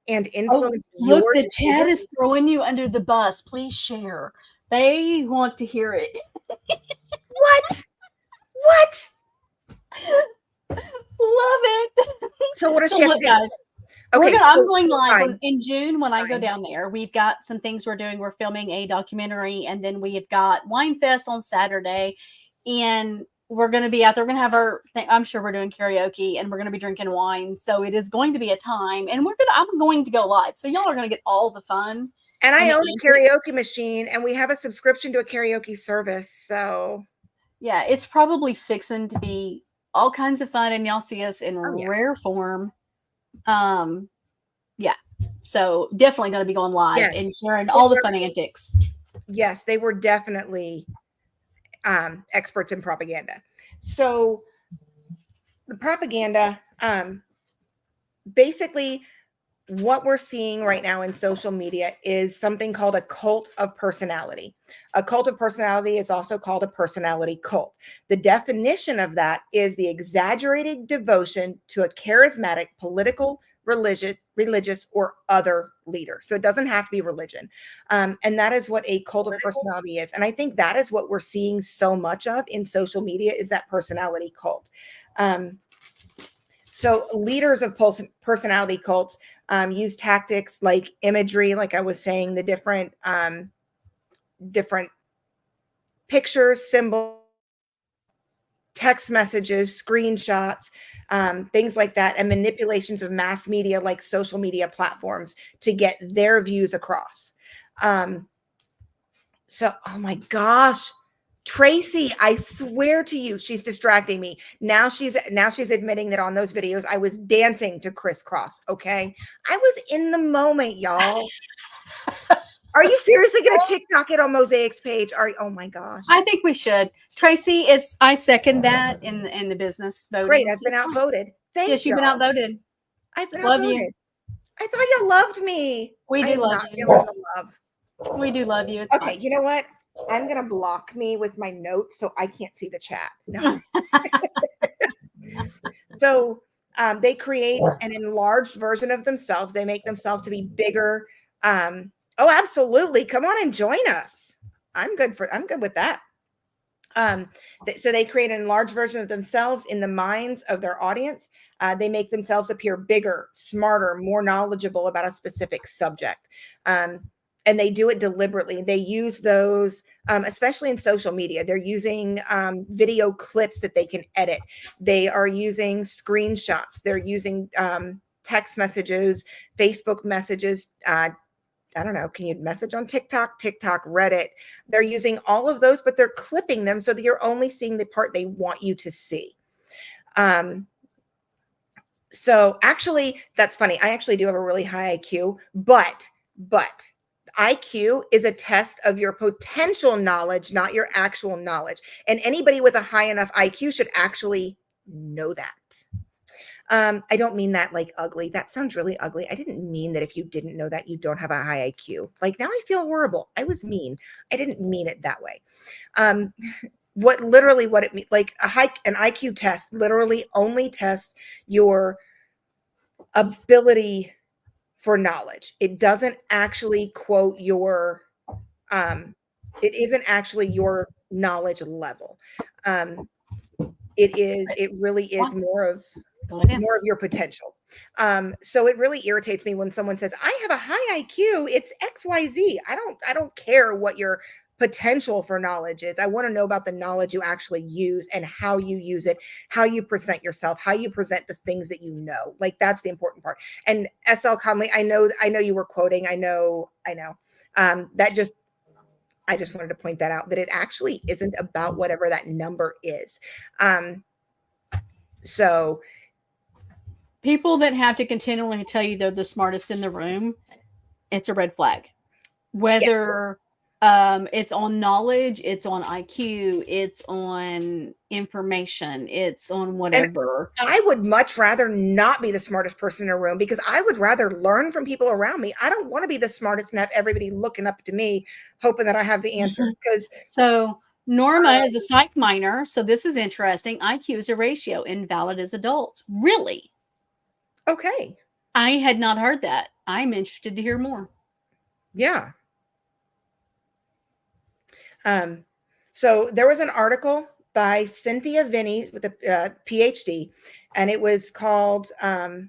influence. Look, the chat is throwing you under the bus. Please share. They want to hear it. What? Love it. So what does she have to do? Guys, okay, I'm going live in June when I go down there. We've got some things we're doing. We're filming a documentary, and then we have got Wine Fest on Saturday, and we're going to be out there. We're going to have our thing. I'm sure we're doing karaoke, and we're going to be drinking wine. So it is going to be a time, and I'm going to go live. So y'all are going to get all the fun. And I own a karaoke machine, and we have a subscription to a karaoke service. So yeah, it's probably fixing to be all kinds of fun, and y'all see us in rare form. Yeah, so definitely going to be going live and sharing all the fun antics. Yes, they were definitely experts in propaganda. So the propaganda, basically what we're seeing right now in social media is something called a cult of personality. A cult of personality is also called a personality cult. The definition of that is the exaggerated devotion to a charismatic, political, religious, or other leader. So it doesn't have to be religion. And that is what a cult of personality is. And I think that is what we're seeing so much of in social media, is that personality cult. So leaders of personality cults use tactics like imagery, like I was saying, the different pictures, symbols, text messages, screenshots, things like that, and manipulations of mass media like social media platforms to get their views across. So, oh my gosh, Tracy, I swear to you, she's distracting me. Now she's admitting that on those videos I was dancing to Crisscross. Okay, I was in the moment, y'all. Are you seriously going to TikTok it on Mosaic's page? Oh my gosh. I think we should. Tracy, I second that in the business voting. Great, I've been outvoted. Thank you. Yes, you've been outvoted. I've been outvoted. You. I thought you loved me. We do love you. The love. We do love you. It's okay, fine. You know what? I'm going to block me with my notes so I can't see the chat. No. So they create an enlarged version of themselves. They make themselves to be bigger. Oh, absolutely. Come on and join us. I'm good with that. So they create an enlarged version of themselves in the minds of their audience. They make themselves appear bigger, smarter, more knowledgeable about a specific subject. And they do it deliberately. They use those, especially in social media. They're using video clips that they can edit. They are using screenshots. They're using text messages, Facebook messages. I don't know. Can you message on TikTok, Reddit? They're using all of those, but they're clipping them so that you're only seeing the part they want you to see. So actually, that's funny. I actually do have a really high IQ, but IQ is a test of your potential knowledge, not your actual knowledge. And anybody with a high enough IQ should actually know that. I don't mean that like ugly. That sounds really ugly. I didn't mean that if you didn't know that, you don't have a high IQ. Like now I feel horrible. I was mean. I didn't mean it that way. Um, what it means, like an IQ test literally only tests your ability for knowledge. It doesn't actually quote your, it isn't actually your knowledge level. It really is more of your potential. So it really irritates me when someone says, I have a high IQ, it's XYZ. I don't care what your potential for knowledge is. I want to know about the knowledge you actually use and how you use it, how you present yourself, how you present the things that you know. Like that's the important part. And SL Conley, I know you were quoting. I know. That just I just wanted to point that out, that it actually isn't about whatever that number is. So people that have to continually tell you they're the smartest in the room, it's a red flag. Whether it's on knowledge, it's on IQ, it's on information, it's on whatever. And I would much rather not be the smartest person in a room, because I would rather learn from people around me. I don't want to be the smartest and have everybody looking up to me, hoping that I have the answers. So Norma is a psych minor, so this is interesting. IQ is a ratio, invalid as adults. Really? Okay. I had not heard that. I'm interested to hear more. Yeah. So there was an article by Cynthia Vinny with a PhD, and it was called, the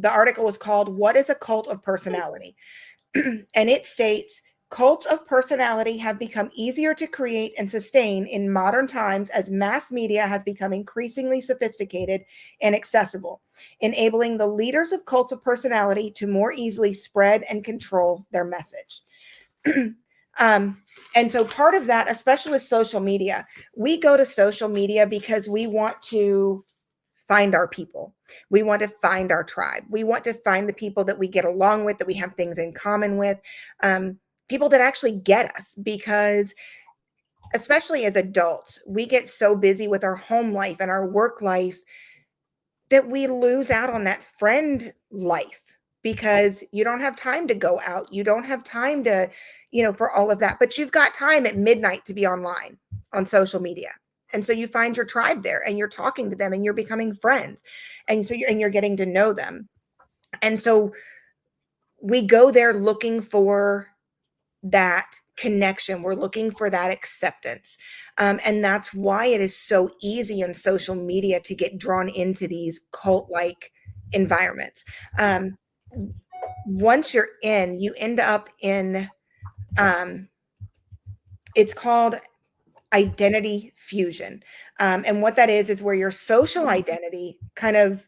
article was called, What is a Cult of Personality? And it states, cults of personality have become easier to create and sustain in modern times as mass media has become increasingly sophisticated and accessible, enabling the leaders of cults of personality to more easily spread and control their message. And so part of that, especially with social media, we go to social media because we want to find our people. We want to find our tribe. We want to find the people that we get along with, that we have things in common with, people that actually get us, because especially as adults, we get so busy with our home life and our work life that we lose out on that friend life, because you don't have time to go out. You don't have time to, for all of that, but you've got time at midnight to be online on social media. And so you find your tribe there and you're talking to them and you're becoming friends. And so you're getting to know them. And so we go there looking for that connection. We're looking for that acceptance. And that's why it is so easy in social media to get drawn into these cult-like environments. Once you're in, you end up in, it's called identity fusion. And what that is where your social identity kind of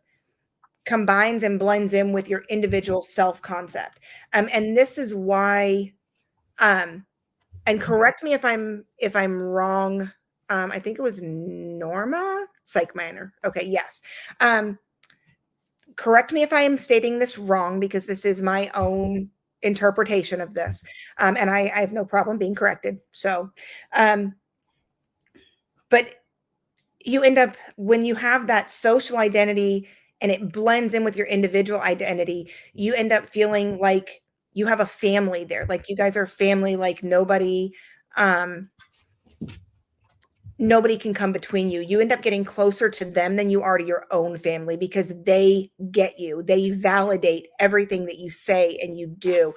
combines and blends in with your individual self-concept. And this is why, and correct me if I'm wrong. I think it was Norma, psych minor. Okay, yes. Correct me if I am stating this wrong, because this is my own interpretation of this. And I have no problem being corrected. So, but you end up, when you have that social identity and it blends in with your individual identity, you end up feeling like you have a family there. Like you guys are family, like nobody can come between you. You end up getting closer to them than you are to your own family, because they get you. They validate everything that you say and you do.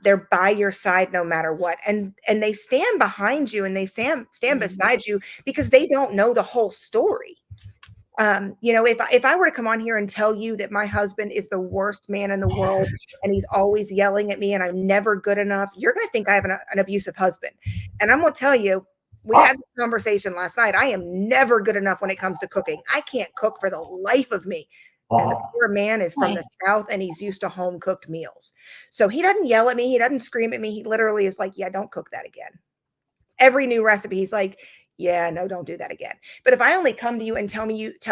They're by your side no matter what. And they stand behind you and they stand beside you, because they don't know the whole story. If I were to come on here and tell you that my husband is the worst man in the world and he's always yelling at me and I'm never good enough, you're going to think I have an abusive husband. And I'm going to tell you, we had this conversation last night. I am never good enough when it comes to cooking. I can't cook for the life of me. And the poor man is from the South and he's used to home cooked meals. So he doesn't yell at me. He doesn't scream at me. He literally is like, yeah, don't cook that again. Every new recipe, he's like, yeah, no, don't do that again. But if I only come to you and tell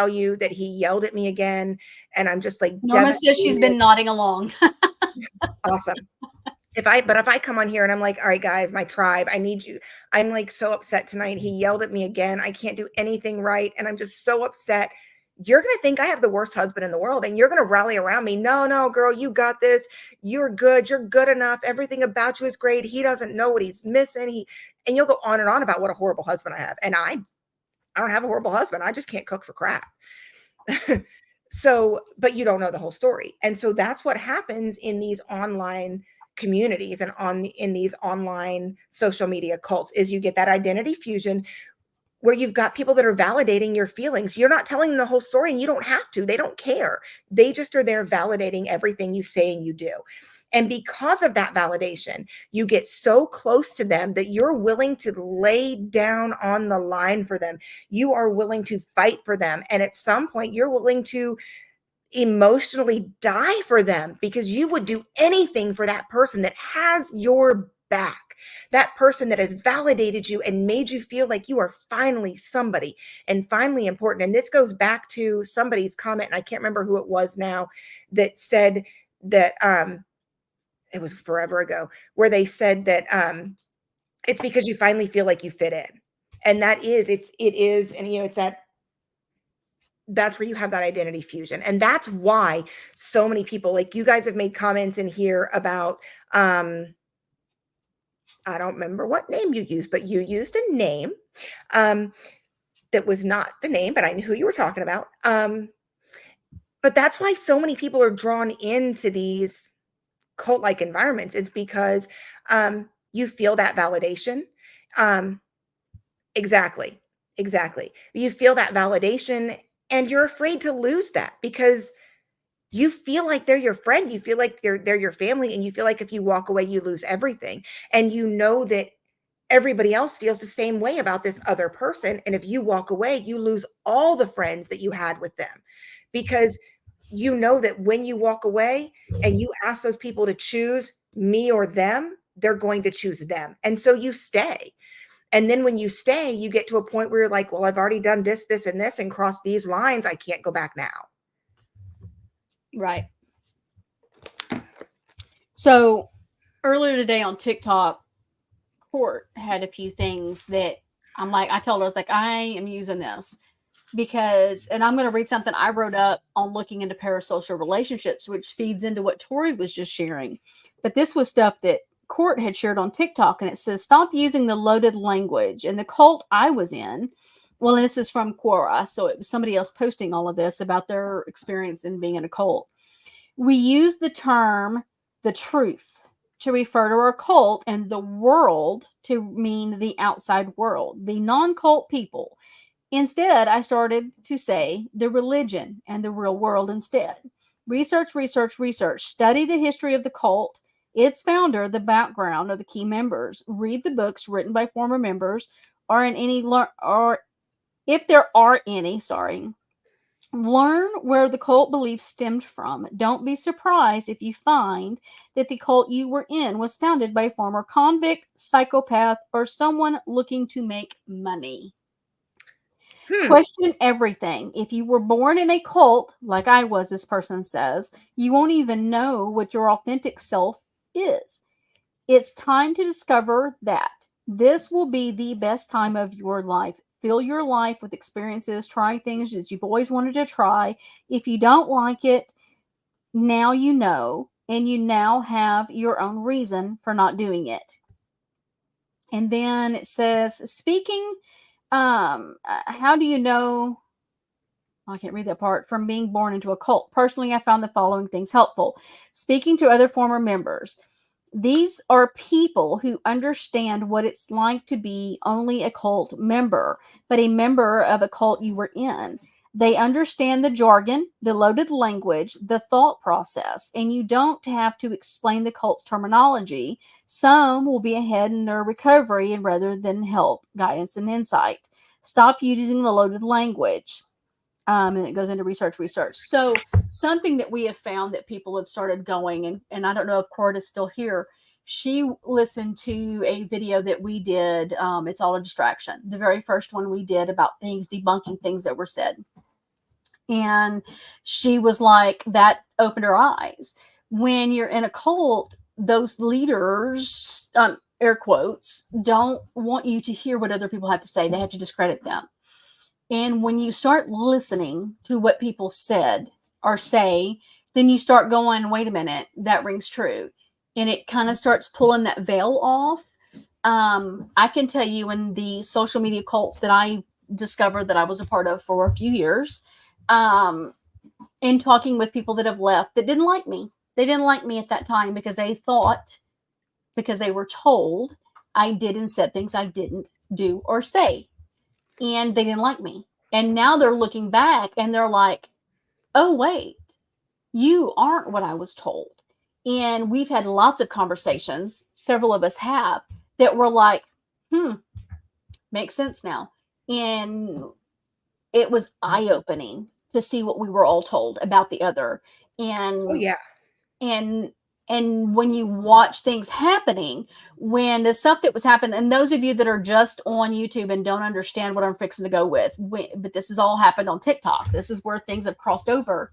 you that he yelled at me again, and I'm just like, Norma says she's been nodding along. Awesome. If I come on here and I'm like, all right, guys, my tribe, I need you. I'm like so upset tonight. He yelled at me again. I can't do anything right. And I'm just so upset. you're going to think I have the worst husband in the world and you're going to rally around me. No, no, girl, you got this. You're good. You're good enough. Everything about you is great. He doesn't know what he's missing. And you'll go on and on about what a horrible husband I have. And I don't have a horrible husband. I just can't cook for crap. So, but you don't know the whole story. And so that's what happens in these online communities and in these online social media cults is you get that identity fusion where you've got people that are validating your feelings. You're not telling them the whole story and you don't have to. They don't care. They just are there validating everything you say and you do. And because of that validation, you get so close to them that you're willing to lay down on the line for them. You are willing to fight for them. And at some point, you're willing to emotionally die for them because you would do anything for that person that has your back. That person that has validated you and made you feel like you are finally somebody and finally important. And this goes back to somebody's comment, and I can't remember who it was now, that said that it was forever ago, where they said that it's because you finally feel like you fit in. And that is, it is, and it's that's where you have that identity fusion. And that's why so many people, like you guys have made comments in here about I don't remember what name you used, but you used a name that was not the name, but I knew who you were talking about. But that's why so many people are drawn into these cult-like environments, is because you feel that validation. Exactly. You feel that validation and you're afraid to lose that because you feel like they're your friend. You feel like they're your family, and you feel like if you walk away, you lose everything. And you know that everybody else feels the same way about this other person. And if you walk away, you lose all the friends that you had with them, because you know that when you walk away and you ask those people to choose me or them, they're going to choose them. And so you stay. And then when you stay, you get to a point where you're like, well, I've already done this, this, and this and crossed these lines. I can't go back now. Right. So earlier today on TikTok, Court had a few things that I'm like, I told her, I was like, I am using this because, and I'm going to read something I wrote up on looking into parasocial relationships, which feeds into what Tori was just sharing. But this was stuff that Court had shared on TikTok, and it says, stop using the loaded language. And the cult I was in, well, and this is from Quora, so it was somebody else posting all of this about their experience in being in a cult. We use the term the truth to refer to our cult, and the world to mean the outside world, the non-cult people. Instead, I started to say the religion and the real world instead. Research. Study the history of the cult, its founder, the background of the key members. Read the books written by former members, or if there are any, Learn where the cult beliefs stemmed from. Don't be surprised if you find that the cult you were in was founded by a former convict, psychopath, or someone looking to make money. Question everything. If you were born in a cult, like I was, this person says, you won't even know what your authentic self is. It's time to discover that. This will be the best time of your life. Fill your life with experiences, try things that you've always wanted to try. If you don't like it, now you know, and you now have your own reason for not doing it. And then it says, speaking, how do you know? I can't read that part. From being born into a cult. Personally, I found the following things helpful. Speaking to other former members. These are people who understand what it's like to be only a cult member, but a member of a cult you were in. They understand the jargon, the loaded language, the thought process, and you don't have to explain the cult's terminology. Some will be ahead in their recovery and rather than help, guidance, and insight. Stop using the loaded language. And it goes into research. So something that we have found that people have started going, and I don't know if Court is still here. She listened to a video that we did. It's all a distraction. The very first one we did about things, debunking things that were said. And she was like, that opened her eyes. When you're in a cult, those leaders, air quotes, don't want you to hear what other people have to say. They have to discredit them. And when you start listening to what people said or say, then you start going, wait a minute, that rings true. And it kind of starts pulling that veil off. I can tell you in the social media cult that I discovered that I was a part of for a few years, in talking with people that have left that didn't like me. They didn't like me at that time because they thought, because they were told I did and said things I didn't do or say. And they didn't like me. And now they're looking back and they're like, oh, wait, you aren't what I was told. And we've had lots of conversations, several of us have, that were like, makes sense now. And it was eye-opening to see what we were all told about the other. And Oh yeah. And when you watch things happening, when the stuff that was happening, and those of you that are just on YouTube and don't understand what I'm fixing to go with, but this has all happened on TikTok. This is where things have crossed over.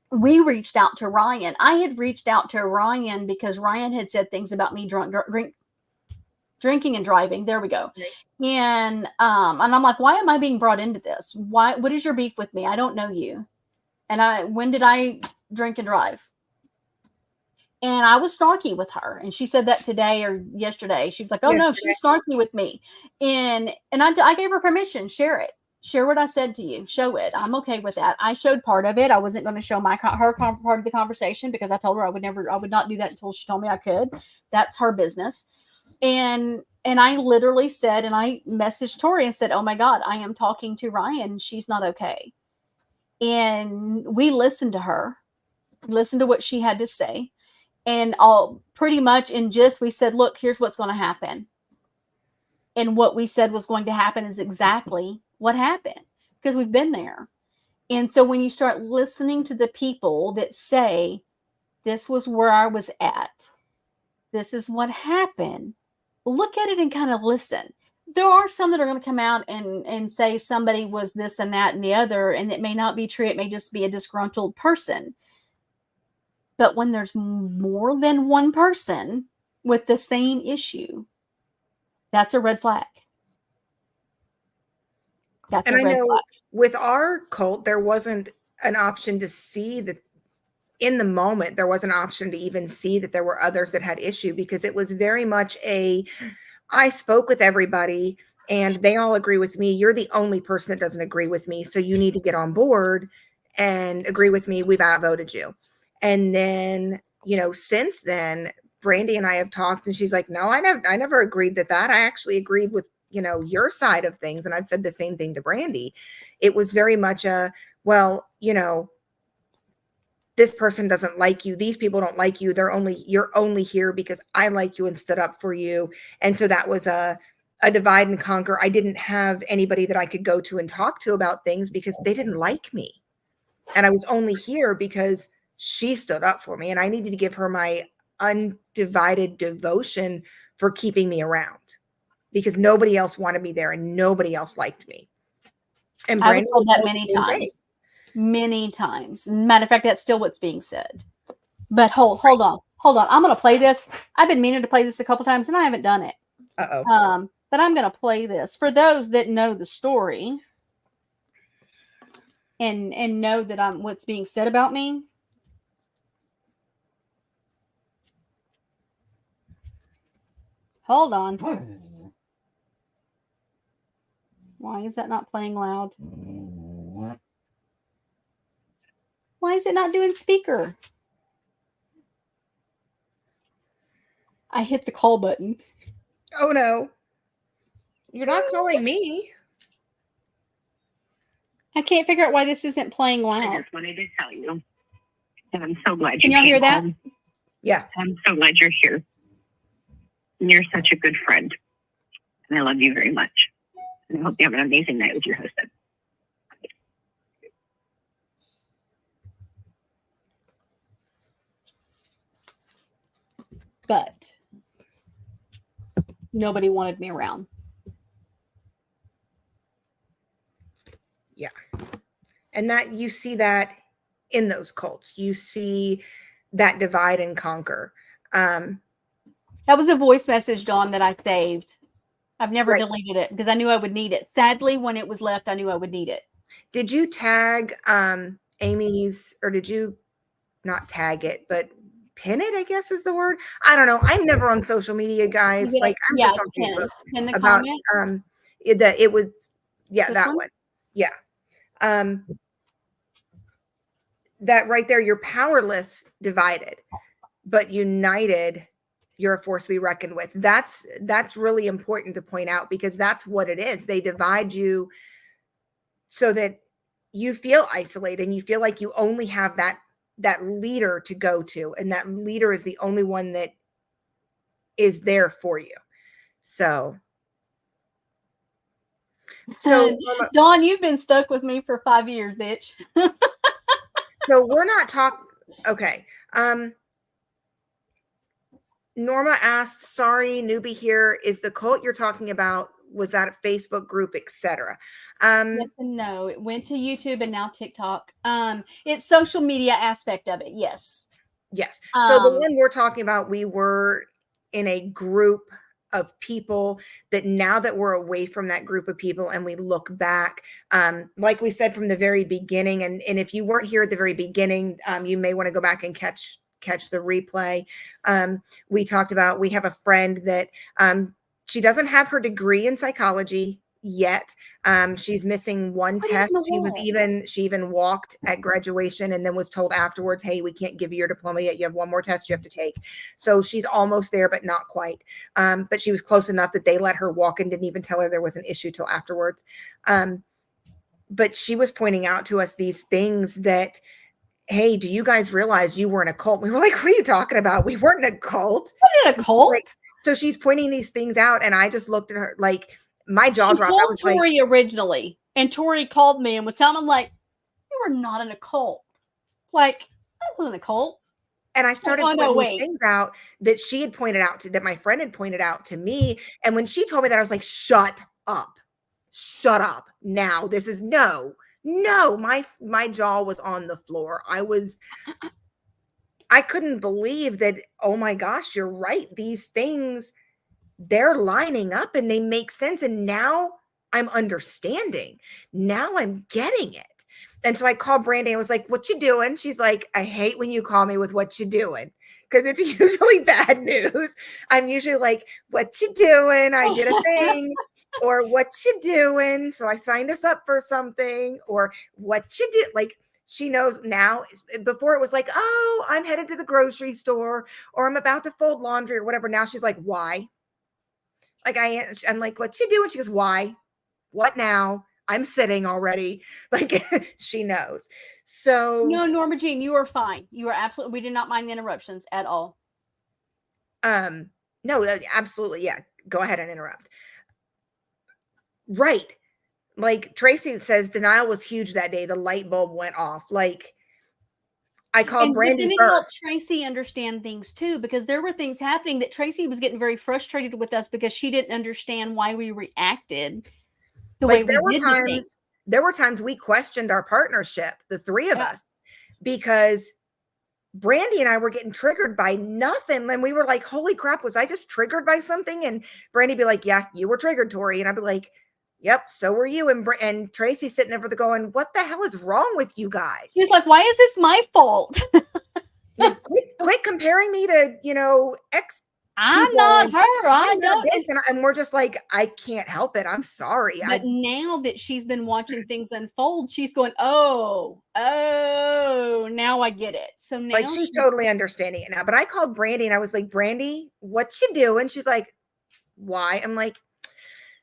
We reached out to Ryan. I had reached out to Ryan because Ryan had said things about me drinking and driving. There we go. Right. And I'm like, why am I being brought into this? What is your beef with me? I don't know you. And when did I drink and drive? And I was snarky with her. And she said that today or yesterday. She was like, oh yesterday. No, she was snarky with me. And I gave her permission. Share it. Share what I said to you. Show it. I'm okay with that. I showed part of it. I wasn't going to show her part of the conversation because I told her I would not do that until she told me I could. That's her business. And I literally said, and I messaged Tori and said, oh my God, I am talking to Ryan. She's not okay. And we listened to her, listened to what she had to say. And all pretty much in gist, we said, look, here's what's going to happen. And what we said was going to happen is exactly what happened because we've been there. And so when you start listening to the people that say, this was where I was at, this is what happened, look at it and kind of listen. There are some that are going to come out and say somebody was this and that and the other, and it may not be true. It may just be a disgruntled person. But when there's more than one person with the same issue, that's a red flag. That's a red flag. With our cult, there wasn't an option to see that in the moment. There was an option to even see that there were others that had issue because it was very much I spoke with everybody and they all agree with me. You're the only person that doesn't agree with me. So you need to get on board and agree with me. We've outvoted you. And then, since then, Brandy and I have talked and she's like, no, I never agreed that. I actually agreed with, your side of things. And I've said the same thing to Brandy. It was very much this person doesn't like you. These people don't like you. You're only here because I like you and stood up for you. And so that was a divide and conquer. I didn't have anybody that I could go to and talk to about things because they didn't like me. And I was only here because she stood up for me and I needed to give her my undivided devotion for keeping me around because nobody else wanted me there and nobody else liked me. And I was told that many times. Matter of fact, that's still what's being said. But hold on. I'm going to play this. I've been meaning to play this a couple times and I haven't done it. Uh-oh. But I'm going to play this for those that know the story and know that what's being said about me. Hold on. Why is that not playing loud? Why is it not doing speaker? I hit the call button. Oh no. You're not calling me. I can't figure out why this isn't playing loud. I just wanted to tell you. And I'm so glad Can y'all hear that? Home. Yeah. I'm so glad you're here. And you're such a good friend. And I love you very much. And I hope you have an amazing night with your husband. But nobody wanted me around. Yeah. And that you see that in those cults. You see that divide and conquer. That was a voice message, Dawn, that I saved I've never Right. deleted it because I knew I would need it. Sadly, when it was left, I knew I would need it. Did you tag Amy's, or did you not tag it, but pin it, I guess is the word? I don't know. I'm never on social media, You guys. get Like, it? I'm Yeah, just on it's Facebook pinned. Pin the about comment. that it was, yeah, This that one? one. Yeah. That right there, you're powerless divided, but united, you're a force to be reckoned with. That's really important to point out, because that's what it is. They divide you so that you feel isolated and you feel like you only have that leader to go to, and that leader is the only one that is there for you. So Norma, Dawn, you've been stuck with me for 5 years, bitch. so we're not talking. Okay. Norma asked, sorry, newbie here. Is the cult you're talking about, was that a Facebook group, etc.? Yes and no. It went to YouTube and now TikTok. It's social media aspect of it. Yes. Yes. So the Um, one we're talking about, we were in a group of people that, now that we're away from that group of people and we look back, like we said from the very beginning, and if you weren't here at the very beginning, you may want to go back and catch the replay. We talked about, we have a friend that she doesn't have her degree in psychology yet. She's missing one Put it in test. the She even walked at graduation and then was told afterwards, hey, we can't give you your diploma yet. You have one more test you have to take. So she's almost there, but not quite. But she was close enough that they let her walk and didn't even tell her there was an issue till afterwards. But she was pointing out to us these things that, hey, do you guys realize you were in a cult? We were like, what are you talking about? We weren't in a cult. in a cult. Like, so she's pointing these things out, and I just looked at her like my jaw She dropped. I told was like, Tori originally, and Tori called me and was telling him, like, you are not in a cult. Like, I was in a cult. and I started Oh, no, pointing these wait. things out that she had pointed out to, that my friend had pointed out to me. And when she told me that, I was like, shut up now. This is no, my jaw was on the floor. I couldn't believe that. Oh my gosh, you're right. These things, they're lining up and they make sense. And now I'm understanding. Now I'm getting it. And so I called Brandy. I was like, what you doing? She's like, I hate when you call me with what you doing, because it's usually bad news. I'm usually like, what you doing? I did a thing. Or what you doing? So I signed us up for something. Or what you did. Like, she knows now. Before it was like, oh, I'm headed to the grocery store, or I'm about to fold laundry or whatever. Now she's like, why? Like, I'm like, what you doing? She goes, why? What now? I'm sitting already. Like, she knows. So No, Norma Jean, you are fine. You are absolutely, we do not mind the interruptions at all. no, absolutely. Yeah. Go ahead and interrupt. Right. Like Tracy says, denial was huge that day. The light bulb went off. Like, I called But Brandy then it helped first. Tracy understand things too, because there were things happening that Tracy was getting very frustrated with us because she didn't understand why we reacted the way Like, we did the things. there were times we questioned our partnership, the three of Yeah. us, because Brandy and I were getting triggered by nothing. And we were like, holy crap, was I just triggered by something? And Brandy be like, yeah, you were triggered, Tori. And I'd be like, yep, so were you. And Tracy sitting over there going, what the hell is wrong with you guys? She's like, why is this my fault? Like, quit comparing me to, ex I'm people. not her. I I'm not don't. this. And we're just like, I can't help it. I'm sorry. But now that she's been watching things unfold, she's going, oh, now I get it. So now Like, she's totally understanding it now. But I called Brandy and I was like, Brandy, what you doing? She's like, why? I'm like,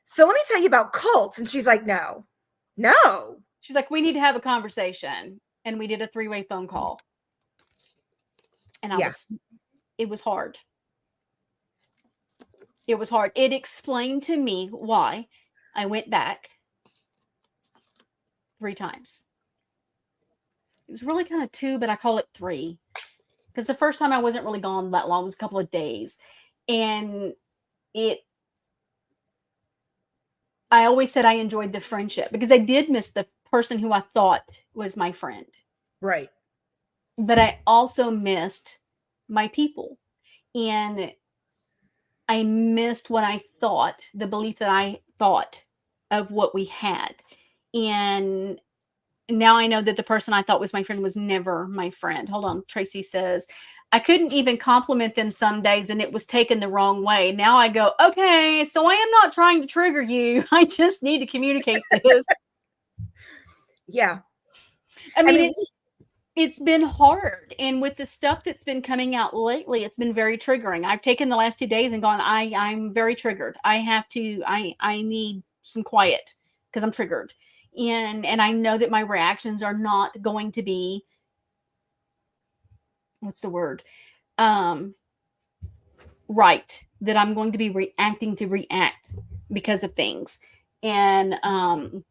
so let me tell you about cults. And she's like, no. She's like, we need to have a conversation. And we did a 3-way phone call. And Yeah. it was hard. It was hard. It explained to me why I went back 3 times. It was really kind of 2, but I call it 3. Because the first time I wasn't really gone that long. It was a couple of days. And I always said I enjoyed the friendship because I did miss the person who I thought was my friend. Right. But I also missed my people. And I missed what I thought, the belief that I thought of what we had. And now I know that the person I thought was my friend was never my friend. Hold on. Tracy says, I couldn't even compliment them some days and it was taken the wrong way. Now I go, okay, so I am not trying to trigger you. I just need to communicate this. Yeah. I mean, it's been hard. And with the stuff that's been coming out lately, it's been very triggering. I've taken the last 2 days and gone, I'm very triggered. I need some quiet because I'm triggered. And I know that my reactions are not going to be, what's the word? Right. That I'm going to be reacting to react because of things. And I'm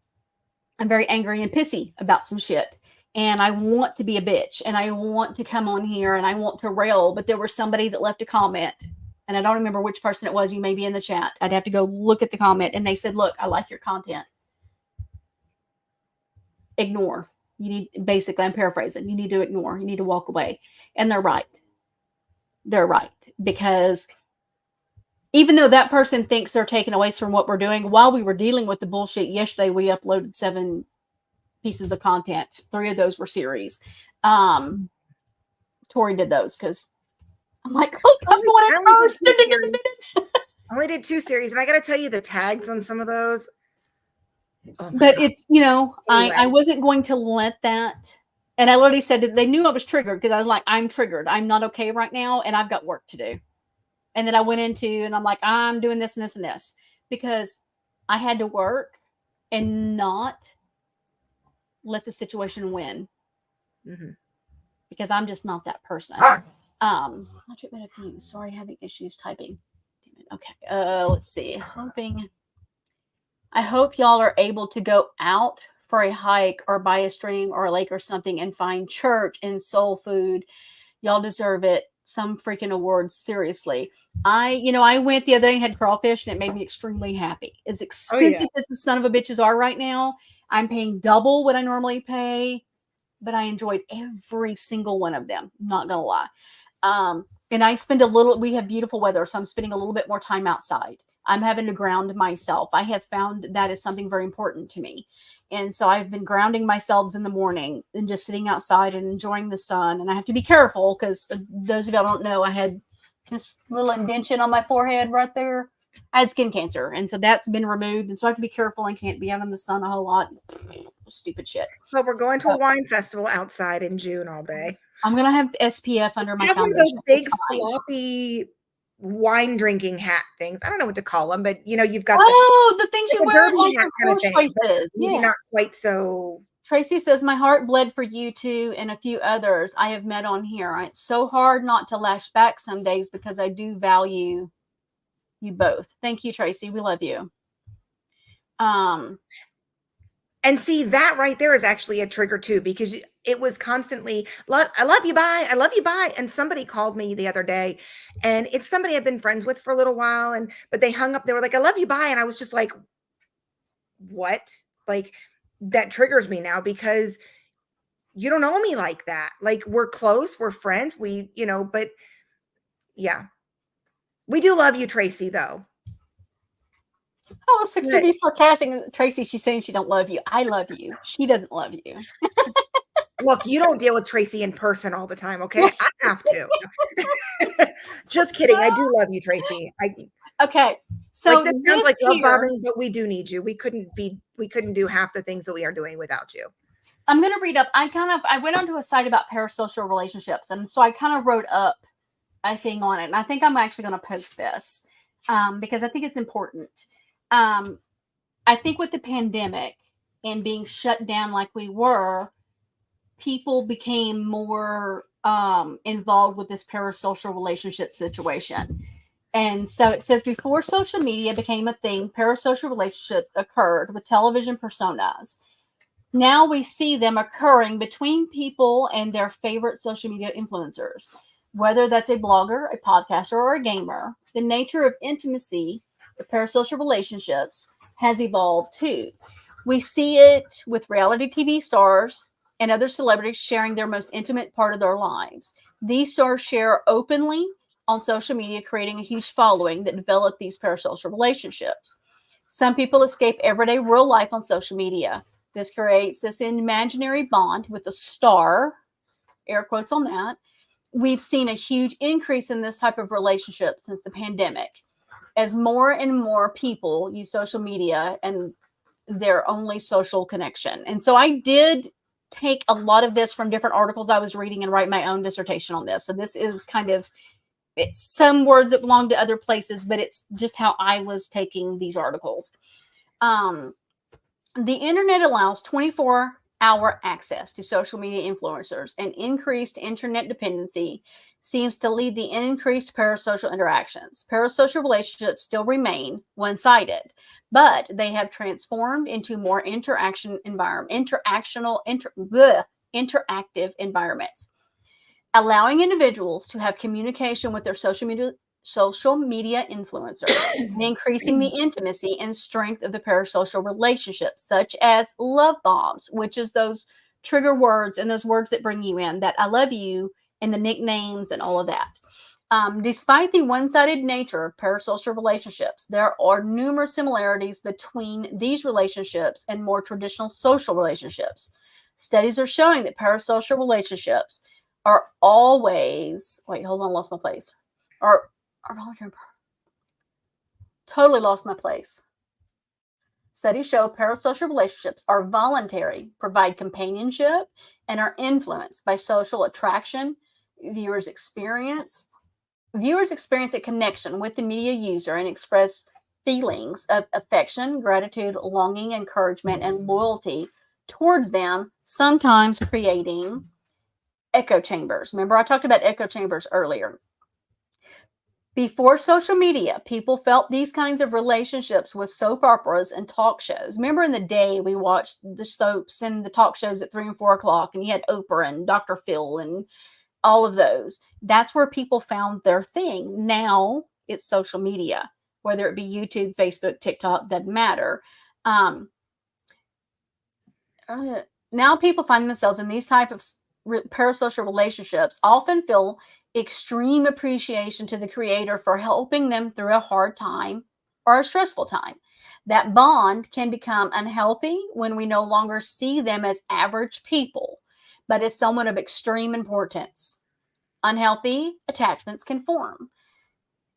very angry and pissy about some shit. And I want to be a bitch and I want to come on here and I want to rail, but there was somebody that left a comment and I don't remember which person it was. You may be in the chat. I'd have to go look at the comment and they said, look, I like your content. Ignore. You need, basically, I'm paraphrasing. You need to ignore. You need to walk away. And they're right. They're right. Because even though that person thinks they're taking away from what we're doing, while we were dealing with the bullshit yesterday, we uploaded 7 pieces of content. 3 of those were series. Tori did those because I'm like, look, I'm going to I only did 2 series, and I got to tell you, the tags on some of those. Oh but God. it's, anyway. I Anyway. wasn't going to let that. And I literally said they knew I was triggered because I was like, I'm triggered. I'm not okay right now, and I've got work to do. And then I went into, and I'm like, I'm doing this and this and this because I had to work and not let the situation win. Mm-hmm. Because I'm just not that person. I'll treatment a few. Sorry, having issues typing. Okay. Let's see. I hope y'all are able to go out for a hike or buy a stream or a lake or something and find church and soul food. Y'all deserve it. Some freaking awards. Seriously. I went the other day and had crawfish and it made me extremely happy. As expensive as the son of a bitches are right now, I'm paying double what I normally pay, but I enjoyed every single one of them. Not gonna lie. And I spend we have beautiful weather, so I'm spending a little bit more time outside. I'm having to ground myself. I have found that is something very important to me. And so I've been grounding myself in the morning and just sitting outside and enjoying the sun. And I have to be careful because those of y'all don't know, I had this little indentation on my forehead right there. I had skin cancer. And so that's been removed. And so I have to be careful and can't be out in the sun a whole lot. Stupid shit. So we're going to a wine festival outside in June all day. I'm going to have SPF under my I have one foundation. of those big floppy wine drinking hat things. I don't know what to call them, but you've got the things you wear derby on hat your kind of thing. choices. Maybe not quite so. Tracy says, my heart bled for you too and a few others I have met on here. It's so hard not to lash back some days because I do value you both. Thank you, Tracy. We love you. And see, that right there is actually a trigger too, because it was constantly, I love you, bye. I love you, bye. And somebody called me the other day, and it's somebody I've been friends with for a little while, but they hung up. They were like, I love you, bye. And I was just like, what? Like, that triggers me now because you don't know me like that. Like, we're close, we're friends, but yeah. We do love you, Tracy, though. Oh, it's to be sarcastic. Tracy, she's saying she don't love you. I love you. She doesn't love you. Look, you don't deal with Tracy in person all the time, okay? I have to. Just kidding. I do love you, Tracy. Okay. So this sounds like love bombing, but we do need you. We couldn't do half the things that we are doing without you. I'm going to read up. I went onto a site about parasocial relationships. And so I kind of wrote up a thing on it. And I think I'm actually going to post this because I think it's important. I think with the pandemic and being shut down like we were, people became more involved with this parasocial relationship situation. And so it says, before social media became a thing, parasocial relationships occurred with television personas. Now we see them occurring between people and their favorite social media influencers. Whether that's a blogger, a podcaster, or a gamer, the nature of intimacy, the parasocial relationships, has evolved too. We see it with reality TV stars and other celebrities sharing their most intimate part of their lives. These stars share openly on social media, creating a huge following that develop these parasocial relationships. Some people escape everyday real life on social media. This creates this imaginary bond with a star, air quotes on that. We've seen a huge increase in this type of relationship since the pandemic, as more and more people use social media and their only social connection. And so I did take a lot of this from different articles I was reading and write my own dissertation on this. So this is kind of, it's some words that belong to other places, but it's just how I was taking these articles. The internet allows 24-hour access to social media influencers, and increased internet dependency seems to lead the increased parasocial interactions. Parasocial relationships still remain one-sided, but they have transformed into more interactive environments, allowing individuals to have communication with their social media influencer and increasing the intimacy and strength of the parasocial relationships, such as love bombs, which is those trigger words and those words that bring you in, that I love you and the nicknames and all of that. Despite the one-sided nature of parasocial relationships, there are numerous similarities between these relationships and more traditional social relationships. Studies are showing that parasocial relationships are always, lost my place. Totally lost my place. Studies show parasocial relationships are voluntary, provide companionship, and are influenced by social attraction. Viewers experience a connection with the media user and express feelings of affection, gratitude, longing, encouragement, and loyalty towards them, sometimes creating echo chambers. Remember, I talked about echo chambers earlier. Before social media, people felt these kinds of relationships with soap operas and talk shows. Remember in the day, we watched the soaps and the talk shows at 3 and 4 o'clock, and you had Oprah and Dr. Phil and all of those. That's where people found their thing. Now it's social media, whether it be YouTube, Facebook, TikTok, doesn't matter. Now people find themselves in these type of parasocial relationships, often feel extreme appreciation to the creator for helping them through a hard time or a stressful time. That bond can become unhealthy when we no longer see them as average people, but as someone of extreme importance. Unhealthy attachments can form.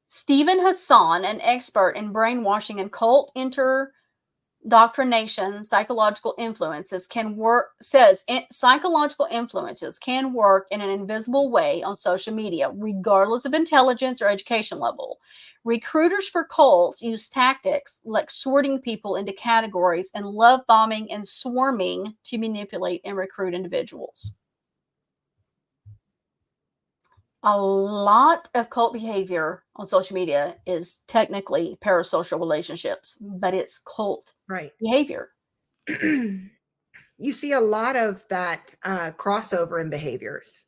Stephen Hassan, an expert in brainwashing and cult indoctrination, psychological influences says psychological influences can work in an invisible way on social media, regardless of intelligence or education level. Recruiters for cults use tactics like sorting people into categories and love bombing and swarming to manipulate and recruit individuals. A lot of cult behavior on social media is technically parasocial relationships, but it's cult behavior. You see a lot of that crossover in behaviors.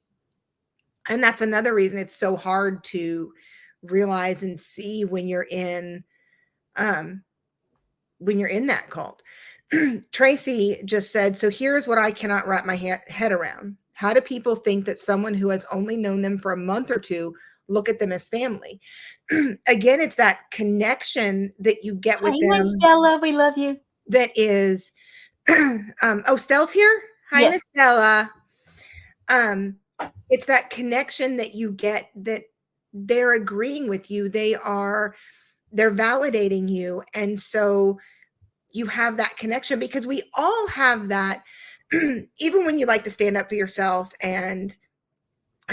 And that's another reason it's so hard to realize and see when you're in that cult. Tracy just said, so here's what I cannot wrap my head around. How do people think that someone who has only known them for a month or two look at them as family? Again, it's that connection that you get with them. Hi, Stella. We love you. That is, Stell's here. Hi, yes. Miss Stella. It's that connection that you get, that they're agreeing with you. They're validating you. And so you have that connection, because we all have that. Even when you like to stand up for yourself and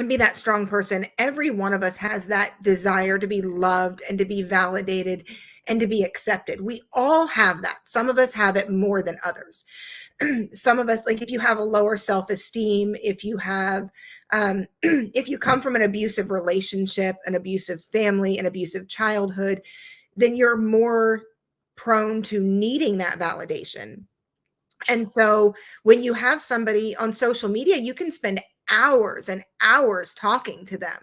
be that strong person, every one of us has that desire to be loved and to be validated and to be accepted. We all have that. Some of us have it more than others. Some of us, like if you have a lower self-esteem, if you have, if you come from an abusive relationship, an abusive family, an abusive childhood, then you're more prone to needing that validation. And so when you have somebody on social media, you can spend hours and hours talking to them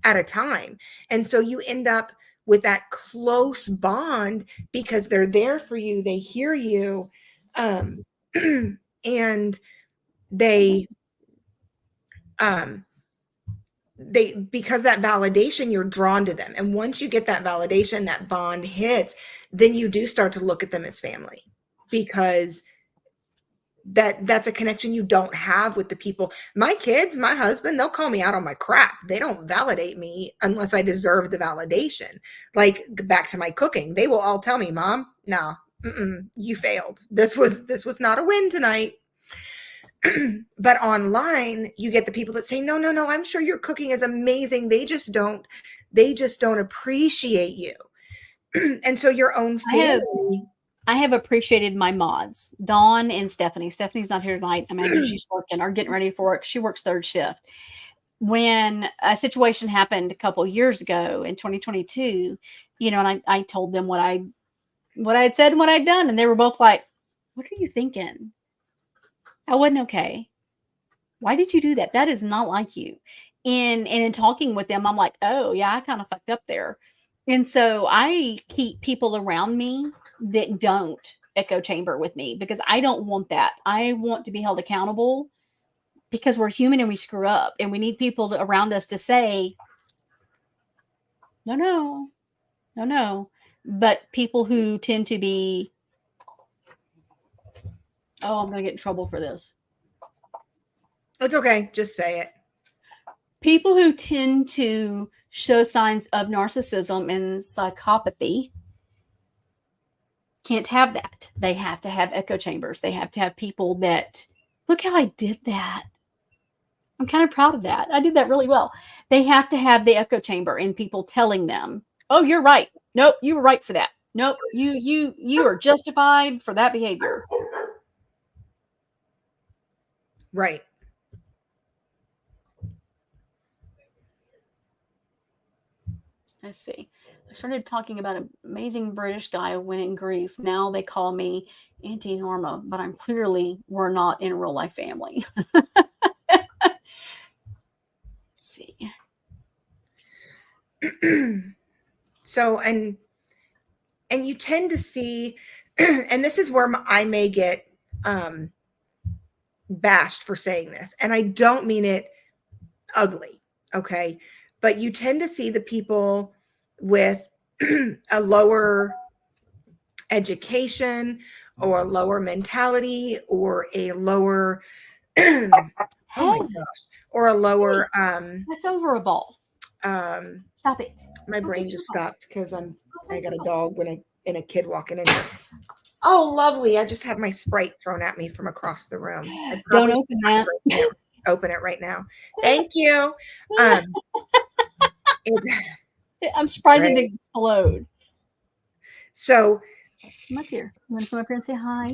at a time. And so you end up with that close bond because they're there for you. They hear you. And they, because that validation, you're drawn to them. And once you get that validation, that bond hits, then you do start to look at them as family, because that's a connection you don't have with the people. My kids, my husband, they'll call me out on my crap. They don't validate me unless I deserve the validation. Like, back to my cooking, they will all tell me, Mom, no, you failed. This was not a win tonight. But online, you get the people that say, no, I'm sure your cooking is amazing. They just don't appreciate you. And so your own family. I have appreciated my mods, Dawn and Stephanie. Stephanie's not here tonight. I imagine she's working or getting ready for work. She works third shift. When a situation happened a couple of years ago in 2022, and I told them what I had said and what I'd done, and they were both like, "What are you thinking? I wasn't okay. Why did you do that? That is not like you." And in talking with them, I'm like, "Oh yeah, I kind of fucked up there." And so I keep people around me that don't echo chamber with me, because I don't want that. I want to be held accountable, because we're human and we screw up, and we need people around us to say, no. But people who tend to be, oh, I'm going to get in trouble for this. It's okay. Just say it. People who tend to show signs of narcissism and psychopathy can't have that. They have to have echo chambers. They have to have people that, look how I did that. I'm kind of proud of that. I did that really well. They have to have the echo chamber and people telling them, "Oh, you're right. Nope, you were right for that. Nope, you are justified for that behavior." Right. Let's see. I started talking about an amazing British guy who went in grief. Now they call me Auntie Norma, but we're not in a real life family. Let's see. So, and you tend to see, and this is where I may get bashed for saying this, and I don't mean it ugly, okay? But you tend to see the people with a lower education or a lower mentality or a lower oh my gosh, or a lower That's over a ball. Stop it. My brain just stopped because I got a dog and a kid walking in here. Oh, lovely. I just had my Sprite thrown at me from across the room. Don't open that. Open it right now. Thank you. I'm surprised it didn't explode. So come up here. You want to come up here and say hi?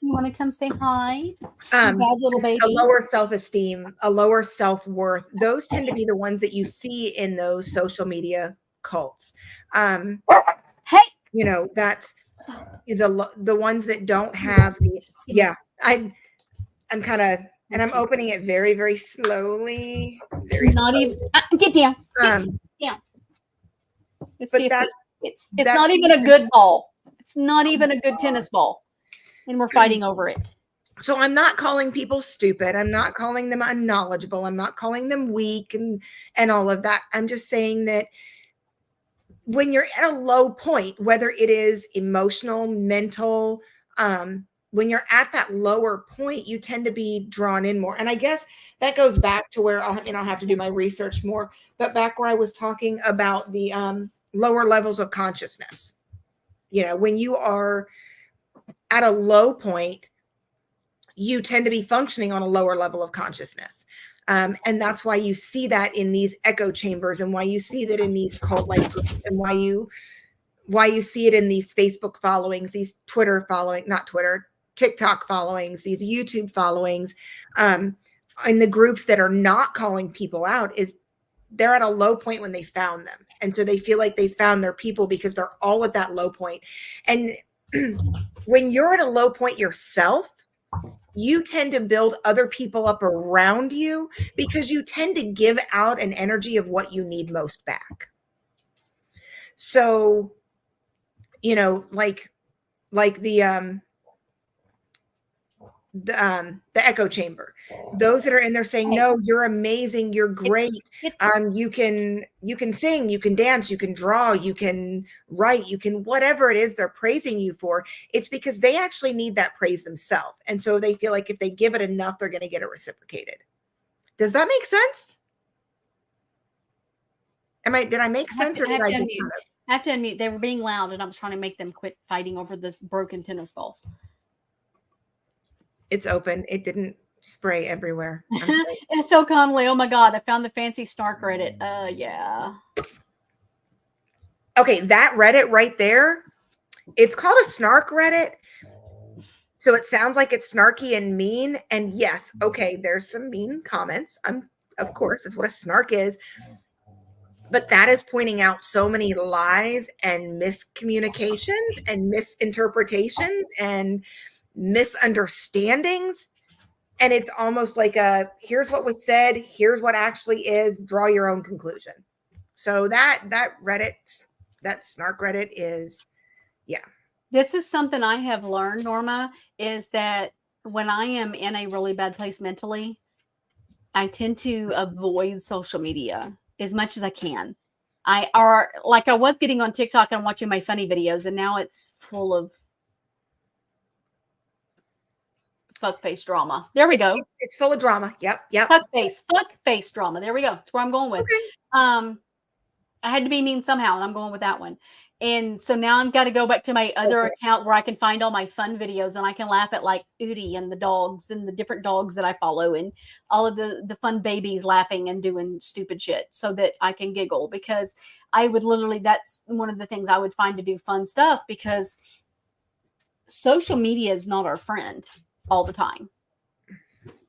You want to come say hi? Bad little baby. A lower self-esteem, a lower self-worth. Those tend to be the ones that you see in those social media cults. Hey, that's the ones that don't have the. Yeah, I'm kind of. And I'm opening it very, very slowly. It's not even. Get down. Get down. Let's see if it's not even a good ball. It's not even a good tennis ball, and we're fighting over it. So I'm not calling people stupid. I'm not calling them unknowledgeable. I'm not calling them weak and all of that. I'm just saying that when you're at a low point, whether it is emotional, mental, when you're at that lower point, you tend to be drawn in more. And I guess that goes back to where I'll have to do my research more, but back where I was talking about the lower levels of consciousness. When you are at a low point, you tend to be functioning on a lower level of consciousness. And that's why you see that in these echo chambers, and why you see that in these cult-like groups, and why you see it in these Facebook followings, these TikTok followings, these YouTube followings, and the groups that are not calling people out, is they're at a low point when they found them. And so they feel like they found their people because they're all at that low point. And when you're at a low point yourself, you tend to build other people up around you, because you tend to give out an energy of what you need most back. So, like the the echo chamber. Those that are in there saying, no, you're amazing, you're great. You can sing, you can dance, you can draw, you can write, you can whatever it is they're praising you for. It's because they actually need that praise themselves. And so they feel like if they give it enough, they're going to get it reciprocated. Does that make sense? Did I make sense, or did I just I have to unmute. They were being loud and I was trying to make them quit fighting over this broken tennis ball. It's open. It didn't spray everywhere. It's so Conley. Oh my God. I found the fancy snark Reddit. Yeah. Okay. That Reddit right there, it's called a snark Reddit. So it sounds like it's snarky and mean. And yes, okay, there's some mean comments. Of course, that's what a snark is. But that is pointing out so many lies and miscommunications and misinterpretations and misunderstandings. And it's almost like here's what was said, here's what actually is, draw your own conclusion. So that Reddit, that snark Reddit is, yeah. This is something I have learned, Norma, is that when I am in a really bad place mentally, I tend to avoid social media as much as I can. I was getting on TikTok and watching my funny videos, and now it's full of fuckface drama. There we go. It's full of drama. Yep. Fuckface drama. There we go. That's where I'm going with. Okay. I had to be mean somehow, and I'm going with that one. And so now I've got to go back to my other account where I can find all my fun videos, and I can laugh at like Udi and the dogs and the different dogs that I follow and all of the fun babies laughing and doing stupid shit so that I can giggle, because I would literally, that's one of the things I would find to do fun stuff, because social media is not our friend all the time.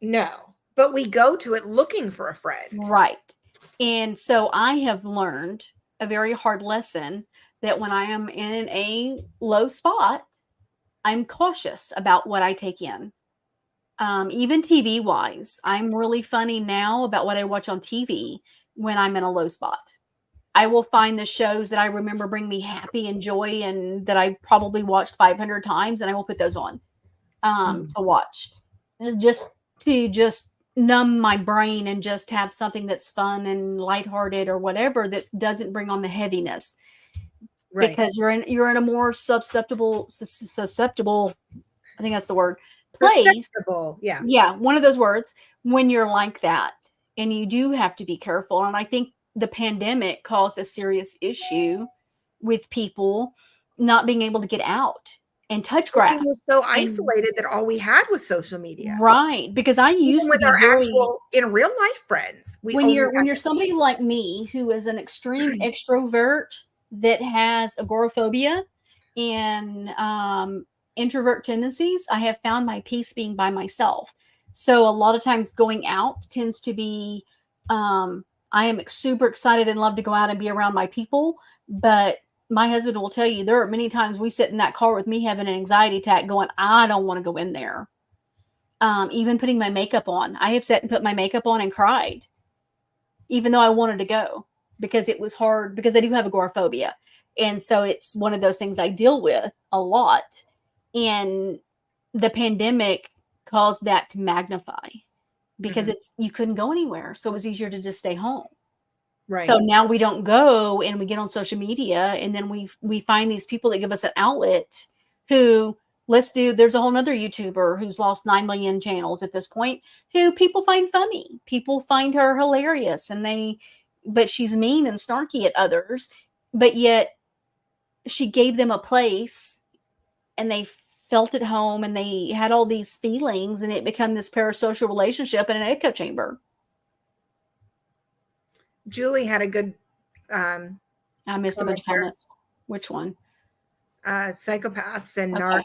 No, but we go to it looking for a friend. Right. And so I have learned a very hard lesson that when I am in a low spot, I'm cautious about what I take in. Even TV wise, I'm really funny now about what I watch on TV when I'm in a low spot. I will find the shows that I remember bring me happy and joy and that I've probably watched 500 times, and I will put those on to watch. And it's just to numb my brain and just have something that's fun and lighthearted or whatever that doesn't bring on the heaviness. Right. Because you're in a more susceptible, I think that's the word, place. Susceptible, yeah. Yeah, one of those words, when you're like that. And you do have to be careful. And I think the pandemic caused a serious issue with people not being able to get out and touch grass. We were so isolated that all we had was social media. Right. Because I used with to our actual in real life friends. When you're somebody like me who is an extreme extrovert that has agoraphobia and introvert tendencies, I have found my peace being by myself. So a lot of times going out tends to be, I am super excited and love to go out and be around my people. But my husband will tell you, there are many times we sit in that car with me having an anxiety attack going, I don't want to go in there. Even putting my makeup on. I have sat and put my makeup on and cried, even though I wanted to go, because it was hard, because I do have agoraphobia. And so it's one of those things I deal with a lot. And the pandemic caused that to magnify, because you couldn't go anywhere. So it was easier to just stay home. Right. So now we don't go, and we get on social media, and then we find these people that give us an outlet who, there's a whole nother YouTuber who's lost 9 million channels at this point, who people find funny. People find her hilarious, but she's mean and snarky at others, but yet she gave them a place and they felt at home and they had all these feelings, and it became this parasocial relationship in an echo chamber. Julie had a good I missed a bunch of comments. Which one? Psychopaths and narcs.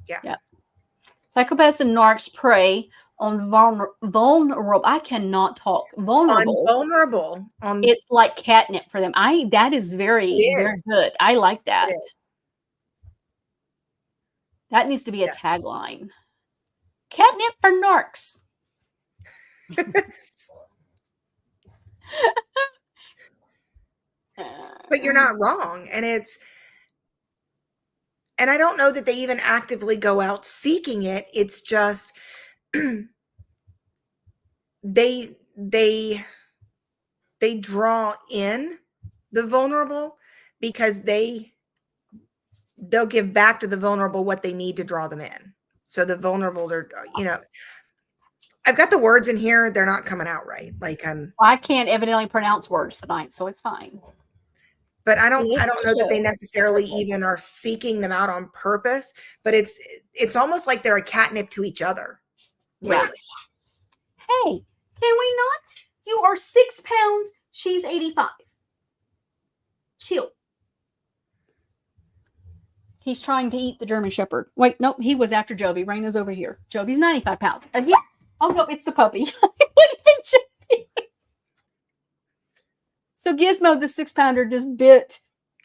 Yeah. Psychopaths and narcs prey on vulnerable. I cannot talk. Vulnerable. It's like catnip for them. That is very good. I like that. That needs to be a tagline. Catnip for narcs. But you're not wrong. And I don't know that they even actively go out seeking it. It's just they draw in the vulnerable because they'll give back to the vulnerable what they need to draw them in. So the vulnerable are, I've got the words in here, they're not coming out right. Like I can't evidently pronounce words tonight, so it's fine. but I don't know that they necessarily even are seeking them out on purpose, but it's almost like they're a catnip to each other. Yeah. Really. Hey, can we not? You are 6 pounds. She's 85. Chill. He's trying to eat the German Shepherd. Wait, nope, he was after Jovi. Raina's over here. Jovi's 95 pounds. Yeah. Oh, no, it's the puppy. So Gizmo, the 6-pounder, just bit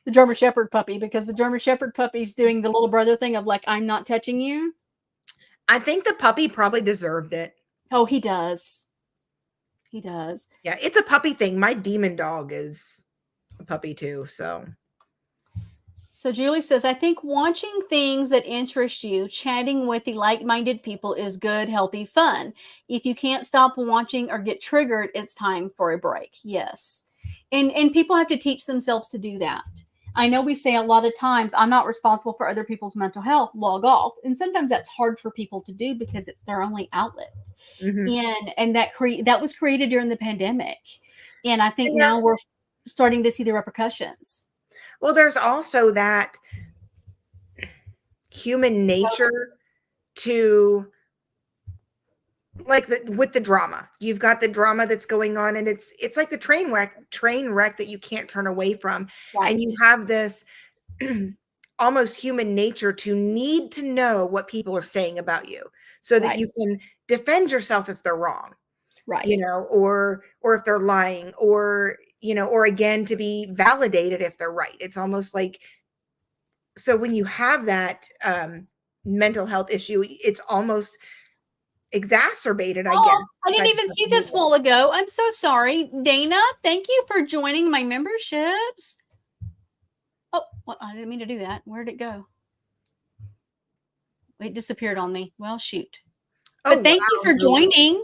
the German Shepherd puppy because the German Shepherd puppy's doing the little brother thing of like, I'm not touching you. I think the puppy probably deserved it. Oh, he does. He does. Yeah, it's a puppy thing. My demon dog is a puppy too, so. So Julie says, I think watching things that interest you, chatting with the like-minded people is good, healthy fun. If you can't stop watching or get triggered, it's time for a break. Yes. And people have to teach themselves to do that. I know we say a lot of times, I'm not responsible for other people's mental health, log off. And sometimes that's hard for people to do because it's their only outlet. Mm-hmm. And that was created during the pandemic. And I think now we're starting to see the repercussions. Well, there's also that human nature to, like, with the drama. You've got the drama that's going on, and it's like the train wreck that you can't turn away from. Right. And you have this almost human nature to need to know what people are saying about you so that you can defend yourself if they're wrong. Right. Or if they're lying, or or again, to be validated if they're right. It's almost like, so when you have that mental health issue, it's almost exacerbated, I guess. I didn't even see this while ago. I'm so sorry. Dana, thank you for joining my memberships. Oh, well, I didn't mean to do that. Where did it go? It disappeared on me. Well, shoot. But thank you for joining.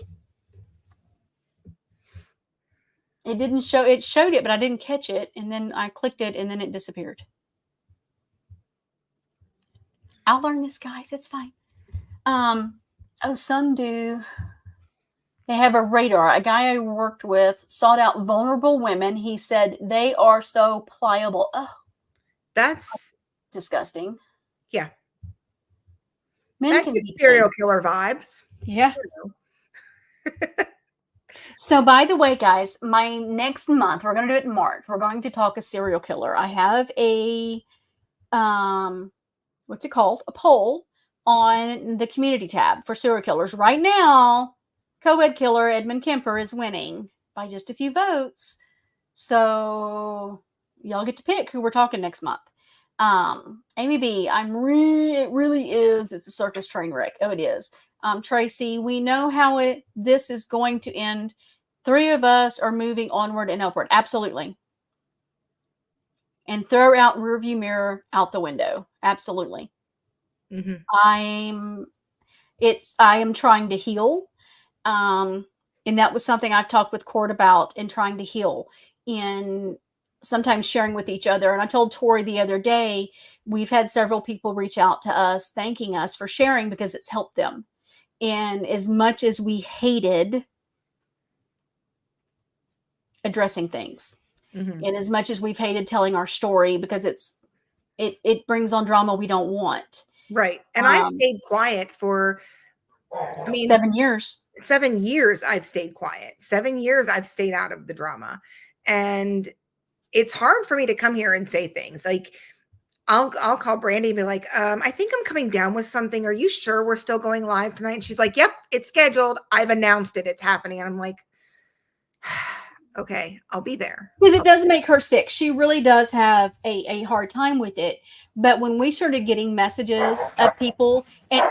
It didn't show, it showed it, but I didn't catch it. And then I clicked it and then it disappeared. I'll learn this, guys. It's fine. Oh, some do. They have a radar. A guy I worked with sought out vulnerable women. He said they are so pliable. Oh, that's disgusting. Yeah. Men that can gives be serial killer vibes. Yeah. So, by the way, guys, my next month, we're going to do it in March. We're going to talk a serial killer. I have a, what's it called? A poll on the community tab for serial killers. Right now, co-ed killer Edmund Kemper is winning by just a few votes. So, y'all get to pick who we're talking next month. Amy B, it really is. It's a circus train wreck. Oh, it is. Tracy, we know how this is going to end. 3 of us are moving onward and upward. Absolutely. And throw out rearview mirror out the window. Absolutely. Mm-hmm. I am trying to heal. And that was something I've talked with Court about in trying to heal, in sometimes sharing with each other. And I told Tori the other day, we've had several people reach out to us thanking us for sharing because it's helped them. And as much as we hated addressing things, mm-hmm. and as much as we've hated telling our story because it brings on drama we don't want. Right. And I've stayed quiet for, 7 years. 7 years I've stayed quiet. 7 years I've stayed out of the drama. And it's hard for me to come here and say things like, I'll call Brandy and be like, I think I'm coming down with something. Are you sure we're still going live tonight? And she's like, yep, it's scheduled. I've announced it. It's happening. And I'm like, okay, I'll be there. Because it does make her sick. She really does have a hard time with it. But when we started getting messages of people, and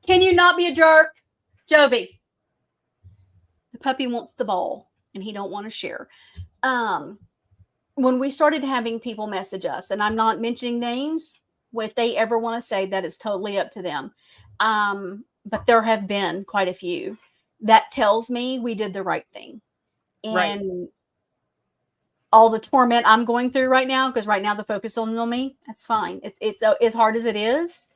can you not be a jerk? Jovi. The puppy wants the ball and he don't want to share. When we started having people message us, and I'm not mentioning names, what they ever want to say, that is totally up to them. But there have been quite a few. That tells me we did the right thing. Right. And all the torment I'm going through right now, because right now the focus is on me, that's fine. It's as hard as it is,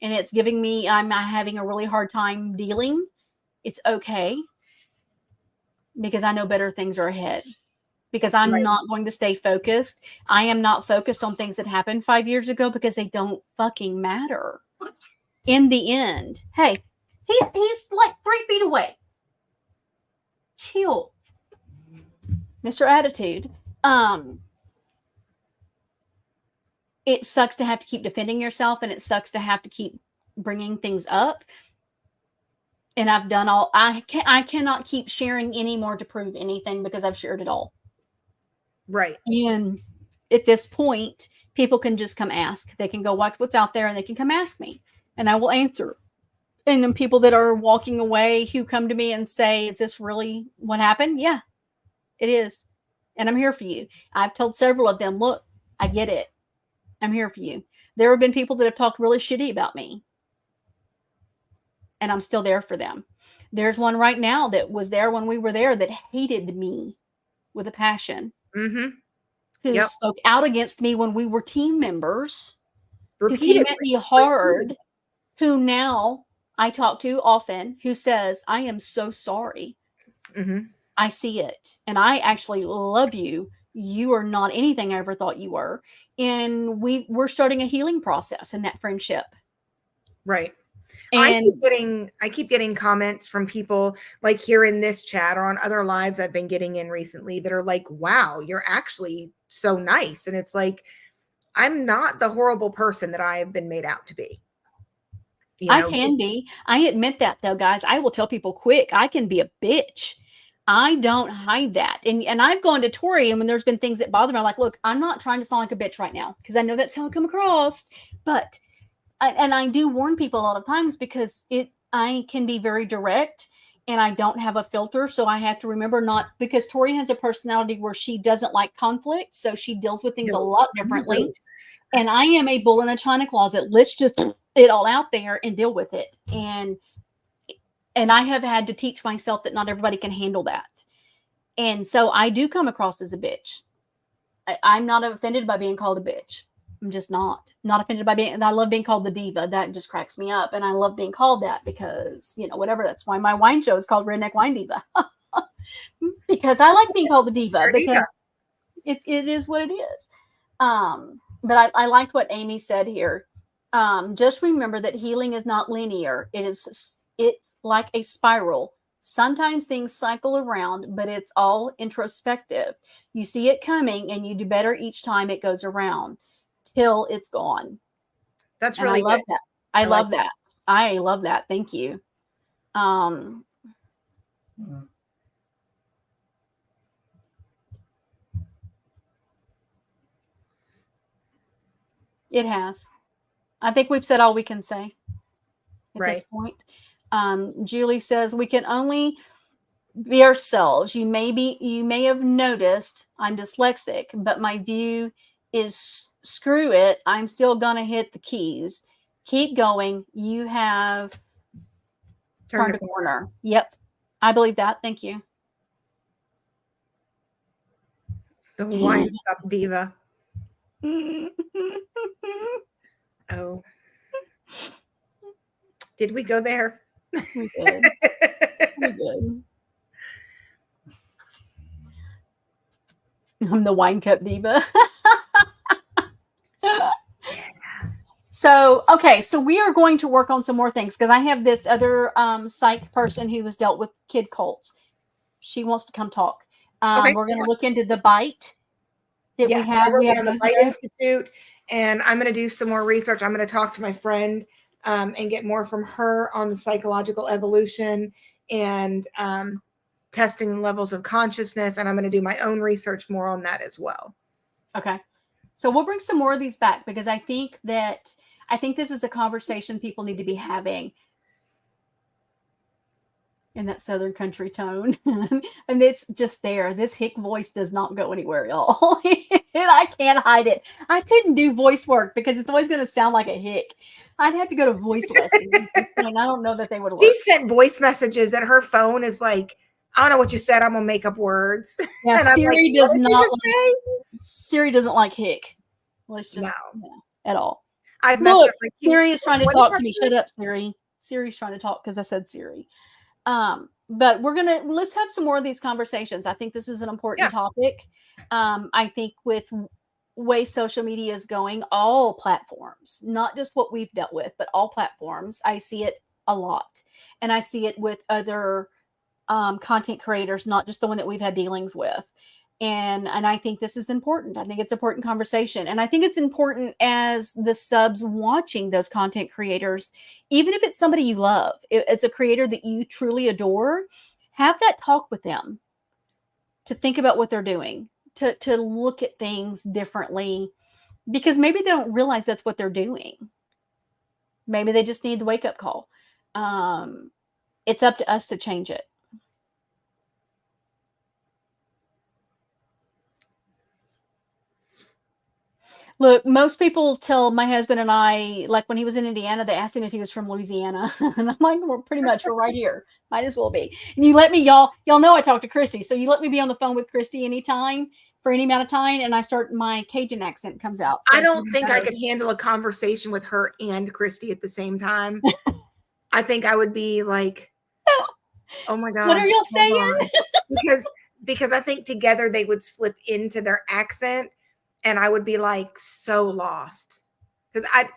and it's giving me, I'm having a really hard time dealing. It's okay, because I know better things are ahead. Because I'm Right. not going to stay focused. I am not focused on things that happened 5 years ago because they don't fucking matter. In the end, hey, he's like 3 feet away. Chill, Mr. Attitude. It sucks to have to keep defending yourself, and it sucks to have to keep bringing things up. And I've done all I cannot keep sharing anymore to prove anything because I've shared it all. Right. And at this point, people can just come ask. They can go watch what's out there, and they can come ask me, and I will answer. And then people that are walking away who come to me and say, "Is this really what happened?" Yeah, it is. And I'm here for you. I've told several of them, "Look, I get it. I'm here for you." There have been people that have talked really shitty about me, and I'm still there for them. There's one right now that was there when we were there that hated me with a passion, Mm-hmm. who Yep. spoke out against me when we were team members, who came Repeatedly. at me hard, who now I talk to often, who says, "I am so sorry. Mm-hmm. I see it. And I actually love you. You are not anything I ever thought you were." And we're starting a healing process in that friendship. Right. And I keep getting comments from people like here in this chat or on other lives I've been getting in recently that are like, "Wow, you're actually so nice." And it's like, I'm not the horrible person that I have been made out to be. I can be. I admit that though, guys. I will tell people quick, I can be a bitch. I don't hide that. And I've gone to Tori, and when there's been things that bother me, I'm like, "Look, I'm not trying to sound like a bitch right now because I know that's how I come across." But I do warn people a lot of times because I can be very direct, and I don't have a filter. So I have to remember not, because Tori has a personality where she doesn't like conflict. So she deals with things a lot differently. And I am a bull in a china closet. Let's just it all out there and deal with it. And I have had to teach myself that not everybody can handle that. And so I do come across as a bitch. I'm not offended by being called a bitch. I'm just not offended by being, and I love being called the diva. That just cracks me up. And I love being called that because, whatever. That's why my wine show is called Redneck Wine Diva. Because I like being called the diva because it is what it is. But I liked what Amy said here. Just remember that healing is not linear. It's like a spiral. Sometimes things cycle around, but it's all introspective. You see it coming, and you do better each time it goes around till it's gone. That's And really I love good. that. I love that. I love that. Thank you. It has. I think we've said all we can say at this point. Julie says we can only be ourselves. You may have noticed I'm dyslexic, but my view is screw it. I'm still gonna hit the keys. Keep going. You have turned a corner. Yep. I believe that. Thank you. The wine cup diva. Oh. Did we go there? We did. We did. I'm the wine cup diva. So we are going to work on some more things because I have this other psych person who has dealt with kid cults. She wants to come talk. We're going to look into the Bite that we have. We have the Bite Institute, and I'm going to do some more research. I'm going to talk to my friend and get more from her on the psychological evolution and testing levels of consciousness. And I'm going to do my own research more on that as well. Okay. So we'll bring some more of these back because I think this is a conversation people need to be having. in that Southern country tone. And it's just there. This hick voice does not go anywhere, y'all. And I can't hide it. I couldn't do voice work because it's always going to sound like a hick. I'd have to go to voice lessons at this point. I don't know that they would work. She sent voice messages and her phone is like, I don't know what you said. I'm gonna make up words. Yeah, And I'm Siri like, does "What did you not just like, say?" Siri doesn't like hick. Let's just No. at all. I've messed Look, up my key. Siri is trying to What did talk that to me. say? Shut up, Siri. Siri's trying to talk because I said Siri. But let's have some more of these conversations. I think this is an important topic. I think with way social media is going, all platforms, not just what we've dealt with, but all platforms, I see it a lot. And I see it with other content creators, not just the one that we've had dealings with. And I think this is important. I think it's important conversation. And I think it's important as the subs watching those content creators, even if it's somebody you love, it's a creator that you truly adore, have that talk with them to think about what they're doing, to look at things differently, because maybe they don't realize that's what they're doing. Maybe they just need the wake-up call. It's up to us to change it. Look, most people tell my husband and I, like when he was in Indiana, they asked him if he was from Louisiana. And I'm like, we're right here. Might as well be. And you let me, y'all know I talk to Christy. So you let me be on the phone with Christy anytime for any amount of time. And I start, my Cajun accent comes out. So I don't think I could handle a conversation with her and Christy at the same time. I think I would be like, oh my gosh. What are y'all saying? Because I think together they would slip into their accent. And I would be like so lost because I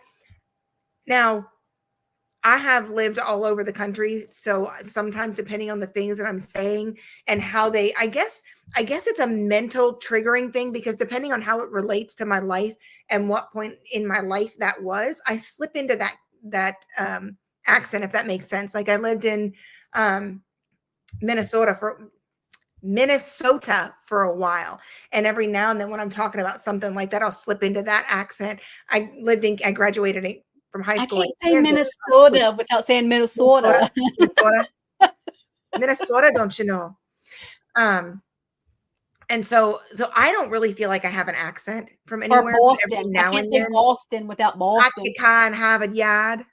have lived all over the country. So sometimes depending on the things that I'm saying and how I guess it's a mental triggering thing, because depending on how it relates to my life and what point in my life that was, I slip into that accent, if that makes sense. Like I lived in Minnesota for a while. And every now and then when I'm talking about something like that, I'll slip into that accent. I graduated from high school. I can't say Minnesota without saying Minnesota. Minnesota, don't you know? And so I don't really feel like I have an accent from anywhere. Or Boston. I can't say Boston without Boston. And Harvard Yard.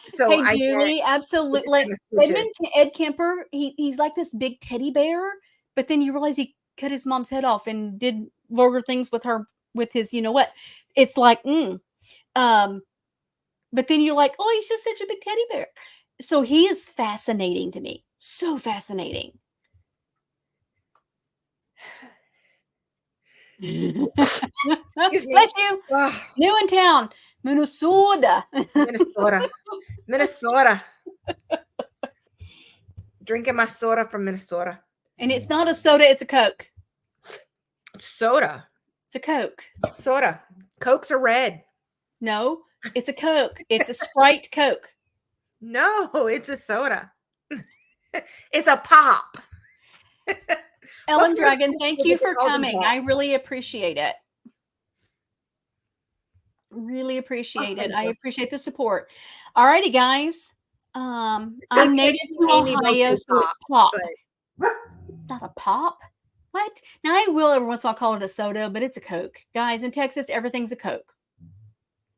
So hey, Julie, absolutely. Ed Kemper, he's like this big teddy bear, but then you realize he cut his mom's head off and did vulgar things with his, you know what? It's like, but then you're like, oh, he's just such a big teddy bear. So he is fascinating to me. So fascinating. Bless you. New in town. Minnesota. Minnesota. Drinking my soda from Minnesota. And it's not a soda, it's a Coke. Soda. It's a Coke. Soda. Cokes are red. No, it's a Coke. It's a Sprite Coke. No, it's a soda. It's a pop. Ellen Dragon, thank you for coming. I really appreciate it. Really appreciate it. I appreciate the support. All righty, guys. I'm native to Ohio, so it's pop. It's not a pop. What? Now I will every once in a while call it a soda, but it's a Coke. Guys, in Texas, everything's a Coke.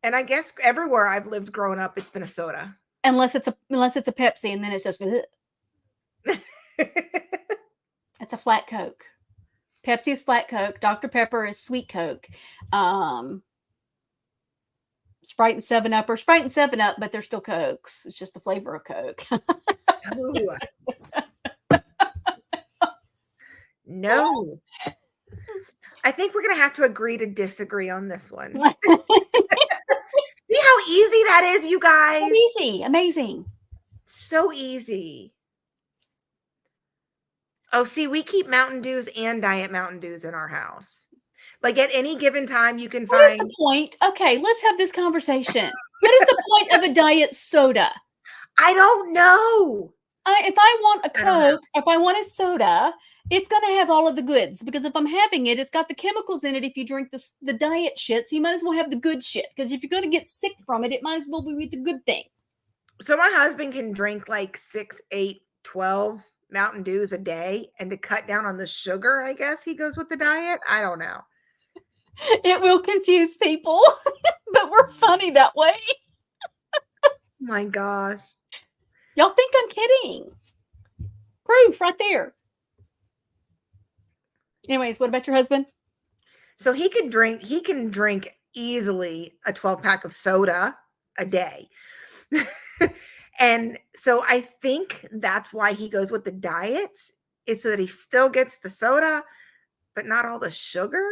And I guess everywhere I've lived growing up, it's been a soda. Unless it's a Pepsi, and then it's just it's a flat Coke. Pepsi is flat Coke. Dr. Pepper is sweet Coke. Sprite and 7-Up or Sprite and 7-Up, but they're still Cokes. It's just the flavor of Coke. No. I think we're going to have to agree to disagree on this one. See how easy that is, you guys? So easy. Amazing. So easy. Oh, see, we keep Mountain Dews and Diet Mountain Dews in our house. Like at any given time, you can find. What is the point? Okay, let's have this conversation. What is the point of a diet soda? I don't know. If I want a Coke, if I want a soda, it's going to have all of the goods, because if I'm having it, it's got the chemicals in it if you drink the diet shit. So you might as well have the good shit, because if you're going to get sick from it, it might as well be the good thing. So my husband can drink like 6, 8, 12 Mountain Dews a day, and to cut down on the sugar, I guess he goes with the diet. I don't know. It will confuse people, but we're funny that way. My gosh. Y'all think I'm kidding. Proof right there. Anyways, what about your husband? So he can drink easily a 12-pack of soda a day. And so I think that's why he goes with the diets, is so that he still gets the soda, but not all the sugar.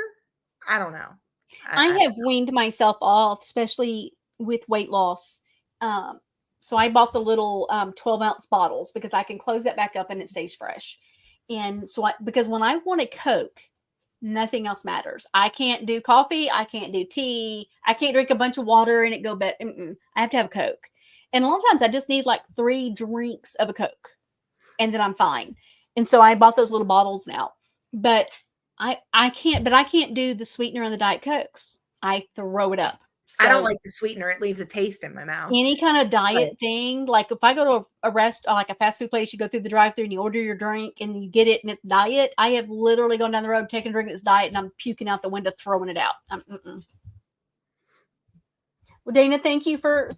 I don't know. I have weaned myself off, especially with weight loss. So I bought the little 12-ounce bottles because I can close that back up and it stays fresh. And so because when I want a Coke, nothing else matters. I can't do coffee. I can't do tea. I can't drink a bunch of water and it go bad. I have to have a Coke. And a lot of times I just need like 3 drinks of a Coke and then I'm fine. And so I bought those little bottles now. But I can't do the sweetener and the Diet Cokes. I throw it up. So I don't like the sweetener. It leaves a taste in my mouth. any kind of diet thing, like if I go to a like a fast food place, you go through the drive-through and you order your drink and you get it and it's diet. I have literally gone down the road, taken a drink that's diet, and I'm puking out the window, throwing it out. Well, Dana, thank you for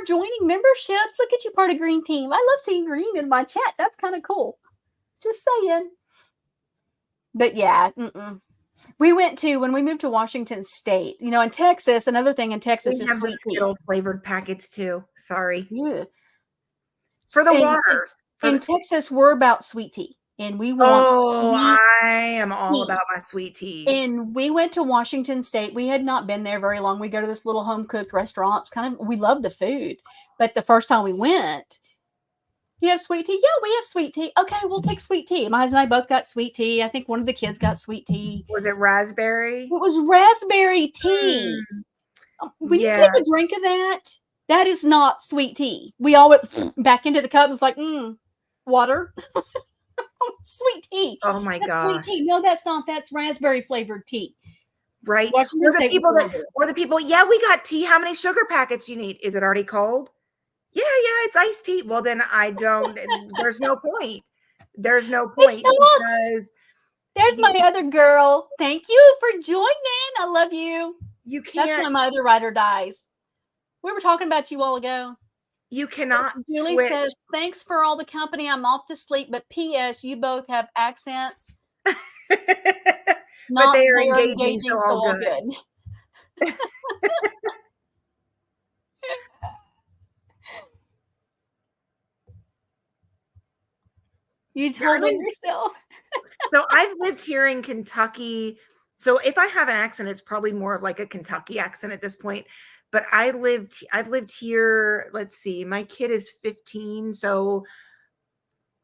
joining memberships. Look at you, part of Green Team. I love seeing green in my chat. That's kind of cool. Just saying. But yeah, we went to, when we moved to Washington State, in Texas, another thing in Texas We is have sweet the tea. Skittles flavored packets too. Sorry. Yeah. For the In- waters. In Texas, we're about sweet tea. And we want I am all tea. about my sweet teas. And we went to Washington State. We had not been there very long. We go to this little home cooked restaurant. We love the food. But the first time we went, you have sweet tea? Yeah, we have sweet tea. Okay, we'll take sweet tea. My husband and I both got sweet tea. I think one of the kids got sweet tea. Was it raspberry? It was raspberry tea. When you take a drink of that, that is not sweet tea. We all went back into the cup and was like, water. Sweet tea. Oh my That's gosh. sweet tea. No, that's not. That's raspberry flavored tea. Right. Washington Or the State people was horrible. that, yeah, we got tea. How many sugar packets you need? Is it already cold? Yeah, it's iced tea. Well, then there's no point. There's no point because there's my other girl. Thank you for joining. I love you. You can't. That's when my other rider dies. We were talking about you all ago. You cannot. Julie says, thanks for all the company. I'm off to sleep. But P.S. You both have accents. But they are engaging, so all good. You told on yourself. So I've lived here in Kentucky. So if I have an accent, it's probably more of like a Kentucky accent at this point. But I've lived here. Let's see, my kid is 15, so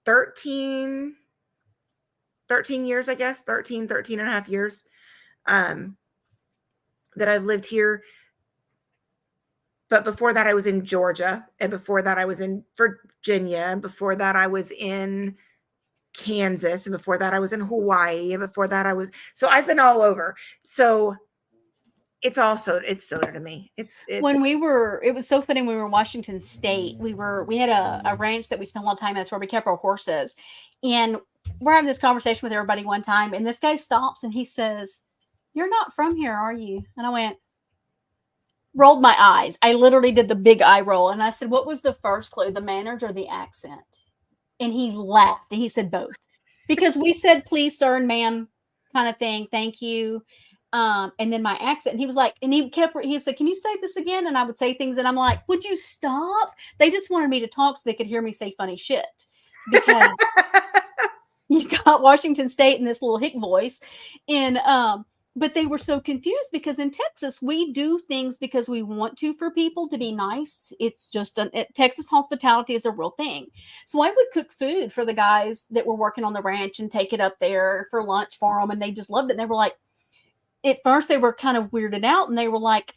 13 years, I guess, 13 and a half years that I've lived here. But before that, I was in Georgia, and before that, I was in Virginia, and before that, I was in Kansas, and before that, I was in Hawaii, and before that, so I've been all over. So it's soda to me. It's when it was so funny when we were in Washington State. We had a ranch that we spent a lot of time at. That's where we kept our horses. And we're having this conversation with everybody one time, and this guy stops and he says, "You're not from here, are you?" And I rolled my eyes. I literally did the big eye roll. And I said, "What was the first clue, the manners or the accent?" And he laughed and he said both, because we said, "Please, sir and ma'am," kind of thing. Thank you. And then my accent, and he was like, and he said, "Can you say this again?" And I would say things, and I'm like, "Would you stop?" They just wanted me to talk so they could hear me say funny shit, because you got Washington State in this little hick voice. And but they were so confused because in Texas, we do things because we want to for people to be nice. It's just Texas hospitality is a real thing. So I would cook food for the guys that were working on the ranch and take it up there for lunch for them. And they just loved it. And they were like, at first they were kind of weirded out, and they were like,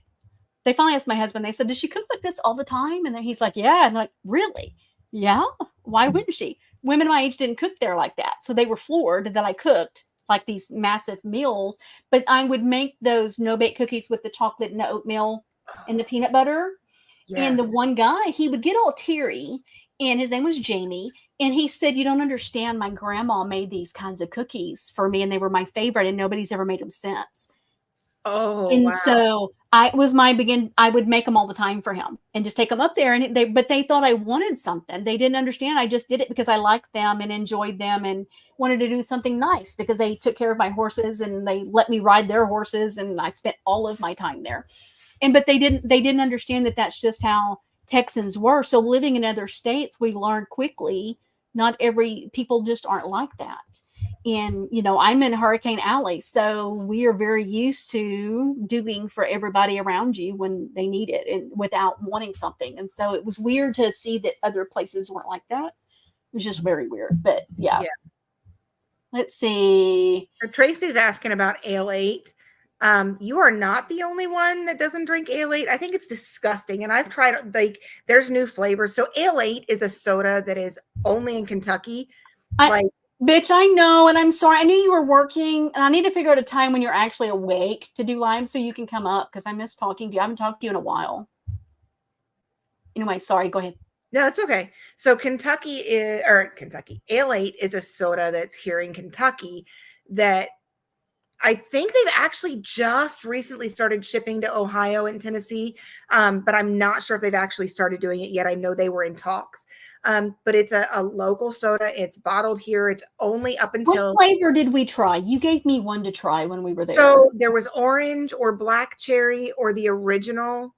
they finally asked my husband, they said, "Does she cook like this all the time?" And then he's like, "Yeah." And they're like, "Really?" "Yeah. Why wouldn't she?" Women my age didn't cook there like that. So they were floored that I cooked like these massive meals, but I would make those no-bake cookies with the chocolate and the oatmeal and the peanut butter. And the Yes. one guy, he would get all teary, and his name was Jamie. And he said, "You don't understand. My grandma made these kinds of cookies for me, and they were my favorite, and nobody's ever made them since." Oh, And wow. so I would make them all the time for him and just take them up there. And but they thought I wanted something. They didn't understand. I just did it because I liked them and enjoyed them and wanted to do something nice because they took care of my horses and they let me ride their horses. And I spent all of my time there. But they didn't understand that that's just how Texans were. So living in other states, we learned quickly, not every people just aren't like that. And I'm in Hurricane Alley, so we are very used to doing for everybody around you when they need it and without wanting something. And so it was weird to see that other places weren't like that. It was just very weird. But yeah. Let's see. So Tracy's asking about Ale 8. You are not the only one that doesn't drink Ale 8. I think it's disgusting. And I've tried, like, there's new flavors. So Ale 8 is a soda that is only in Kentucky. Bitch, I know, and I'm sorry. I knew you were working, and I need to figure out a time when you're actually awake to do live so you can come up because I miss talking to you. I haven't talked to you in a while. Anyway, sorry. Go ahead. No, it's okay. So Ale 8 is a soda that's here in Kentucky that I think they've actually just recently started shipping to Ohio and Tennessee, but I'm not sure if they've actually started doing it yet. I know they were in talks. But it's a local soda. It's bottled here. It's only up until. What flavor did we try? You gave me one to try when we were there. So there was orange or black cherry or the original.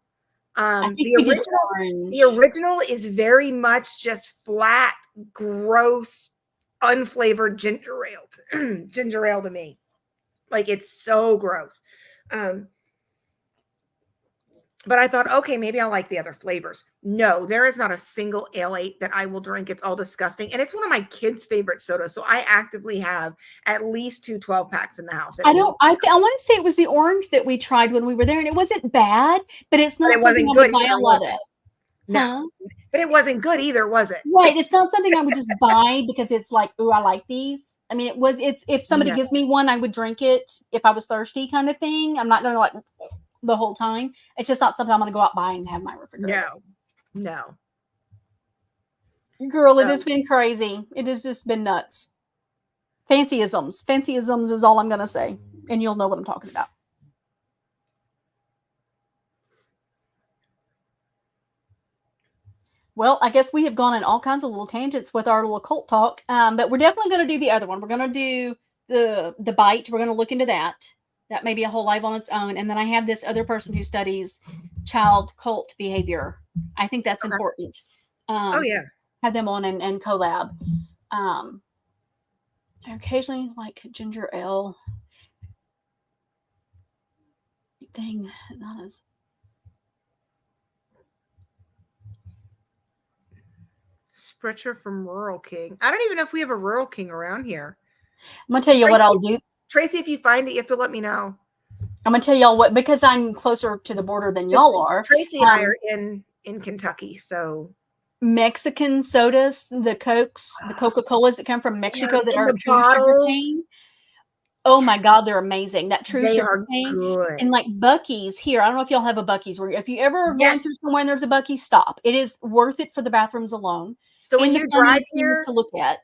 The original is very much just flat, gross, unflavored ginger ale. Ginger ale to me. Like, it's so gross. But I thought, okay, maybe I'll like the other flavors. No, there is not a single Ale 8 that I will drink. It's all disgusting. And it's one of my kids' favorite sodas. So I actively have at least 2 12-packs in the house. I want to say it was the orange that we tried when we were there. And it wasn't bad, but it's not something I would buy a lot of. No, but it wasn't good either, was it? Right. It's not something I would just buy because it's like, oh, I like these. I mean, it's if somebody gives me one, I would drink it if I was thirsty kind of thing. I'm not going to like the whole time. It's just not something I'm going to go out buy and have in my refrigerator. No. Girl, it has been crazy. It has just been nuts. Fancyisms. Fancyisms is all I'm going to say. And you'll know what I'm talking about. Well, I guess we have gone in all kinds of little tangents with our little cult talk, but we're definitely going to do the other one. We're going to do the bite. We're going to look into that. That may be a whole live on its own. And then I have this other person who studies child cult behavior. I think that's important. Have them on and collab. I occasionally like ginger ale. Thing, not as. Spritzer from Rural King. I don't even know if we have a Rural King around here. I'm gonna tell you what I'll do. Tracy, if you find it, you have to let me know. I'm gonna tell y'all what, because I'm closer to the border than y'all are. Tracy and I are in Kentucky, so Mexican sodas, the Cokes, the Coca-Colas that come from Mexico that are true sugar cane. Oh my God, they're amazing. That true sugar cane. Good. And like Buc-ee's here. I don't know if y'all have a Buc-ee's where if you ever are going through somewhere and there's a Buc-ee's, stop. It is worth it for the bathrooms alone. So when you drive here to look at.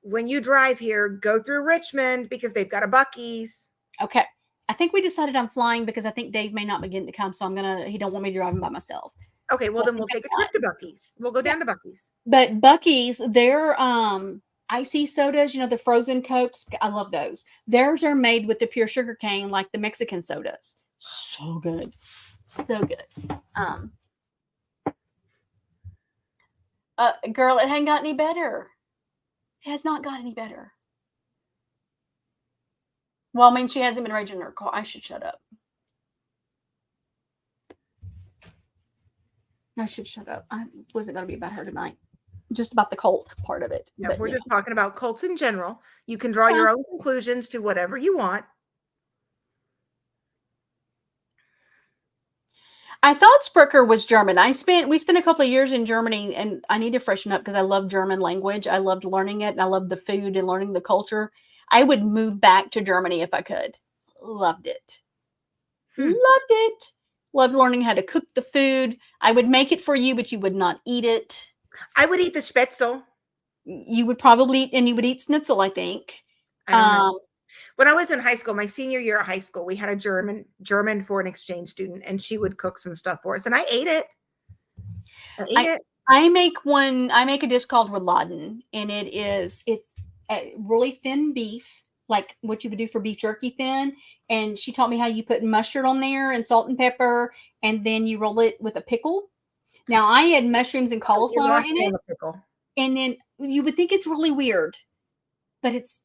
When you drive here, go through Richmond because they've got a Buc-ee's. Okay. I think we decided I'm flying because I think Dave may not be getting to come. So he don't want me driving by myself. Okay, well, then we'll take a trip to Buc-ee's. We'll go down to Buc-ee's. But Buc-ee's, their icy sodas, the frozen Cokes, I love those. Theirs are made with the pure sugar cane, like the Mexican sodas. So good. So good. Girl, it hadn't got any better. It has not got any better. Well, I mean, she hasn't been raging in her car. I should shut up. I should shut up. I wasn't going to be about her tonight. Just about the cult part of it. Yeah, but we're just talking about cults in general. You can draw your own conclusions to whatever you want. I thought Spricker was German. We spent a couple of years in Germany, and I need to freshen up because I love German language. I loved learning it, and I love the food and learning the culture. I would move back to Germany if I could. Loved it. Loved it. Loved learning how to cook the food. I would make it for you, but you would not eat it. I would eat the Spätzle. You would probably, and you would eat schnitzel, I think. I don't know. When I was in high school, my senior year of high school, we had a German foreign exchange student, and she would cook some stuff for us, and I ate it. I make a dish called rouladen, and it's really thin beef, like what you would do for beef jerky thin. And she taught me how you put mustard on there and salt and pepper, and then you roll it with a pickle. Now I had mushrooms and cauliflower in it, and then you would think it's really weird, but it's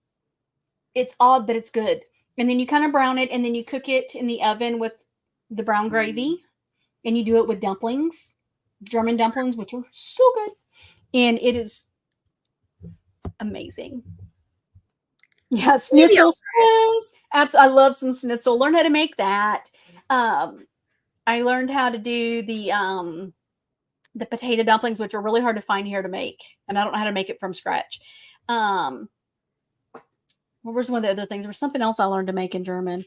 odd, but it's good. And then you kind of brown it, and then you cook it in the oven with the brown gravy, and you do it with dumplings, German dumplings, which are so good, and it is amazing. Yeah, schnitzel. I love some schnitzel. Learn how to make that. I learned how to do the potato dumplings, which are really hard to find here to make, and I don't know how to make it from scratch. What was one of the other things? There was something else I learned to make in German.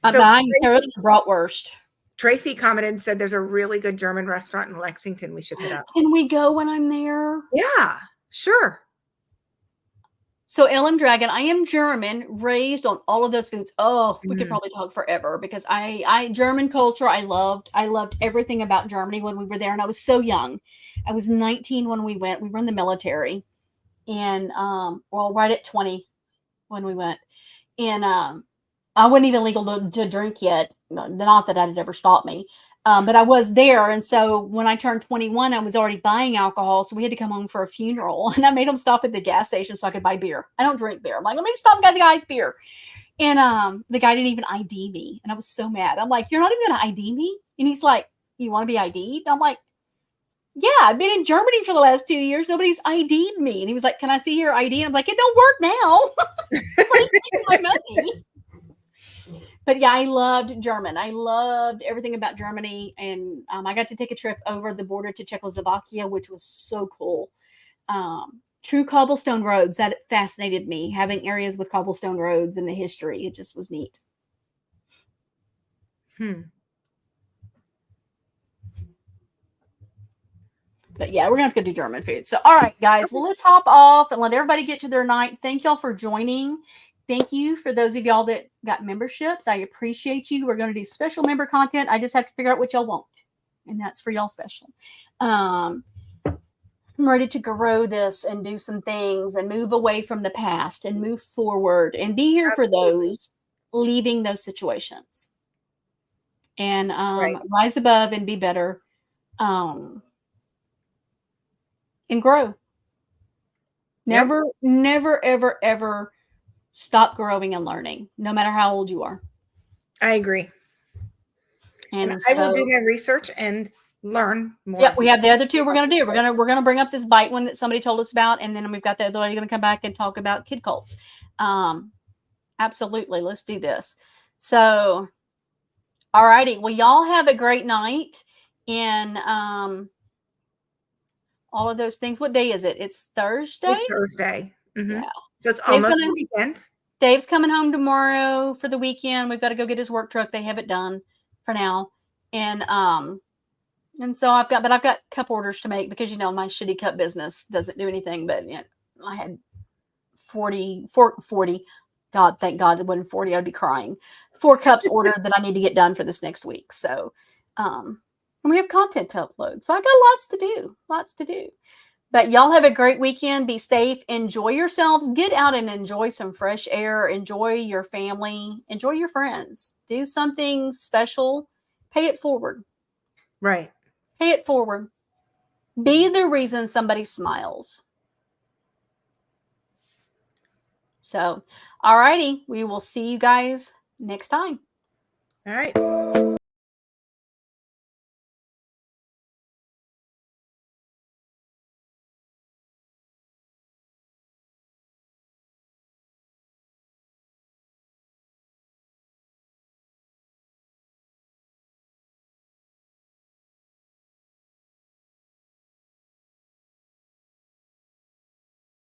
Bratwurst. Tracy commented and said there's a really good German restaurant in Lexington we should hit up. Can we go when I'm there? Yeah, sure. So LM Dragon, I am German, raised on all of those foods. Oh, we could probably talk forever because I German culture, I loved everything about Germany when we were there. And I was so young. I was 19 when we went. We were in the military, and right at 20 when we went. And I wasn't even legal to drink yet. Not that had ever stopped me. But I was there. And so when I turned 21, I was already buying alcohol. So we had to come home for a funeral. And I made them stop at the gas station so I could buy beer. I don't drink beer. I'm like, let me stop and get the guy's beer. And the guy didn't even ID me. And I was so mad. I'm like, you're not even going to ID me? And he's like, you want to be ID'd? I'm like, yeah, I've been in Germany for the last 2 years. Nobody's ID'd me. And he was like, can I see your ID? And I'm like, it don't work now. What are you taking my money? But yeah, I loved German. I loved everything about Germany. And I got to take a trip over the border to Czechoslovakia, which was so cool. True cobblestone roads, that fascinated me, having areas with cobblestone roads and the history. It just was neat. But yeah, we're going to have to go do German food. So, all right, guys. Well, let's hop off and let everybody get to their night. Thank y'all for joining. Thank you for those of y'all that got memberships. I appreciate you. We're going to do special member content. I just have to figure out what y'all want. And that's for y'all special. I'm ready to grow this and do some things and move away from the past and move forward and be here for those leaving those situations. And rise above and be better. And grow. Never, ever, ever stop growing and learning, no matter how old you are. I agree. And I will do my research and learn more. Yeah, we have the other two we're going to do. We're going to bring up this bite one that somebody told us about, and then we've got the other lady going to come back and talk about kid cults. Absolutely, let's do this. So, all righty. Well, y'all have a great night, and all of those things. What day is it? It's Thursday? It's Thursday. Mm-hmm. Yeah. So it's almost the weekend. Dave's coming home tomorrow for the weekend. We've got to go get his work truck. They have it done for now. And so I've got cup orders to make because, my shitty cup business doesn't do anything. But I had 40. God, thank God it wasn't 40. I'd be crying. 4 cups ordered that I need to get done for this next week. So, and we have content to upload. So I got lots to do. But y'all have a great weekend. Be safe. Enjoy yourselves. Get out and enjoy some fresh air. Enjoy your family. Enjoy your friends. Do something special. Pay it forward. Right. Pay it forward. Be the reason somebody smiles. So, all righty. We will see you guys next time. All right.